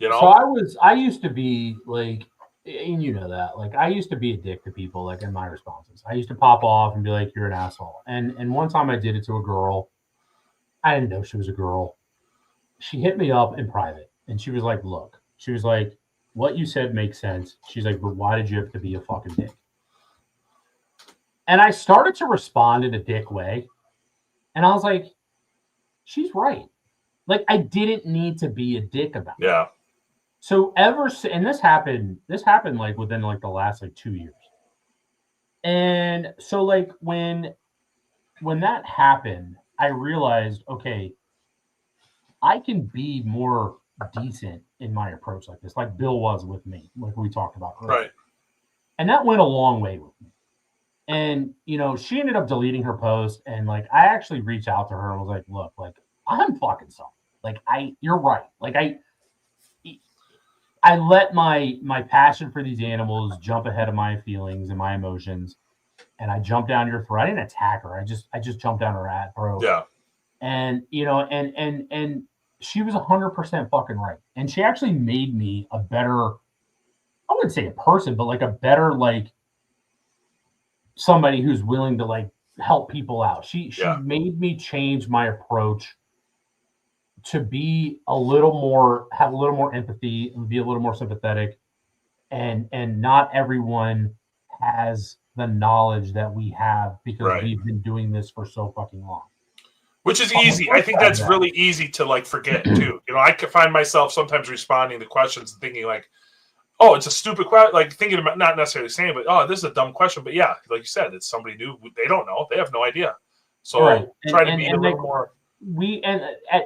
So I used to be like, and you know that, like I used to be a dick to people, like in my responses. I used to pop off and be like, you're an asshole. And one time I did it to a girl. I didn't know she was a girl. She hit me up in private and she was like, look, she was like, what you said makes sense. She's like, but why did you have to be a fucking dick? And I started to respond in a dick way. And I was like, she's right. Like I didn't need to be a dick about it. Yeah. So and this happened like within like the last like 2 years. And so like when that happened, I realized, okay, I can be more decent in my approach like this, like Bill was with me, like we talked about earlier. Right. And that went a long way with me. And, she ended up deleting her post. And like, I actually reached out to her and was like, look, like I'm fucking sorry. Like you're right. Like I let my passion for these animals jump ahead of my feelings and my emotions. And I jumped down your throat. I didn't attack her. I just jumped down her throat. Yeah. And, and she was 100% fucking right. And she actually made me a better, I wouldn't say a person, but like a better, like somebody who's willing to like help people out. She made me change my approach to be have a little more empathy and be a little more sympathetic. And not everyone has the knowledge that we have because we've been doing this for so fucking long. Which is easy. I think that's really easy to like forget too. I could find myself sometimes responding to questions and thinking like, oh, it's a stupid question. Like thinking about not necessarily saying, but oh, this is a dumb question. But yeah, like you said, it's somebody new. They don't know. They have no idea. So try to be a little more.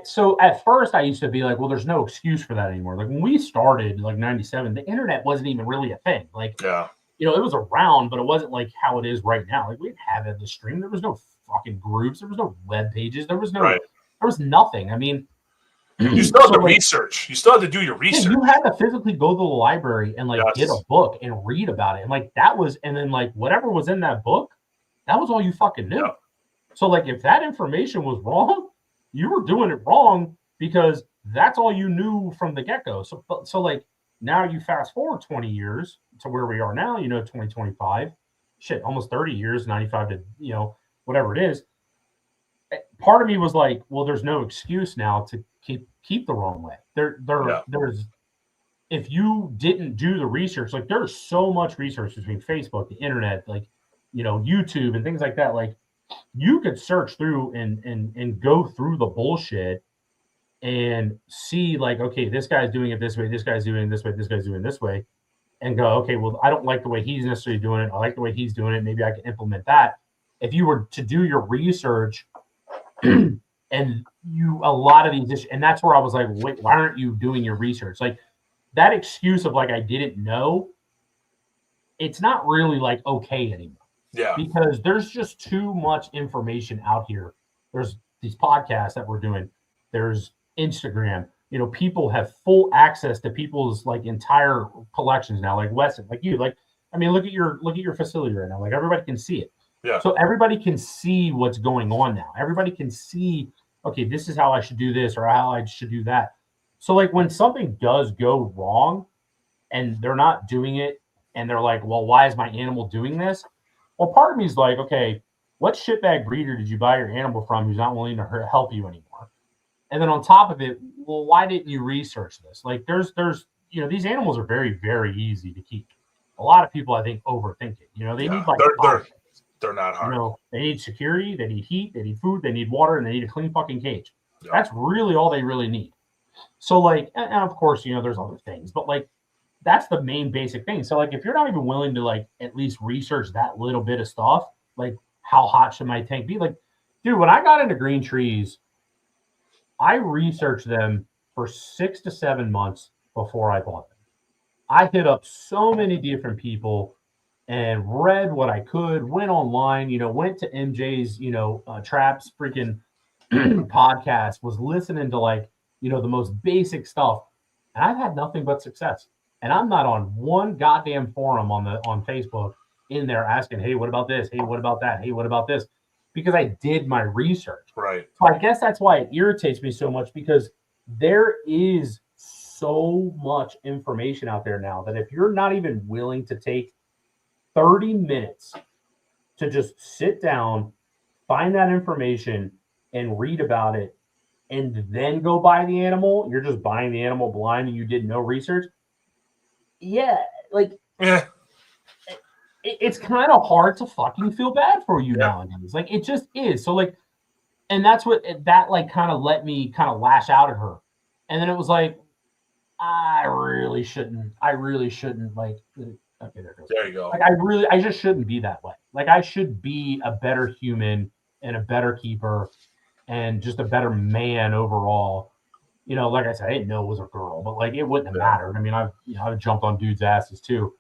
So at first I used to be like, well, there's no excuse for that anymore. Like when we started like 97, the internet wasn't even really a thing. Like, it was around, but it wasn't like how it is right now. Like we didn't have it in the stream. There was no fucking groups. There was no web pages. There was there was nothing. I mean, you still had to research. You still had to do your research. You had to physically go to the library and like get a book and read about it. And like that was, and then like whatever was in that book, that was all you fucking knew. So like if that information was wrong, you were doing it wrong because that's all you knew from the get-go. So like now you fast forward 20 years to where we are now, 2025, shit, almost 30 years, 95 to, whatever it is. Part of me was like, well, there's no excuse now to keep the wrong way. There's, if you didn't do the research, like there's so much research between Facebook, the internet, like, YouTube and things like that. Like you could search through and go through the bullshit and see like, okay, this guy's doing it this way, this guy's doing it this way, this guy's doing it this way, and go, okay, well, I don't like the way he's necessarily doing it. I like the way he's doing it. Maybe I can implement that. If you were to do your research and a lot of these issues, and that's where I was like, wait, why aren't you doing your research? Like that excuse of like, I didn't know, it's not really like okay anymore. Yeah. Because there's just too much information out here. There's these podcasts that we're doing. There's Instagram. People have full access to people's like entire collections now. Like Weston, like you, like, I mean, look at your facility right now. Like everybody can see it. Yeah. So everybody can see what's going on now. Everybody can see, okay, this is how I should do this or how I should do that. So like when something does go wrong and they're not doing it and they're like, well, why is my animal doing this? Well, part of me is like, okay, what shitbag breeder did you buy your animal from who's not willing to help you anymore? And then on top of it, well, why didn't you research this? Like there's these animals are very, very easy to keep. A lot of people, I think, overthink it. They need like they're not hard. They need security, they need heat, they need food, they need water, and they need a clean fucking cage. Yep. That's really all they really need. So like, and of course, there's other things, but like, that's the main basic thing. So like, if you're not even willing to like at least research that little bit of stuff, like how hot should my tank be? Like, dude, when I got into green trees, I researched them for 6 to 7 months before I bought them. I hit up so many different people and read what I could, went online, went to MJ's, Traps freaking podcast, was listening to like, the most basic stuff. And I've had nothing but success. And I'm not on one goddamn forum on Facebook in there asking, hey, what about this? Hey, what about that? Hey, what about this? Because I did my research. Right. So I guess that's why it irritates me so much, because there is so much information out there now that if you're not even willing to take 30 minutes to just sit down, find that information and read about it, and then go buy the animal, you're just buying the animal blind and you did no research. Yeah, like it's kind of hard to fucking feel bad for you nowadays. Like, it just is. So like, and that's what that like kind of let me kind of lash out at her. And then it was like, I really shouldn't like, okay, there it goes. There you go. Like, I just shouldn't be that way. Like, I should be a better human and a better keeper and just a better man overall. Like I said, I didn't know it was a girl, but like, it wouldn't have mattered. I mean, I've jumped on dudes' asses too.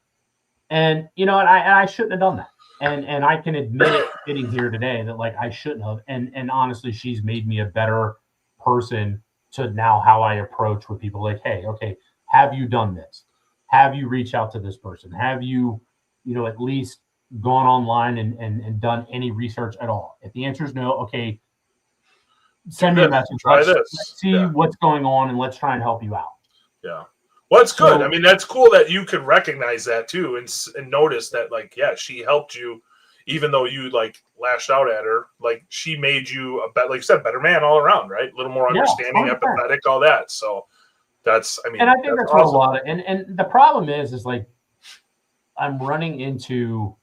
And, and I shouldn't have done that. And I can admit it sitting here today that like, I shouldn't have. And honestly, she's made me a better person to now how I approach with people. Like, hey, okay, have you done this? Have you reached out to this person? Have you, at least gone online and done any research at all? If the answer is no, okay, send me a message. Let's see what's going on, and let's try and help you out. Yeah. Well, it's good. I mean, that's cool that you could recognize that too, and notice that, like, yeah, she helped you, even though you like lashed out at her. Like, she made you a better, like you said, better man all around, right? A little more understanding, empathetic, all that. So that's, I mean, and I think that's awesome. what a lot of, and the problem is like, I'm running into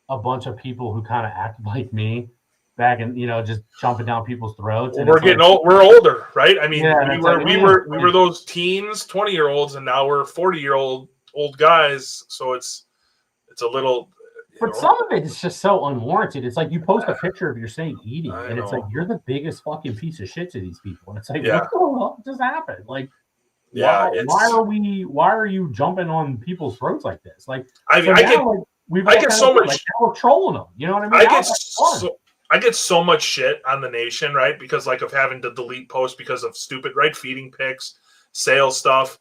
a bunch of people who kind of act like me. Back and just jumping down people's throats. And we're getting old. We're older, right? I mean, we were those teens, 20-year-olds, and now we're 40-year-old old guys. So it's a little. But some of it is just so unwarranted. It's like you post a picture of your snake eating, and it's like you're the biggest fucking piece of shit to these people. And it's like, what the fuck just happened? Like, why are you jumping on people's throats like this? Like, I get so much. Like, we're trolling them. You know what I mean? I get so much shit on the nation, right? Because like of having to delete posts because of stupid, right? Feeding pics, sales stuff.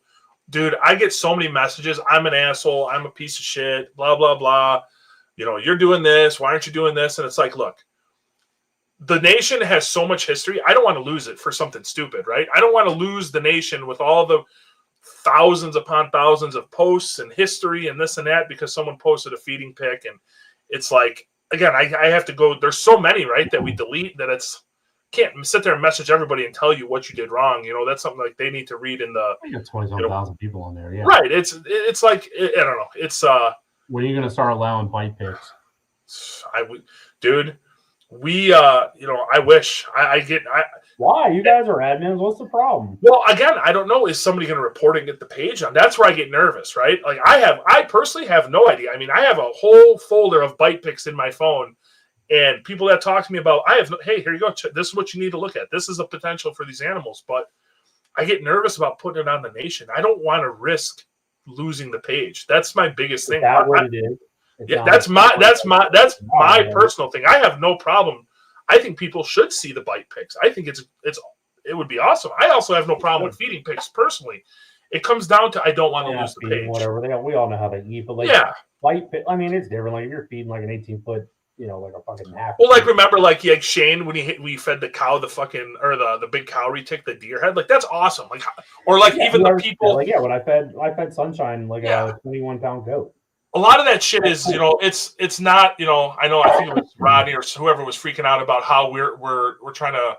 Dude, I get so many messages. I'm an asshole. I'm a piece of shit. Blah, blah, blah. You're doing this. Why aren't you doing this? And it's like, look, the nation has so much history. I don't want to lose it for something stupid, right? I don't want to lose the nation with all the thousands upon thousands of posts and history and this and that because someone posted a feeding pic. And it's like, again, I have to go. There's so many, right, that we delete that can't sit there and message everybody and tell you what you did wrong. That's something like they need to read in the. I got 27,000 people on there. Yeah. Right. It's like, I don't know. It's when are you gonna start allowing bite pics? Dude. I wish why you guys are admins? What's the problem? Well, again, I don't know. Is somebody going to report and get the page on? That's where I get nervous, right? Like I personally have no idea. I mean, I have a whole folder of bite pics in my phone, and people that talk to me about, hey, here you go. This is what you need to look at. This is the potential for these animals, but I get nervous about putting it on the nation. I don't want to risk losing the page. That's my biggest thing. What it is? Yeah, that's my personal thing. I have no problem. I think people should see the bite pics. I think it would be awesome. I also have no problem with feeding pics personally. It comes down to I don't want to lose the page. Whatever we all know how they eat, but like bite pic. I mean, it's different. Like if you're feeding like an 18-foot, like a fucking half. Well, like remember, like Shane when we fed the cow the fucking or the big cow retic the deer head. Like that's awesome. Like or like even the people. Like when I fed Sunshine like a 21-pound goat. A lot of that shit is, it's not, I think it was Rodney or whoever was freaking out about how we're trying to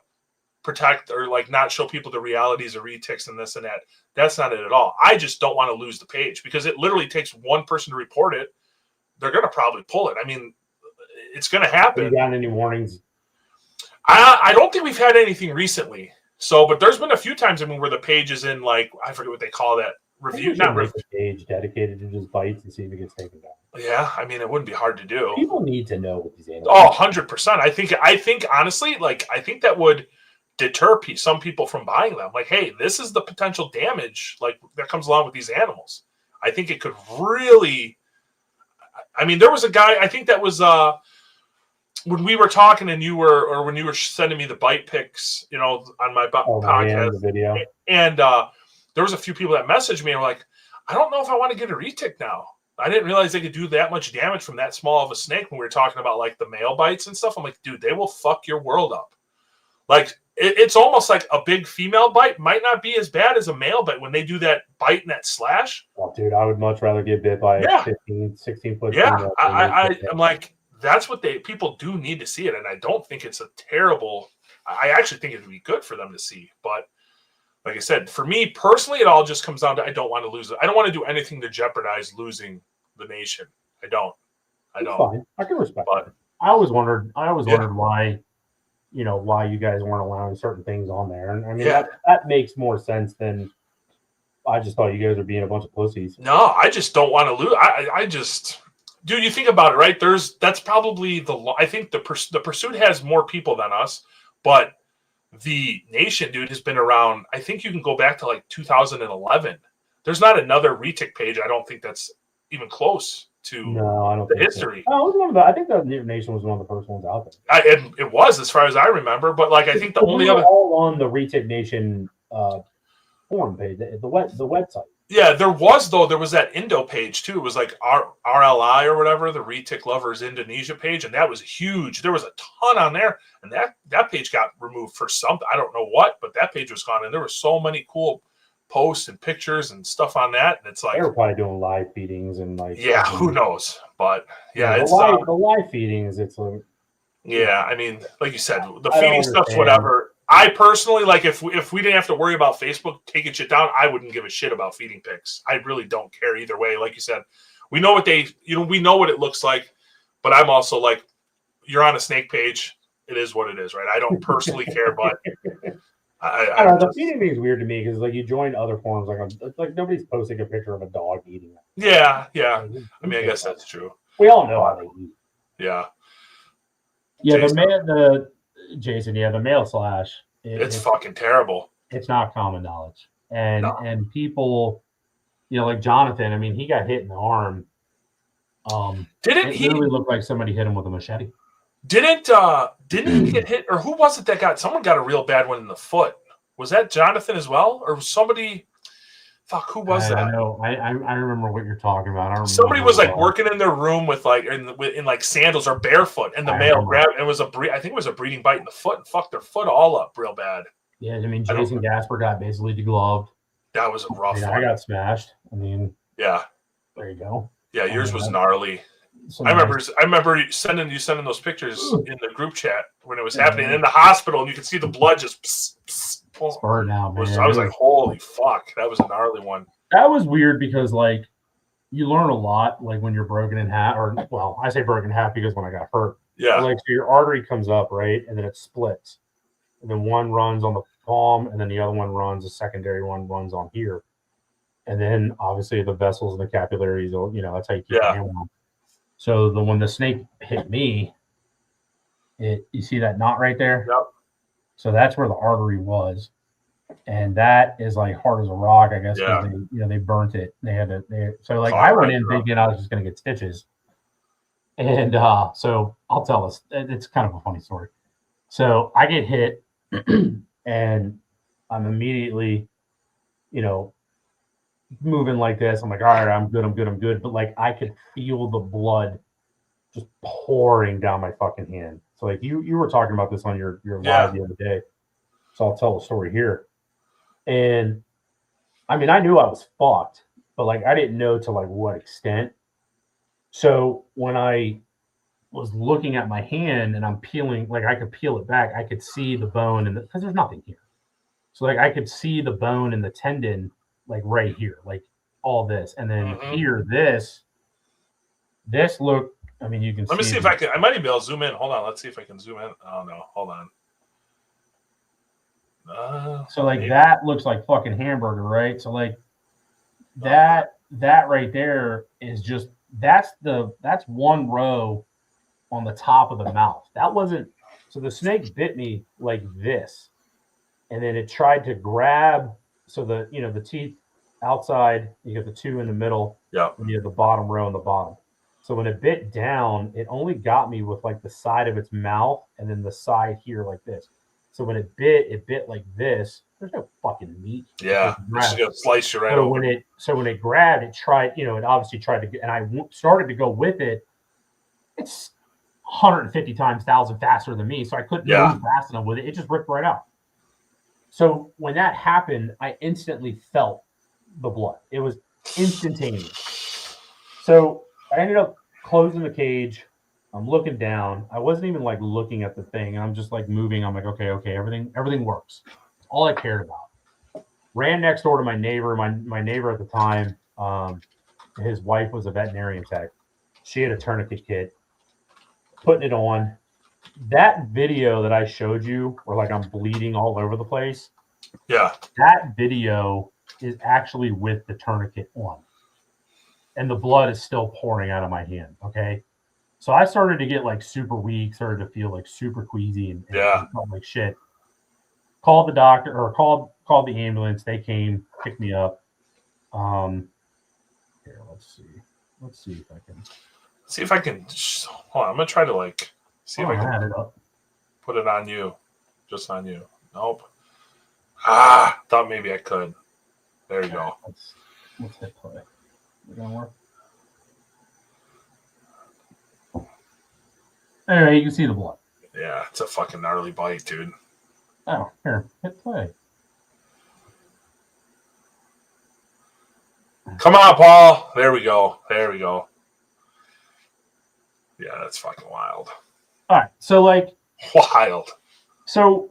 protect or like not show people the realities of retics and this and that. That's not it at all. I just don't want to lose the page because it literally takes one person to report it. They're going to probably pull it. I mean, it's going to happen. Have you gotten any warnings? I don't think we've had anything recently. So, but there's been a few times, I mean, where the page is in like, I forget what they call that. Review, not review. Page dedicated to just bites and see if it gets taken down. Yeah, I mean, it wouldn't be hard to do. People need to know what these animals. Oh, 100%. I think honestly, like, I think that would deter some people from buying them. Like, hey, this is the potential damage like that comes along with these animals. I think it could really. I mean, there was a guy. I think that was when we were talking, and when you were sending me the bite pics, you know, on my podcast, the video, and there was a few people that messaged me and were like, I don't know if I want to get a retic now. I didn't realize they could do that much damage from that small of a snake when we were talking about like the male bites and stuff. I'm like, dude, they will fuck your world up. Like, it's almost like a big female bite might not be as bad as a male bite when they do that bite and that slash. Oh, dude, I would much rather get bit by a 15, 16 foot. Yeah, I'm like, that's what people do need to see it. And I don't think it's a terrible, I actually think it would be good for them to see. But like I said, for me personally, it all just comes down to I don't want to lose it. I don't want to do anything to jeopardize losing the nation. I don't. Fine. I can respect that. I always wondered why, you know, why you guys weren't allowing certain things on there. And I mean, that makes more sense than I just thought you guys were being a bunch of pussies. No, I just don't want to lose. I just, dude, you think about it, right? That's probably I think the Pursuit has more people than us, but the nation, dude, has been around. I think you can go back to like 2011. There's not another retic page. I don't think that's even close to the history. So. I think the nation was one of the first ones out there. It was, as far as I remember, but like I think the only other all on the Retic Nation forum page, the website. Yeah, there was that Indo page too. It was like RLI or whatever, the Retic Lovers Indonesia page, and that was huge. There was a ton on there, and that page got removed for something. I don't know what, but that page was gone, and there were so many cool posts and pictures and stuff on that. And it's like they were probably doing live feedings and like who knows? But it's the live feedings. It's like I mean, like you said, the feeding stuff's whatever. I personally, like, if we didn't have to worry about Facebook taking shit down, I wouldn't give a shit about feeding pics. I really don't care either way. Like you said, we know what we know what it looks like, but I'm also like, you're on a snake page. It is what it is, right? I don't personally care, but I don't know. The feeding thing is weird to me because like you join other forums, like nobody's posting a picture of a dog eating it. Yeah. I mean, I guess that's true. We all know how they eat. Yeah. Yeah, Jason, the male slash. It's fucking terrible. It's not common knowledge. And people, you know, like Jonathan, I mean, he got hit in the arm. It really looked like somebody hit him with a machete. Didn't he get hit? Or who was it someone got a real bad one in the foot? Was that Jonathan as well? Or was somebody... Fuck, who was that? I know. I remember what you're talking about. Somebody was like working in their room with like in like sandals or barefoot, and the male grabbed. It was I think it was a breeding bite in the foot and fucked their foot all up real bad. Yeah, I mean, Jason Gasper got basically degloved. That was a rough one. I got smashed. I mean, yeah. There you go. Yeah, yours was gnarly. I remember you sending those pictures in the group chat when it was happening in the hospital, and you could see the blood just. Spurting out, man. I was like, holy fuck, that was a gnarly one. That was weird because like you learn a lot like when you're broken in half, or well, I say broken in half because when I got hurt. Yeah. Like so your artery comes up, right? And then it splits. And then one runs on the palm, and then the other one runs, the secondary one runs on here. And then obviously the vessels and the capillaries, you know, that's how you keep the animal on. So when the snake hit me, you see that knot right there? Yep. So that's where the artery was, and that is like hard as a rock, I guess. Yeah. They burnt it. So like I went in thinking I was just gonna get stitches, and so I'll tell us. It's kind of a funny story. So I get hit, and I'm immediately, you know, moving like this. I'm like, all right, I'm good. But like I could feel the blood just pouring down my fucking hand. So like you were talking about this on your live the other day. So I'll tell the story here. And I mean, I knew I was fucked, but like I didn't know to like what extent. So when I was looking at my hand and I'm peeling, like I could peel it back. I could see the bone and because there's nothing here. So like I could see the bone and the tendon like right here, like all this. And then here, this look, I mean, you can Let me see if I can. I might even be able to zoom in. Hold on. Let's see if I can zoom in. Oh, no. Hold on. So like maybe. that looks like fucking hamburger, right? So like that right there is just that's one row on the top of the mouth. That wasn't so the snake bit me like this, and then it tried to grab. So the teeth outside, you have the two in the middle, and you have the bottom row in the bottom. So when it bit down, it only got me with like the side of its mouth and then the side here like this. So when it bit like this. There's no fucking meat. Yeah, it's just gonna slice you right so open. When it grabbed, it tried. It obviously tried to get, and I started to go with it. It's 150 times 1,000 faster than me, so I couldn't move fast enough with it. It just ripped right out. So when that happened, I instantly felt the blood. It was instantaneous. So I ended up closing the cage. I'm looking down. I wasn't even like looking at the thing. I'm just like moving. I'm like, okay, everything works. It's all I cared about. Ran next door to my neighbor. My neighbor at the time, his wife was a veterinarian tech. She had a tourniquet kit. Putting it on. That video that I showed you, where like I'm bleeding all over the place. Yeah. That video is actually with the tourniquet on. And the blood is still pouring out of my hand. Okay. So I started to get like super weak, started to feel like super queasy and felt like shit. Called the doctor or called the ambulance. They came, picked me up. Here, let's see if I can. See if I can. Hold on, I'm gonna try to like see if I can put it on you, just on you. Nope. Thought maybe I could. There you go. Let's hit play. Is it gonna work? Anyway, you can see the blood. Yeah, it's a fucking gnarly bite, dude. Oh, here, hit play. Come on, Paul. There we go. Yeah, that's fucking wild. All right, so like wild. So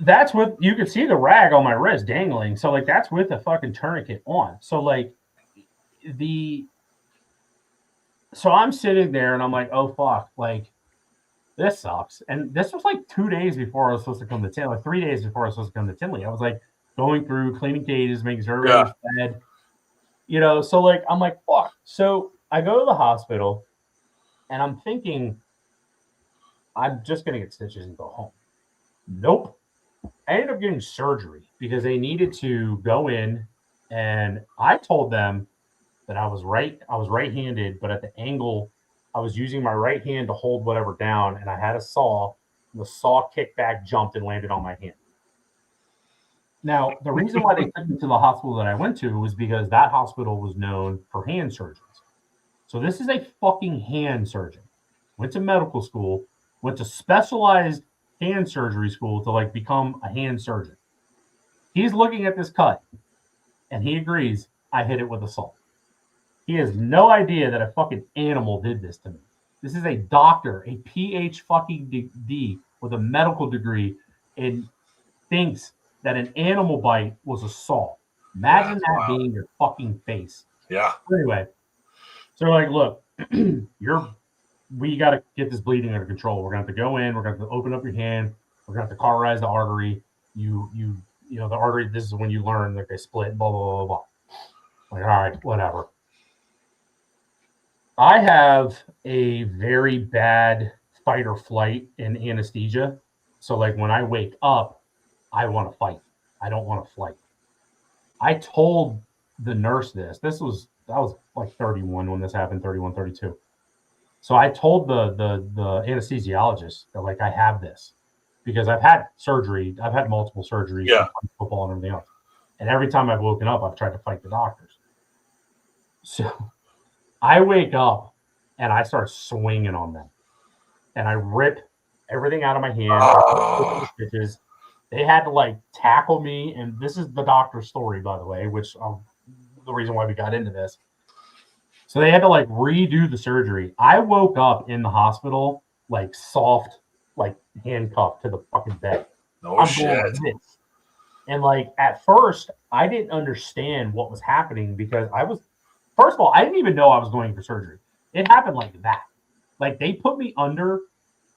that's with you can see the rag on my wrist dangling. So like that's with the fucking tourniquet on. So like so I'm sitting there and I'm like, oh fuck, like this sucks. And this was like 2 days before I was supposed to come to Tinley, like 3 days before I was supposed to come to Tinley. I was like going through cleaning cages, making sure everybody was fed. So like I'm like, fuck. So I go to the hospital and I'm thinking I'm just gonna get stitches and go home. Nope. I ended up getting surgery because they needed to go in, and I told them that I was right-handed, but at the angle, I was using my right hand to hold whatever down, and I had a saw. The saw kicked back, jumped, and landed on my hand. Now, the reason why they took me to the hospital that I went to was because that hospital was known for hand surgeons. So this is a fucking hand surgeon. Went to medical school, went to specialized hand surgery school to like become a hand surgeon. He's looking at this cut and he agrees I hit it with a saw. He has no idea that a fucking animal did this to me. This is a doctor, a PhD fucking D with a medical degree, and thinks that an animal bite was a saw. Imagine that being your fucking face. Yeah. Anyway, so like, look, we got to get this bleeding under control. We're going to have to go in. We're going to have to open up your hand. We're going to have to cauterize the artery. The artery, this is when you learn that they split, blah, blah, blah, blah. Like, all right, whatever. I have a very bad fight or flight in anesthesia. So like when I wake up, I want to fight. I don't want to flight. I told the nurse this. I was like 31 when this happened, 31, 32. So I told the anesthesiologist that like I have this because I've had surgery. I've had multiple surgeries, football and everything else. And every time I've woken up, I've tried to fight the doctors. So I wake up and I start swinging on them. And I rip everything out of my hand. Stitches. They had to like tackle me. And this is the doctor's story, by the way, which the reason why we got into this. So they had to like redo the surgery. I woke up in the hospital like soft, like handcuffed to the fucking bed. No I'm shit. going like this. And like at first, I didn't understand what was happening because first of all, I didn't even know I was going for surgery. It happened like that. Like they put me under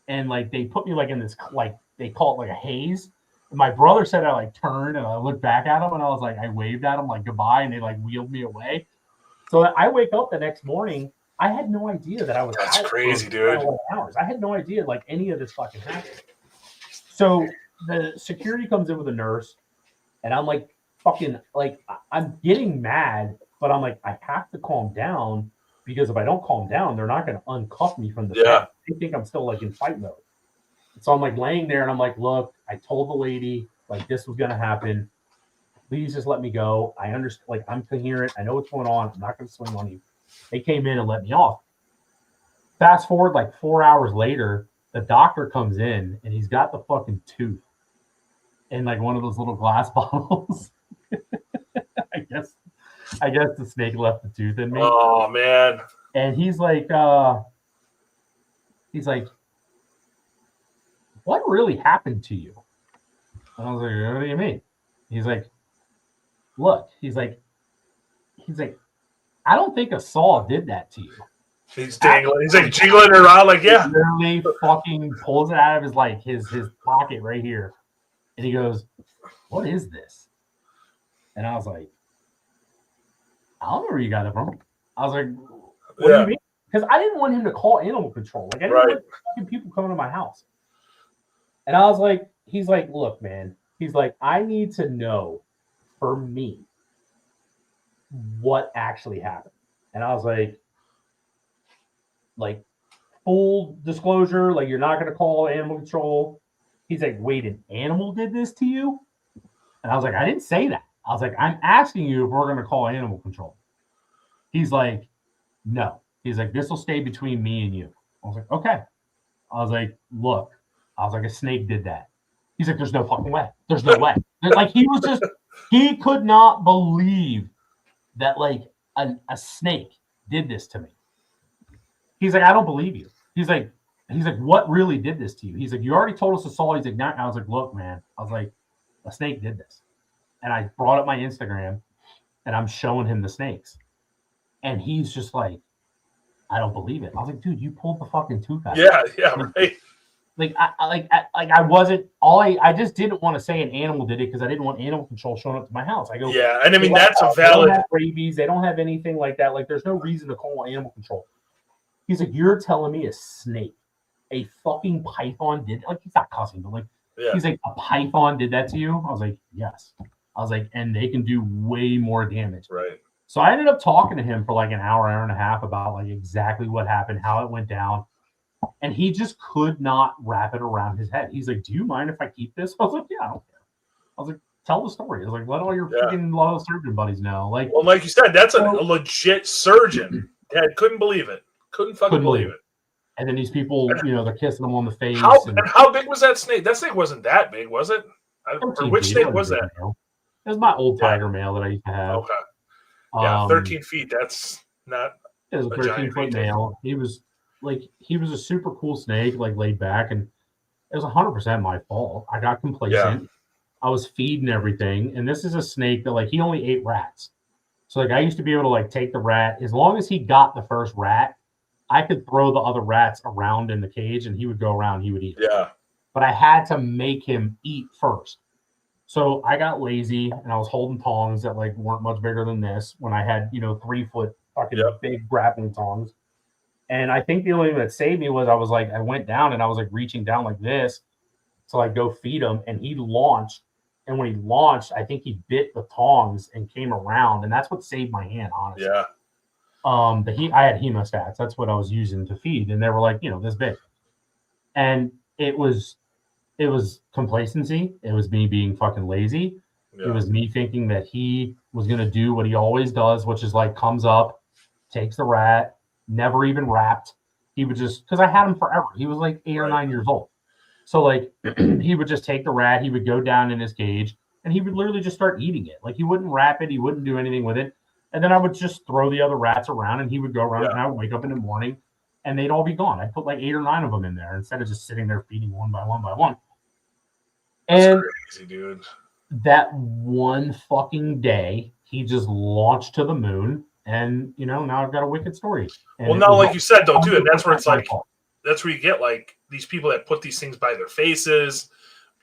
and like they put me like in this, like they call it like a haze. And my brother said I like turned and I looked back at him and I was like, I waved at him like goodbye and they like wheeled me away. So I wake up the next morning. I had no idea that I was That's out crazy, for dude. 11 hours. I had no idea like any of this fucking happened. So the security comes in with a nurse, and I'm like, fucking, like, I'm getting mad, but I'm like, I have to calm down because if I don't calm down, they're not going to uncuff me from the bed. They think I'm still like in fight mode. So I'm like laying there, and I'm like, look, I told the lady like this was going to happen. Please just let me go. I understand. Like, I'm coherent. I know what's going on. I'm not going to swing on you. They came in and let me off. Fast forward like 4 hours later, the doctor comes in and he's got the fucking tooth in like one of those little glass bottles. I guess the snake left the tooth in me. Oh man. And he's like, what really happened to you? And I was like, what do you mean? He's like, look, he's like, I don't think a saw did that to you. He's dangling. He's like jiggling around, like, yeah. He literally fucking pulls it out of his like his pocket right here, and he goes, "What is this?" And I was like, "I don't know where you got it from." I was like, "What do you mean?" Because I didn't want him to call animal control. Like I didn't want fucking people coming to my house. And I was like, "He's like, look, man." He's like, "I need to know for me what actually happened." And I was like full disclosure, like you're not going to call animal control. He's like, wait, an animal did this to you? And I was like, I didn't say that. I was like, I'm asking you if we're going to call animal control. He's like, no. He's like, this will stay between me and you. I was like, okay. I was like, look. I was like, a snake did that. He's like, there's no fucking way. There's no way. Like he could not believe that like a snake did this to me. He's like, I don't believe you. He's like, what really did this to you? He's like, you already told us a saw. He's like, nah. I was like, look, man. I was like, a snake did this. And I brought up my Instagram and I'm showing him the snakes. And he's just like, I don't believe it. I was like, dude, you pulled the fucking tooth out. Yeah, right. Like I wasn't I just didn't want to say an animal did it because I didn't want animal control showing up to my house. I go, yeah, and I mean that's a valid. They don't have rabies. They don't have anything like that. Like there's no reason to call animal control. He's like, you're telling me a snake, a fucking python did, like, he's not cussing, but like, he's like, a python did that to you? I was like, yes. I was like, and they can do way more damage. Right. So I ended up talking to him for like an hour and a half about like exactly what happened, how it went down. And he just could not wrap it around his head. He's like, do you mind if I keep this? I was like, yeah, I don't care. I was like, tell the story. I was like, let all your freaking loyal surgeon buddies know. Like, well, like you said, that's a legit surgeon. Dad couldn't believe it. Couldn't believe it. And then these people, you know, they're kissing them on the face. How big was that snake? That snake wasn't that big, was it? Which snake was that? It was my old tiger male that I used to have. Okay. Yeah, 13 feet. That's not. It was a 13-foot male. He was a super cool snake, like laid back, and it was 100% my fault. I got complacent. Yeah. I was feeding everything, and this is a snake that like he only ate rats. So like I used to be able to like take the rat as long as he got the first rat. I could throw the other rats around in the cage and he would go around, he would eat. Yeah. But I had to make him eat first. So I got lazy and I was holding tongs that like weren't much bigger than this when I had, 3-foot fucking big grappling tongs. And I think the only thing that saved me was I went down and I was like reaching down like this to like go feed him, and he launched. And when he launched, I think he bit the tongs and came around, and that's what saved my hand, honestly. Yeah. I had hemostats. That's what I was using to feed, and they were like, this big. And it was complacency. It was me being fucking lazy. Yeah. It was me thinking that he was gonna do what he always does, which is like comes up, takes the rat, never even wrapped. He would just, because I had him forever. He was like 8 or 9 years old. So like he would just take the rat, he would go down in his cage, and he would literally just start eating it. Like he wouldn't wrap it, he wouldn't do anything with it. And then I would just throw the other rats around, and he would go around, Yeah. and I would wake up in the morning, and they'd all be gone. I'd put like 8 or 9 of them in there instead of just sitting there feeding one by one by one. That's And crazy, dude. that one fucking day, he just launched to the moon, and now I've got a wicked story. And well, now, like you said, though, too, and that's where it's like, that's where you get like these people that put these things by their faces,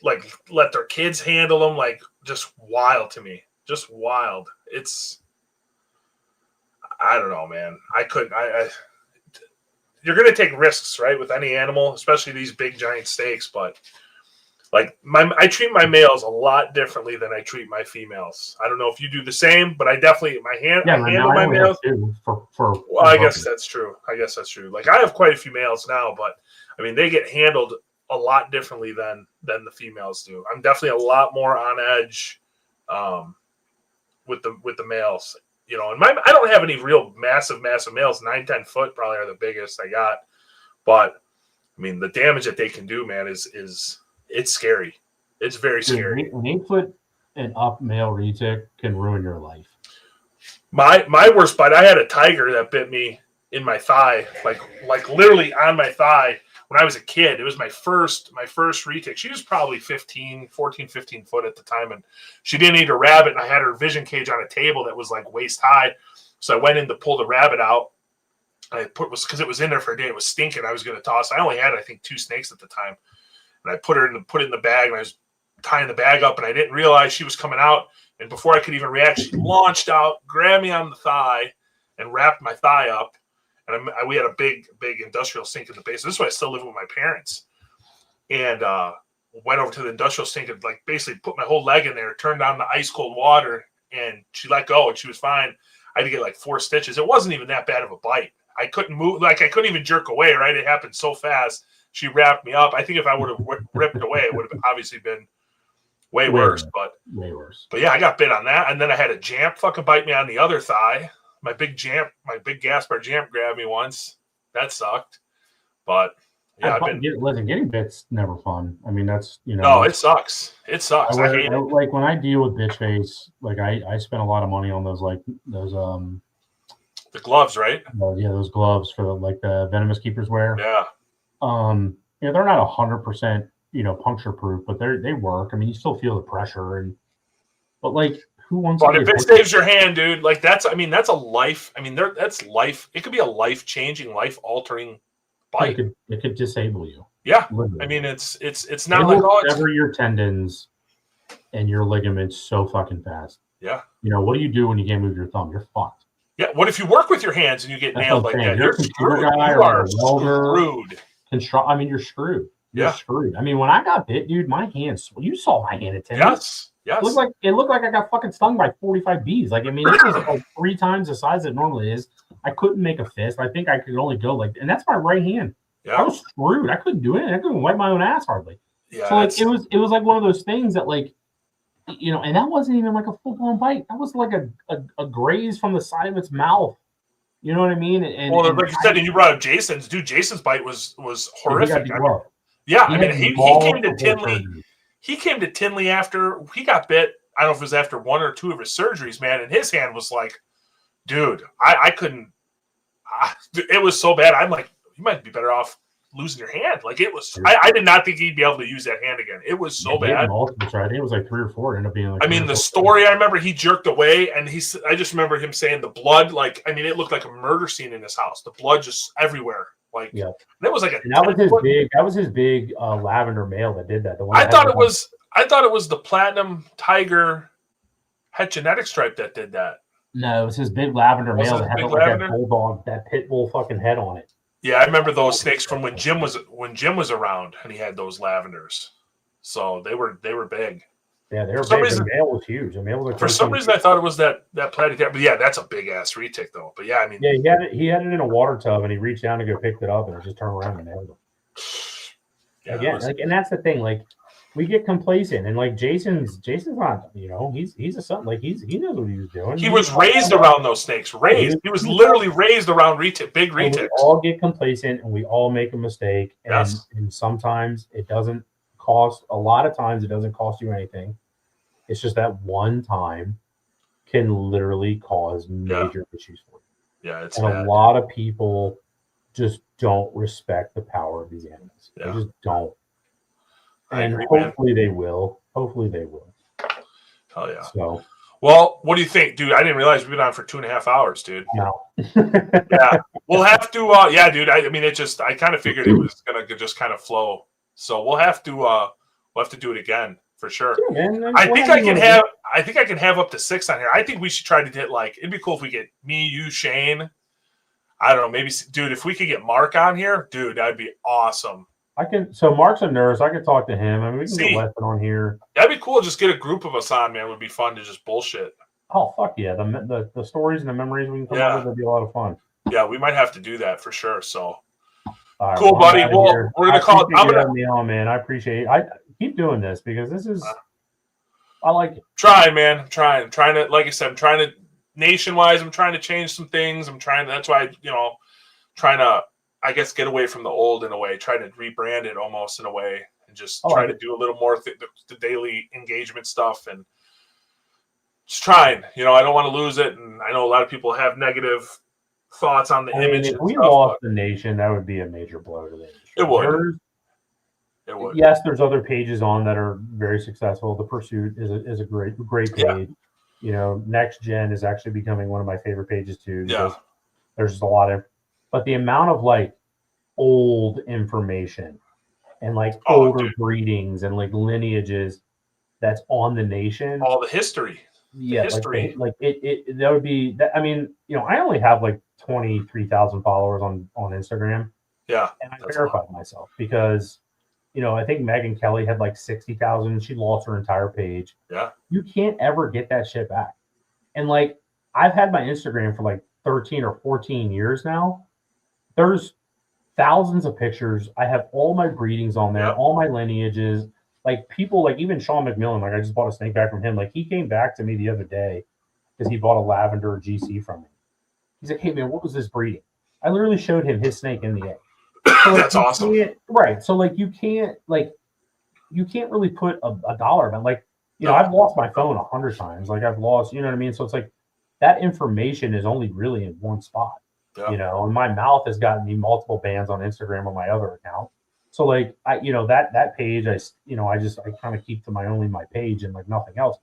like let their kids handle them, like just wild to me, just wild. It's, I don't know, man. I couldn't. You're gonna take risks, right, with any animal, especially these big giant steaks, but. Like I treat my males a lot differently than I treat my females. I don't know if you do the same, but I definitely I handle my males. Well, I guess that's true. Like I have quite a few males now, but I mean they get handled a lot differently than the females do. I'm definitely a lot more on edge with the males. And I don't have any real massive males. 9-10 foot probably are the biggest I got, but I mean the damage that they can do, man, is it's scary. It's very scary. An 8 foot and up male retic can ruin your life. My worst bite, I had a tiger that bit me in my thigh, like literally on my thigh when I was a kid. It was my first retic. She was probably 15 foot at the time, and she didn't eat a rabbit, and I had her vision cage on a table that was like waist high. So I went in to pull the rabbit out. Because it was in there for a day. It was stinking. I was going to toss. I only had, I think, 2 snakes at the time. And I put it in the bag, and I was tying the bag up, and I didn't realize she was coming out. And before I could even react, she launched out, grabbed me on the thigh, and wrapped my thigh up. And we had a big industrial sink in the basement. This is why I still live with my parents. And went over to the industrial sink and like basically put my whole leg in there, turned on the ice cold water, and she let go, and she was fine. I had to get like 4 stitches. It wasn't even that bad of a bite. I couldn't move, like I couldn't even jerk away. Right, it happened so fast. She wrapped me up. I think if I would have ripped away, it would have obviously been way worse. But yeah, I got bit on that, and then I had a jamp fucking bite me on the other thigh. My big Gaspar jamp grabbed me once. That sucked. But yeah, getting bit's never fun. I mean, that's No, it sucks. It sucks. I hate it. Like when I deal with bitch face, like I spend a lot of money on those the gloves, right? Yeah, those gloves for the venomous keepers wear. Yeah. They're not 100%, puncture proof, but they work. I mean, you still feel the pressure, but like, who wants? But if it saves your hand, dude, like that's a life. I mean, that's life. It could be a life-changing, life-altering bite. It could disable you. Yeah, literally. I mean, it's not like sever your tendons and your ligaments so fucking fast. Yeah. What do you do when you can't move your thumb? You're fucked. Yeah. What if you work with your hands and you get nailed like that? You're screwed. You are screwed. I mean, you're screwed. You're screwed. I mean, when I got bit, dude, my hands. You saw my hand at 10. Yes. It looked like I got fucking stung by 45 bees. Like, I mean, it was like 3 times the size it normally is. I couldn't make a fist. I think I could only go and that's my right hand. Yeah. I was screwed. I couldn't do it. I couldn't wipe my own ass hardly. Yeah. So it was like one of those things that and that wasn't even like a full blown bite. That was like a graze from the side of its mouth. You know what I mean? Like you said, and you brought up Jason's. Dude, Jason's bite was horrific. He came to Tinley. He came to Tinley after he got bit. I don't know if it was after 1 or 2 of his surgeries, man. And his hand was like, dude, I couldn't. It was so bad. I'm like, you might be better off losing your hand. Like it was. I did not think he'd be able to use that hand again. It was so bad. I think it was like 3 or 4. Ended up being like. I mean, the story. I remember he jerked away, and I just remember him saying the blood. Like, I mean, it looked like a murder scene in his house. The blood just everywhere. Like, yeah, that was like that was his big lavender male that did that. The one I thought it was the platinum tiger het genetic stripe that did that. No, it was his big lavender male that had like that bulldog, that pit bull fucking head on it. Yeah, I remember those snakes from when Jim was around, and he had those lavenders. So they were big. Yeah, they were big. The male was huge. The male was like for some reason I thought it was that platypus. But yeah, that's a big ass retic though. But yeah, I mean, yeah, he had it in a water tub, and he reached down to go pick it up, and it just turned around and nailed him. Yeah, again, and that's the thing. Like, we get complacent, and like Jason's not. He's a son. Like he knows what he was doing. He was raised around those snakes. He was literally raised around big retics. We all get complacent, and we all make a mistake. And sometimes it doesn't cost. A lot of times it doesn't cost you anything. It's just that one time, can literally cause major issues for you. Yeah, it's and bad. A lot of people just don't respect the power of these animals. Yeah. They just don't. I And agree, hopefully they will. Hopefully they will. Hell yeah. So, well, what do you think, dude? I didn't realize we've been on for 2.5 hours, dude. no. Yeah, we'll have to. Yeah, dude. I mean, I kind of figured it was gonna just kind of flow. So we'll have to do it again for sure. Yeah, man, I think I can have up to 6 on here. I think we should try to hit it'd be cool if we get me, you, Shane. I don't know, maybe, dude, if we could get Mark on here, dude, that'd be awesome. So Mark's a nurse. I could talk to him. I mean, we can get Weston on here. That'd be cool. Just get a group of us on, man. It would be fun to just bullshit. Oh, fuck yeah. The stories and the memories we can come up with would be a lot of fun. Yeah, we might have to do that for sure. So right, cool, buddy. Well, we're gonna call it. I'm gonna me on, man. I appreciate it. I keep doing this because this is I like it. Trying, man. I'm trying to, like I said, I'm trying to nationwise, I'm trying to change some things. That's why, trying to, I guess, get away from the old in a way, try to rebrand it almost in a way, and just try to do a little more the daily engagement stuff, and just trying. I don't want to lose it, and I know a lot of people have negative thoughts on the image. If we lost the nation, that would be a major blow to the industry. It would. It would. Yes, there's other pages on that are very successful. The Pursuit is a great page. Next Gen is actually becoming one of my favorite pages too. Yeah. There's just a lot of, but the amount of old information and older breedings and lineages that's on the nation. All the history. Yeah, history. That would be that. I mean, I only have 23,000 followers on Instagram. Yeah, and I verified myself because, I think Megyn Kelly had 60,000. She lost her entire page. Yeah, you can't ever get that shit back. And I've had my Instagram for 13 or 14 years now. There's thousands of pictures. I have all my breedings on there, all my lineages. People, even Sean McMillan, I just bought a snake back from him. He came back to me the other day because he bought a lavender GC from me. He's like, hey man, what was this breeding? I literally showed him his snake in the egg. So, that's awesome. Right. So you can't really put a dollar amount. I've lost my phone 100 times. I've lost, you know what I mean? So it's that information is only really in one spot. Yeah. And my mouth has gotten me multiple bans on Instagram on my other account. So that page, I kind of keep to my page and nothing else.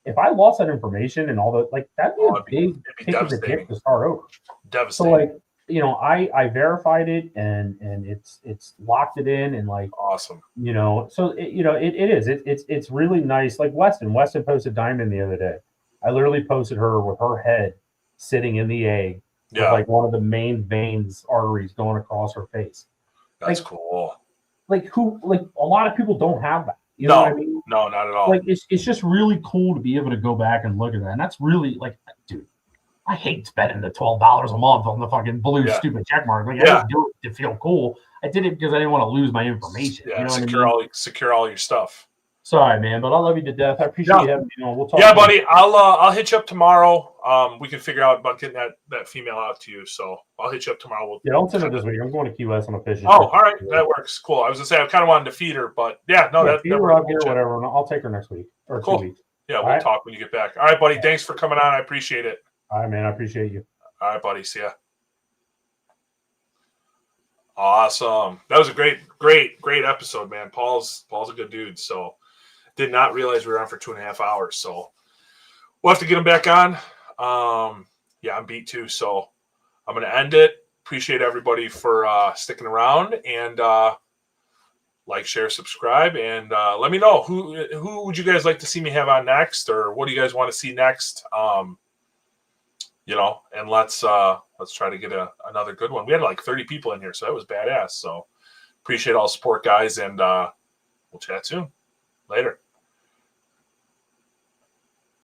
If I lost that information and all the that'd be a big kick in the dick to start over. Devastating. So I verified it and it's locked it in and awesome. So it's really nice. Weston posted Diamond the other day. I literally posted her with her head sitting in the egg. Yeah. With one of the main arteries going across her face. That's cool. A lot of people don't have that. You know what I mean? No, not at all. It's just really cool to be able to go back and look at that. And that's really dude, I hate spending the $12 a month on the fucking blue stupid check mark. I didn't do it to feel cool. I did it because I didn't want to lose my information. Yeah, secure all your stuff. Sorry, man, but I love you to death. I appreciate you having me on. We'll talk. Yeah, buddy. I'll hit you up tomorrow. We can figure out about getting that female out to you. So I'll hit you up tomorrow. Don't send it this week. I'm going to Key West on a fishing. Oh, all right. That works. Cool. I was gonna say I kind of wanted to feed her, but feed her up here, whatever. And I'll take her next week or 2 weeks. Yeah, we'll talk when you get back. All right, buddy. Thanks for coming on. I appreciate it. All right, man. I appreciate you. All right, buddy. See ya. Awesome. That was a great episode, man. Paul's a good dude. So did not realize we were on for 2.5 hours. So we'll have to get him back on. I'm beat too. So I'm going to end it. Appreciate everybody for sticking around and like, share, subscribe, and let me know who would you guys like to see me have on next, or what do you guys want to see next? And let's try to get another good one. We had 30 people in here, so that was badass. So appreciate all the support, guys, and we'll chat soon. Later.